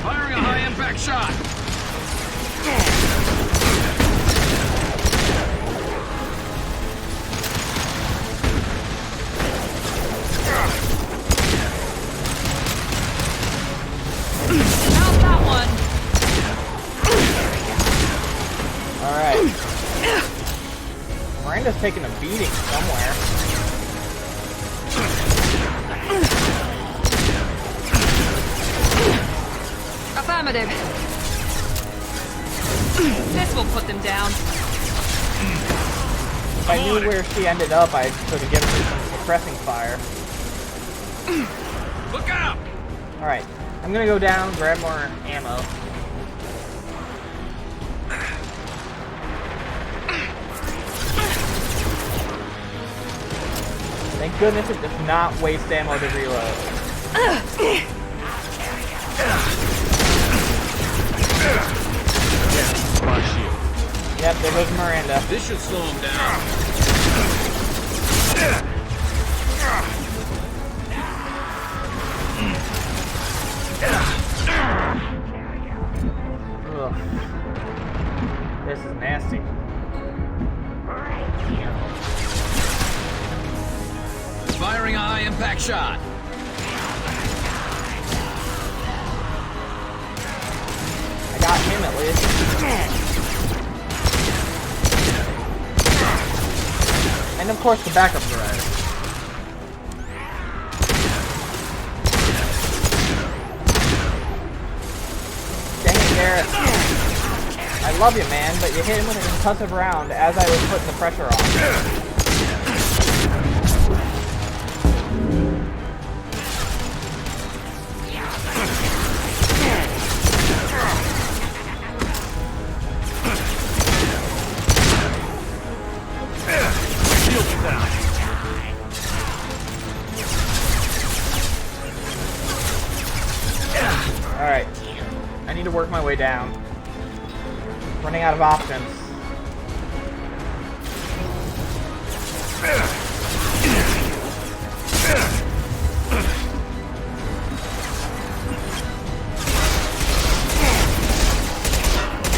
Firing a high impact shot.
How's that one?
Alright. Miranda's taking a beating somewhere.
Affirmative. This will put them down.
If I knew where she ended up, I could have given her some suppressing fire.
Look out!
Alright. I'm gonna go down, grab more ammo. Thank goodness it does not waste ammo to reload. Yep, there goes Miranda.
This should slow him down.
Ugh. This is nasty.
Firing a high impact shot.
please. And of course the backup drive. Dang it, Garrett. I love you, man, but you hit him with an concussive round as I was putting the pressure on. Alright. I need to work my way down. Running out of options.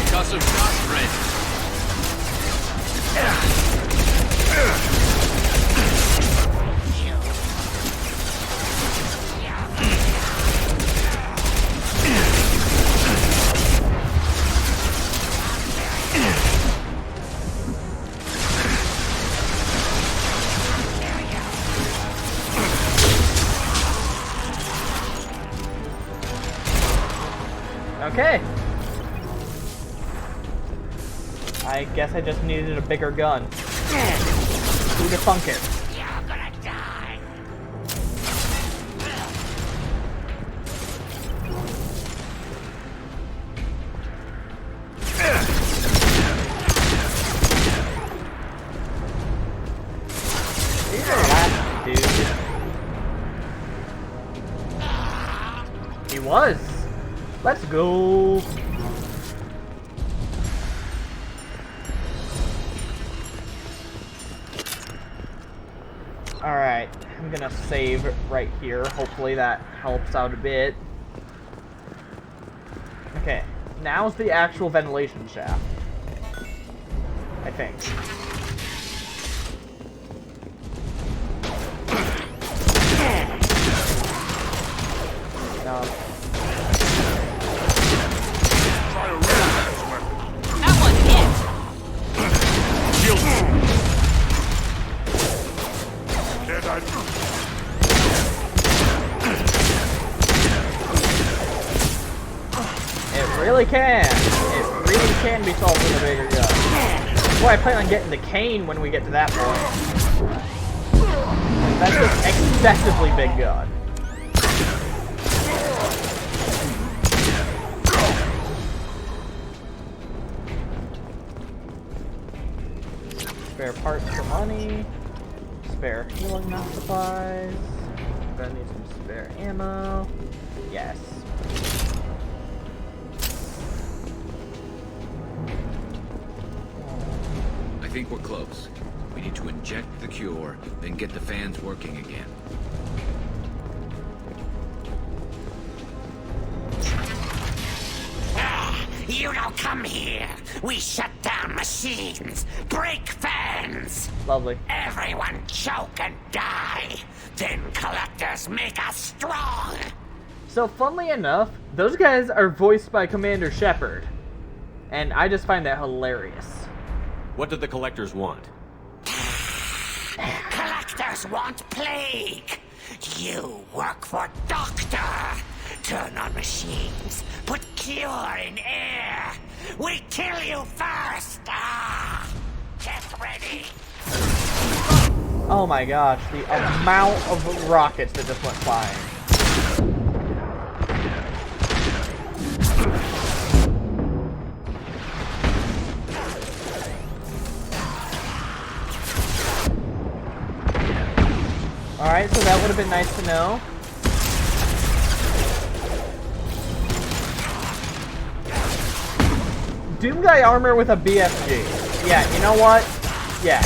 Concussive shots ready.
Okay. I guess I just needed a bigger gun. Who'd have thunk it?
You're gonna die.
These are last, dude. He was. Let's go. Alright, I'm gonna save right here. Hopefully that helps out a bit. Okay, now's the actual ventilation shaft. I think. No.
That one hit.
It really can. It really can be solved with a bigger gun. That's why I plan on getting the cane when we get to that point. That's just excessively big gun. Spare parts for money. Spare healing map supplies. Gonna need some spare ammo. Yes.
I think we're close. We need to inject the cure, then get the fans working again.
You don't come here. We shut down machines, break fans.
Lovely.
Everyone choke and die. Then collectors make us strong.
So, funnily enough, those guys are voiced by Commander Shepard. And I just find that hilarious.
What do the collectors want?
Collectors want plague. You work for Doctor. Turn on machines. Put cure in air. We kill you first. Ah, get ready.
Oh my gosh, the amount of rockets that just went flying. Alright, so that would have been nice to know. Doom Guy armor with a BFG. Yeah, you know what? Yeah.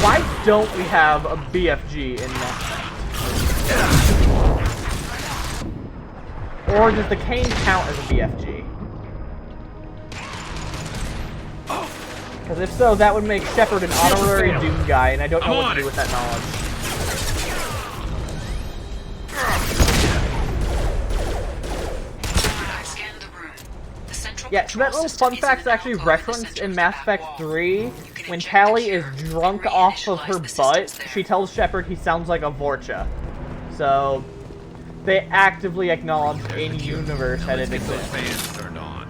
Why don't we have a BFG in that? Or does the cane count as a BFG? Because if so, that would make Shepard an honorary Doom Guy, and I don't know what to do with that knowledge. Yeah, so that little fun fact's actually referenced in Mass Effect 3. When Tali is drunk off of her butt, she tells Shepard he sounds like a Vorcha. So, they actively acknowledge in universe that it exists.
Fans turned on.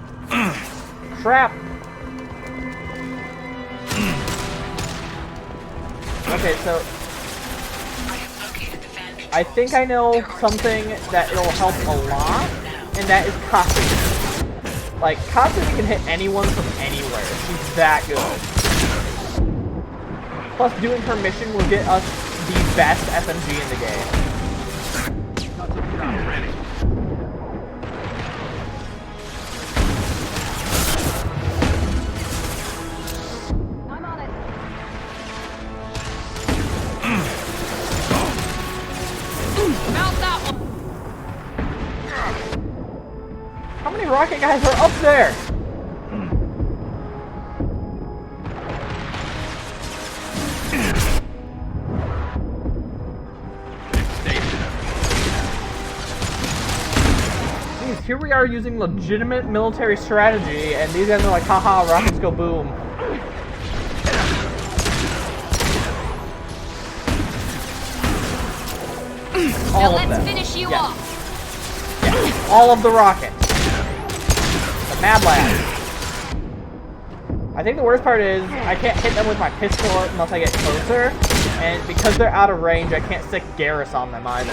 Crap! Okay, so I think I know something that it'll help a lot, and that is Cassidy. Like, Cassidy can hit anyone from anywhere. She's that good. Plus, doing her mission will get us the best SMG in the game. How many rocket guys are up there? Jeez, here we are using legitimate military strategy, and these guys are like, haha, rockets go boom. All of them.
Let's finish you off.
Yeah, all of the rockets. The Mad Lab. I think the worst part is I can't hit them with my pistol unless I get closer, and because they're out of range, I can't stick Garrus on them either.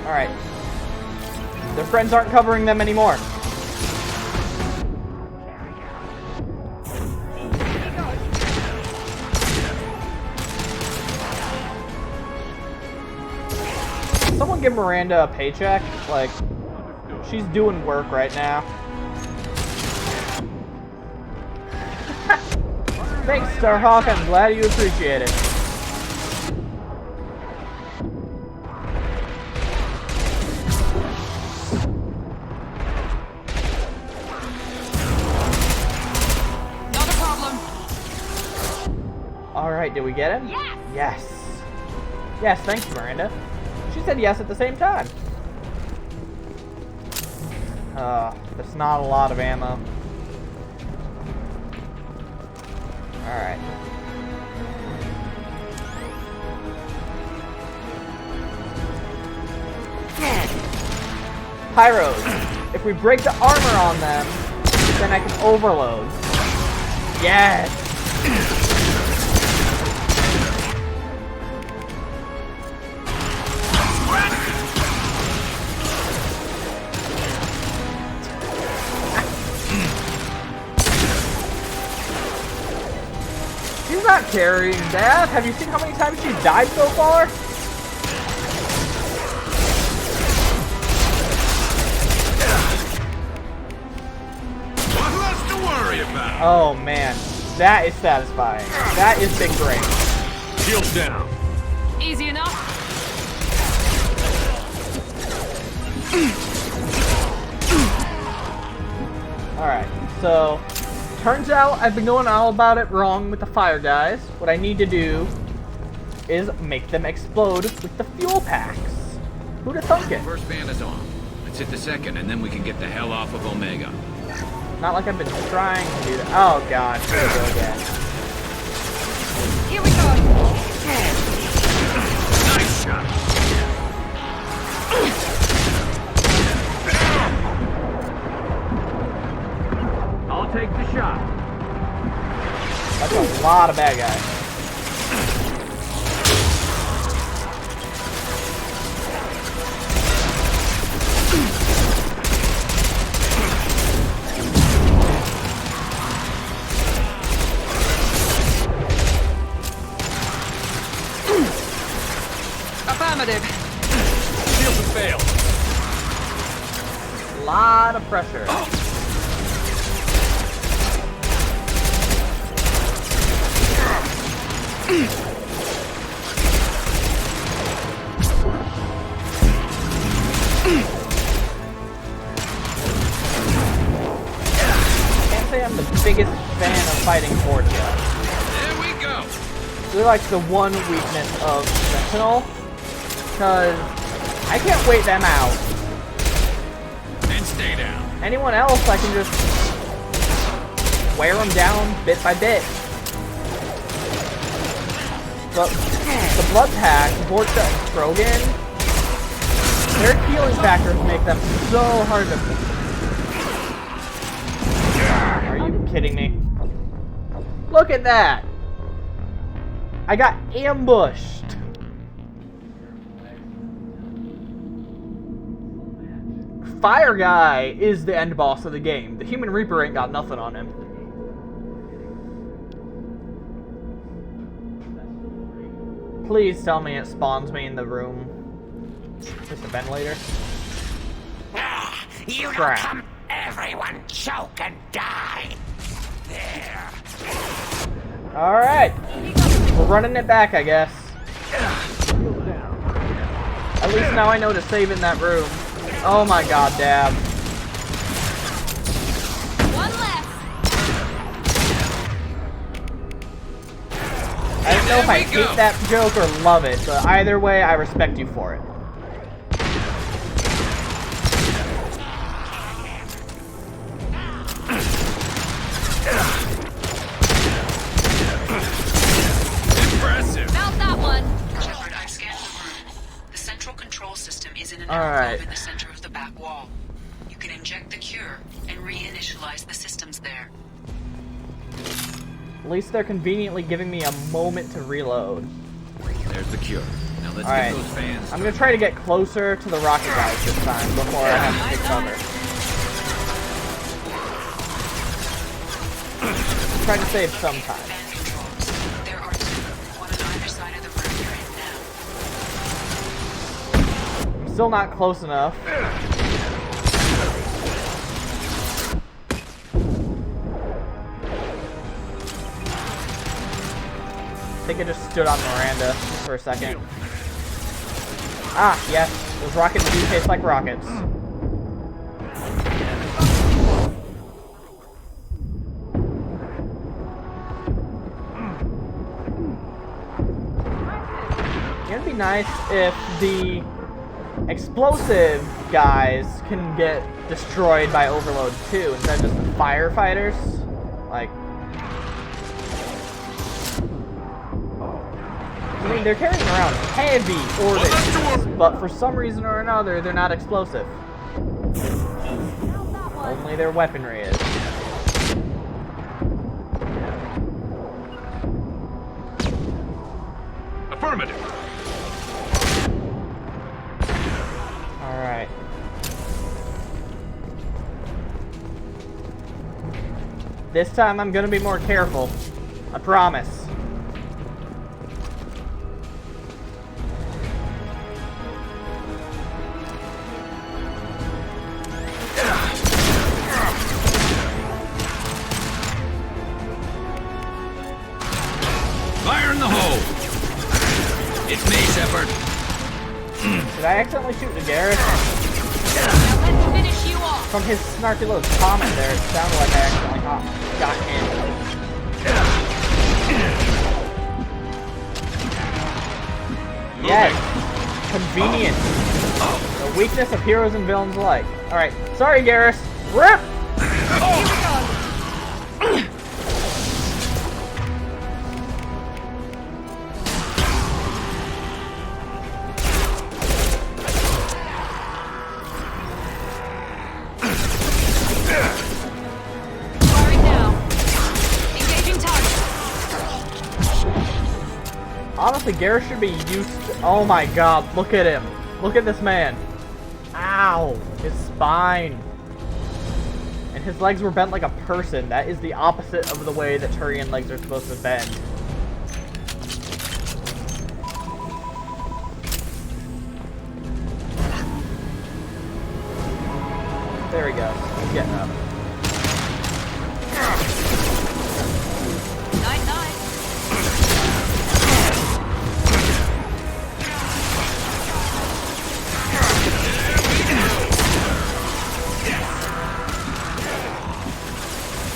Alright. Their friends aren't covering them anymore. Someone give Miranda a paycheck? Like, she's doing work right now. Thanks, Starhawk. I'm glad you appreciate it.
Not a problem.
Alright, did we get him?
Yes!
Yes. Yes, thanks, Miranda. She said yes at the same time. There's not a lot of ammo. Alright. Pyros. If we break the armor on them, then I can overload. Yes! She's not carrying that. Have you seen how many times she's died so far?
What else to worry about?
Oh man, that is satisfying. That is big brain.
Shields down.
Easy enough.
Alright, so turns out I've been going all about it wrong with the fire guys. What I need to do is make them explode with the fuel packs. Who'd have thunk it?
First band is on. Let's hit the second, and then we can get the hell off of Omega.
Not like I've been trying to do that. Oh god, here we go again.
Here we go.
Nice shot. I'll take the shot.
That's a lot of bad guys.
Affirmative.
Shields have failed.
Lot of pressure. Can't say I'm the biggest fan of fighting Forza.
There we go.
really like the one weakness of Sentinel, because I can't wait them out.
And stay down.
Anyone else, I can just wear them down bit by bit. But the Blood Pack, Vorcha and Krogan, their healing factors make them so hard to... Are you kidding me? Look at that! I got ambushed! Fire Guy is the end boss of the game. The Human Reaper ain't got nothing on him. Please tell me it spawns me in the room. With the ventilator.
You
Crap.
come, everyone choke and die. There.
Alright. We're running it back, I guess. At least now I know to save in that room. Oh my god, Dab.
One left.
I don't know if I hate that joke or love it, but either way, I respect you for it.
Impressive.
Found that one.
Shepard, I've scanned the room. The central control system is in an
Alright.
alcove in the center of the back wall. You can inject the cure and reinitialize the systems there.
At least they're conveniently giving me a moment to reload.
There's the cure. Now let's
Alright.
get those fans.
I'm gonna try to get closer to the rocket guys this time before I have to take cover. Try to save some time.
Fan controls. There are two, one on either side of the room you're in now.
I'm still not close enough. I think I just stood on Miranda for a second. Ah, yes. Those rockets do taste like rockets. It'd be nice if the explosive guys can get destroyed by overload too, instead of just the firefighters. Like, I mean, they're carrying around heavy ordnance, but for some reason or another, they're not explosive. Only their weaponry is.
Affirmative.
Alright. This time I'm gonna be more careful. I promise.
Fire in the hole! It's me, Shepard.
Did I accidentally shoot the Garrus?
Now let's finish you off.
From his snarky little comment there, it sounded like I accidentally got him. Yes! Convenient. The weakness of heroes and villains alike. Alright, sorry Garrus. RIP!
Firing now. Engaging target.
Honestly, Garrus should be used to... Oh my god, look at him. Look at this man. Ow! His spine. And his legs were bent like a person. That is the opposite of the way that Turian legs are supposed to bend. There he goes. He's getting up.
Night, night.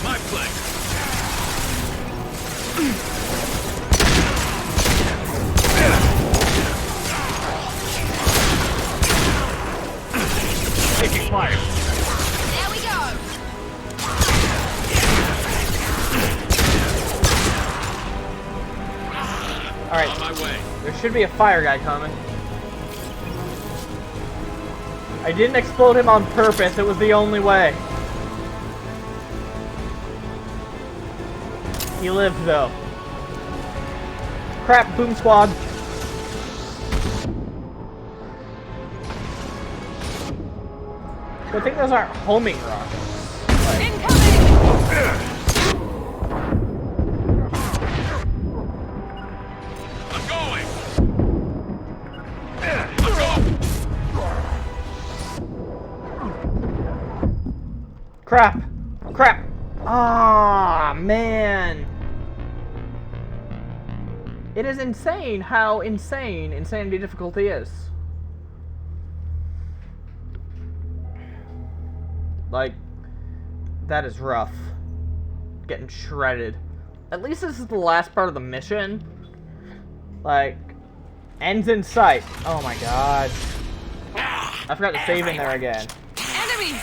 My pleasure.
should be a fire guy coming. I didn't explode him on purpose, it was the only way. He lived though. Crap, boom squad. I think those aren't homing rockets. Like, crap! Crap! Ah, man! It is insane how insane insanity difficulty is. Like, that is rough. Getting shredded. At least this is the last part of the mission. Like, ends in sight. Oh my god. I forgot to save in there again.
Enemies!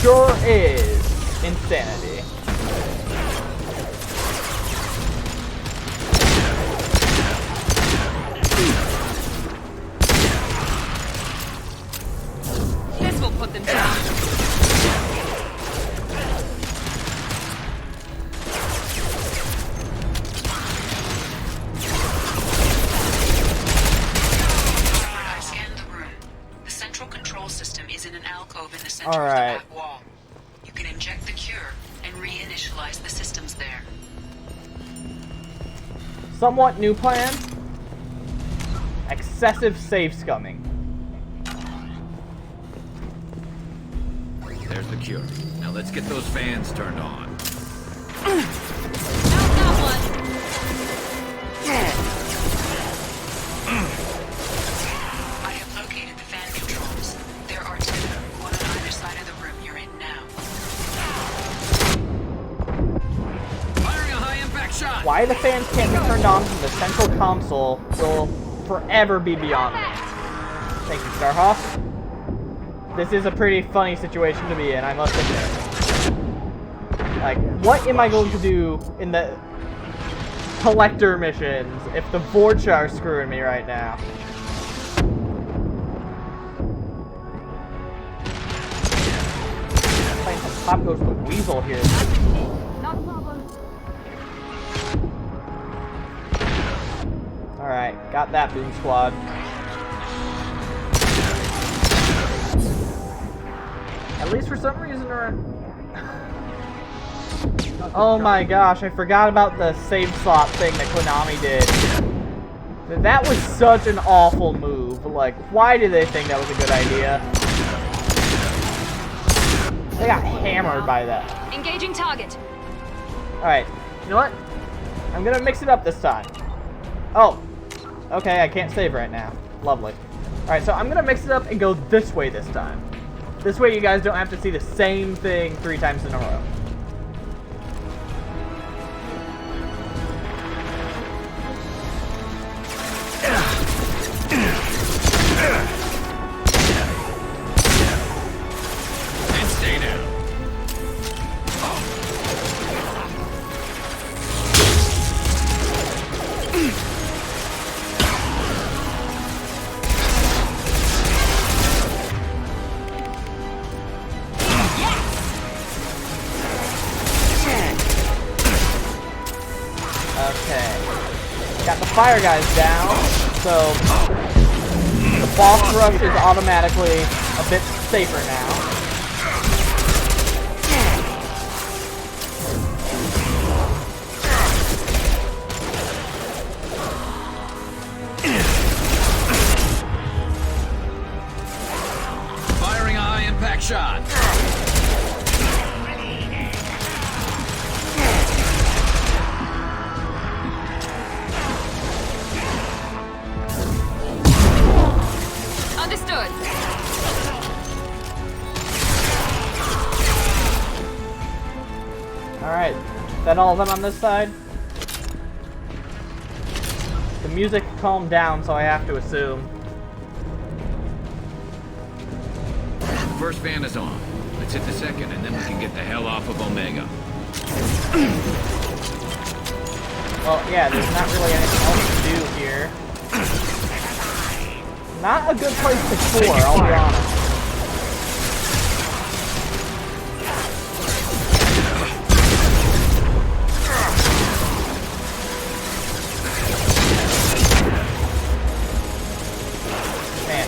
Sure is insanity.
This will put them down.
I scanned the room. The central control system is in an alcove in the center of the
Alright.
back wall. You can inject the cure and reinitialize the systems there.
Somewhat new plan. Excessive save scumming.
There's the cure. Now let's get those fans turned on.
I have located the fan controls. There are two, one on either side of the room you're in now.
Firing a high-impact shot!
Why the fans can't be turned on from the central console will forever be beyond me. Thank you, Starhawk. This is a pretty funny situation to be in, I must admit. Like, what am I going to do in the collector missions if the Vorcha are screwing me right now? Playing some Pop Goes the Weasel here.
Not a problem.
Alright, got that, Boom Squad. At least for some reason or... Oh my gosh, I forgot about the save slot thing that Konami did. That was such an awful move. Like, why did they think that was a good idea? They got hammered by that.
Engaging target.
Alright, you know what? I'm gonna mix it up this time. Oh, okay, I can't save right now. Lovely. Alright, so I'm gonna mix it up and go this way this time. This way you guys don't have to see the same thing 3 times in a row.
And stay down.
Okay. Got the fire guys down, so the boss rush is automatically a bit safer now.
Firing a high-impact shot.
Understood.
Alright, Is that all of them on this side? The music calmed down, so I have to assume.
First fan is on. Let's hit the second, and then we can get the hell off of Omega.
Well, yeah, there's not really anything else to do here. Not a good place to core, I'll be honest. Man,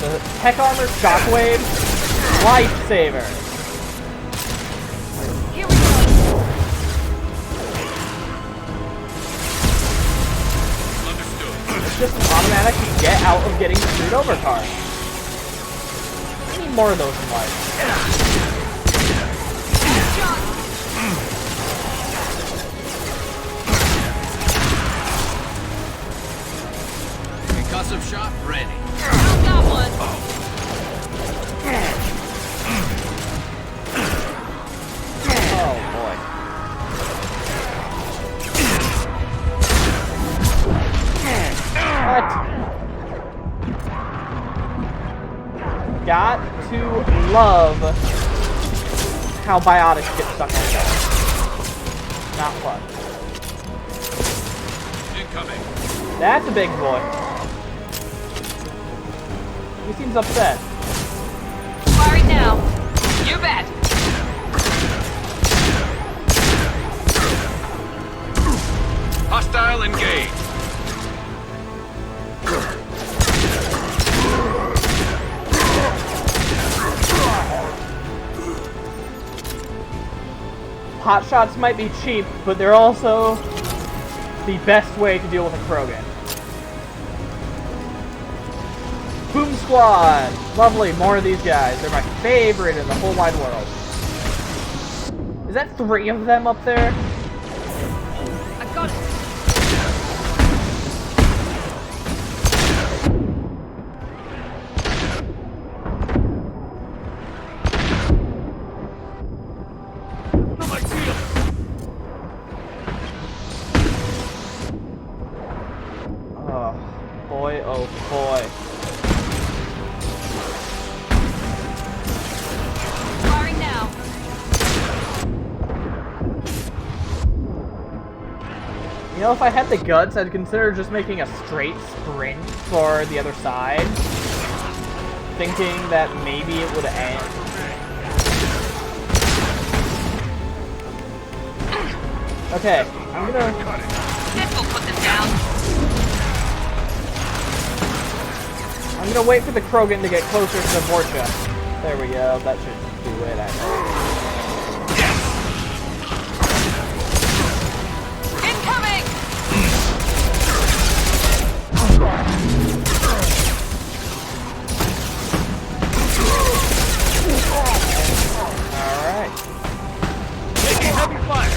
the tech armor shockwave, lifesaver.
Here we go.
It's just an automatic get out of getting screwed over card. I need more of those in life.
Concussive shot ready.
Got one.
Oh boy. What? Got to love how biotics get stuck on each other. Not fun.
Incoming.
That's a big boy. He seems upset.
Firing now. You bet.
Hostile engaged.
Hot shots might be cheap, but they're also the best way to deal with a Krogan. Boom Squad! Lovely, more of these guys. They're my favorite in the whole wide world. Is that 3 of them up there?
I got it.
Oh boy, oh boy.
Firing now.
You know, if I had the guts, I'd consider just making a straight sprint for the other side. Thinking that maybe it would end. Okay, I'm gonna...
This will put them down.
I'm gonna wait for the Krogan to get closer to the Vorcha. There we go, that should do it, I think.
Incoming!
Alright.
Taking heavy fire.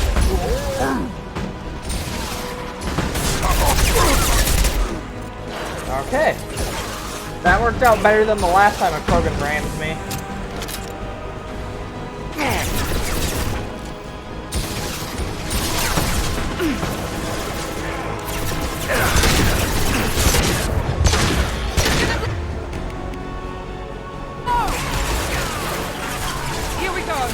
Okay. That worked out better than the last time a Krogan rammed me.
Here we go.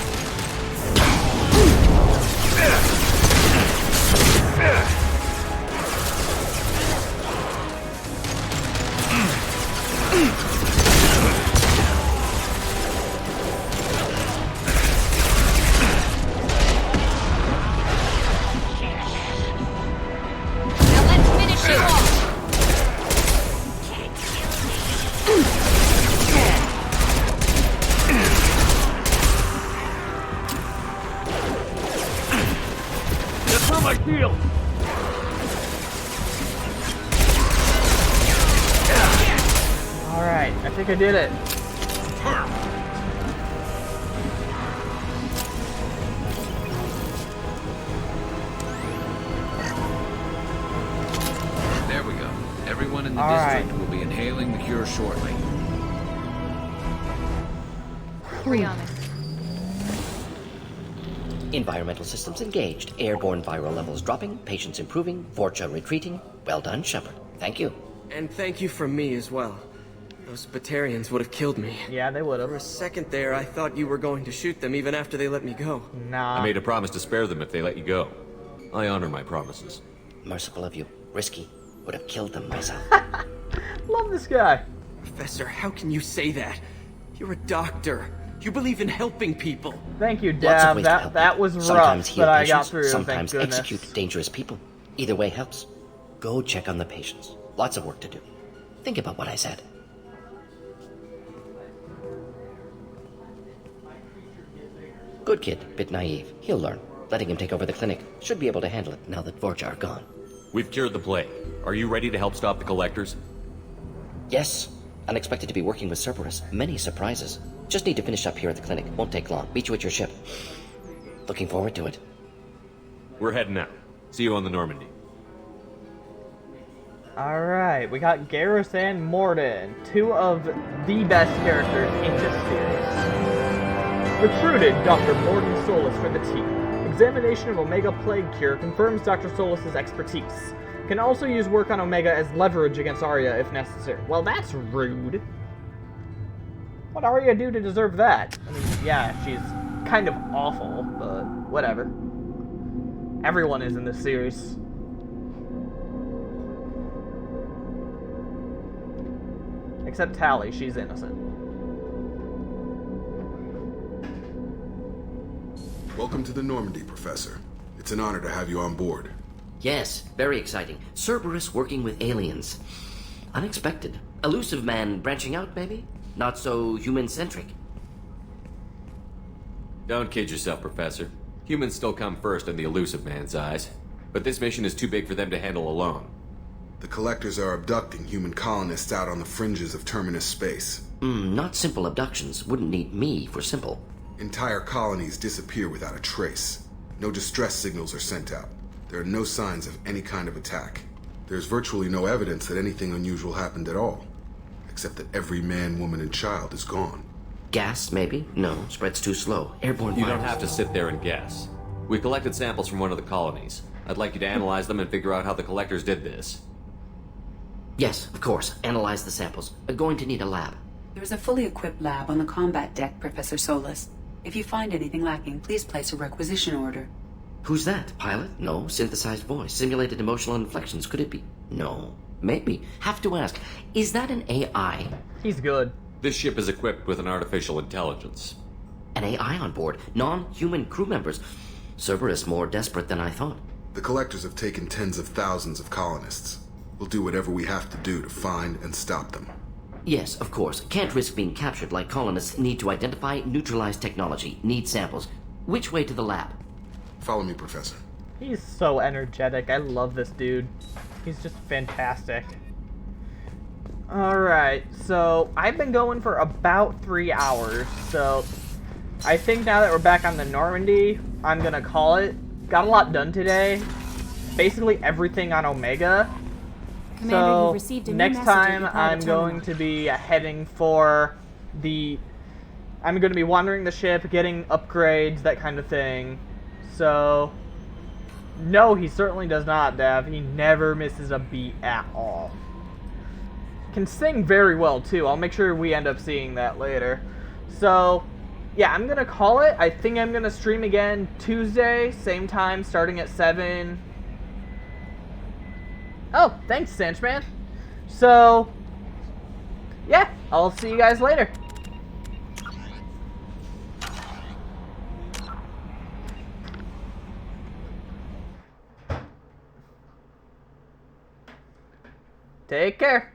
Now let's finish you off.
That's on my shield.
Alright, I think I did it.
There we go. Everyone in the
All
district
right.
will be inhaling the cure shortly.
Be honest.
Environmental systems engaged. Airborne viral levels dropping. Patients improving. Vorcha retreating. Well done, Shepard. Thank you.
And thank you from me as well. Those Batarians would have killed me.
Yeah, they would have.
For a second there, I thought you were going to shoot them even after they let me go.
Nah.
I made a promise to spare them if they let you go. I honor my promises.
Merciful of you. Risky. Would have killed them myself.
Love this guy.
Professor, how can you say that? You're a doctor. You believe in helping people.
Thank you,
Lots of
Dad.
ways to help
That
people.
was
Sometimes
rough,
heal
but I
patients,
got through.
sometimes
thank goodness.
execute dangerous people. Either way helps. Go check on the patients. Lots of work to do. Think about what I said. Good kid, bit naive. He'll learn. Letting him take over the clinic. Should be able to handle it now that Vorcha are gone.
We've cured the plague. Are you ready to help stop the Collectors?
Yes. Unexpected to be working with Cerberus. Many surprises. Just need to finish up here at the clinic. Won't take long. Meet you at your ship. Looking forward to it.
We're heading out. See you on the Normandy.
Alright, we got Garrus and Morden, two of the best characters in this series. Recruited Dr. Morden Solus for the team. Examination of Omega Plague Cure confirms Dr. Solus's expertise. Can also use work on Omega as leverage against Arya if necessary. Well, that's rude. What'd Arya do to deserve that? I mean, yeah, she's kind of awful, but whatever. Everyone is in this series. Except Tally, she's innocent.
Welcome to the Normandy, Professor. It's an honor to have you on board.
Yes, very exciting. Cerberus working with aliens. Unexpected. Elusive man branching out, maybe? Not so human-centric.
Don't kid yourself, Professor. Humans still come first in the elusive man's eyes. But this mission is too big for them to handle alone.
The Collectors are abducting human colonists out on the fringes of Terminus space.
Not simple abductions. Wouldn't need me for simple.
Entire colonies disappear without a trace. No distress signals are sent out. There are no signs of any kind of attack. There's virtually no evidence that anything unusual happened at all. Except that every man, woman, and child is gone.
Gas, maybe? No, spreads too slow. Airborne
You
virus.
don't have to sit there and guess. We collected samples from one of the colonies. I'd like you to analyze them and figure out how the Collectors did this.
Yes, of course. Analyze the samples. Going to need a lab.
There is a fully equipped lab on the combat deck, Professor Solus. If you find anything lacking, please place a requisition order.
Who's that? Pilot? No. Synthesized voice. Simulated emotional inflections. Could it be? No. Maybe. Have to ask. Is that an AI?
He's good.
This ship is equipped with an artificial intelligence.
An AI on board. Non-human crew members. Cerberus more desperate than I thought.
The Collectors have taken tens of thousands of colonists. We'll do whatever we have to do to find and stop them.
Yes, of course. Can't risk being captured like colonists. Need to identify, neutralize technology. Need samples. Which way to the lab?
Follow me, Professor.
He's so energetic. I love this dude. He's just fantastic. Alright, so I've been going for about 3 hours, so I think now that we're back on the Normandy, I'm gonna call it. Got a lot done today. Basically everything on Omega.
Commander,
So
you received a new
next
message at
time
your private
I'm going
terminal.
to be heading for the... I'm going to be wandering the ship, getting upgrades, that kind of thing. So... No, he certainly does not, Dav. He never misses a beat at all. Can sing very well, too. I'll make sure we end up seeing that later. So, yeah, I'm going to call it. I think I'm going to stream again Tuesday, same time, starting at 7. Oh, thanks, Cinchman. So, yeah, I'll see you guys later. Take care.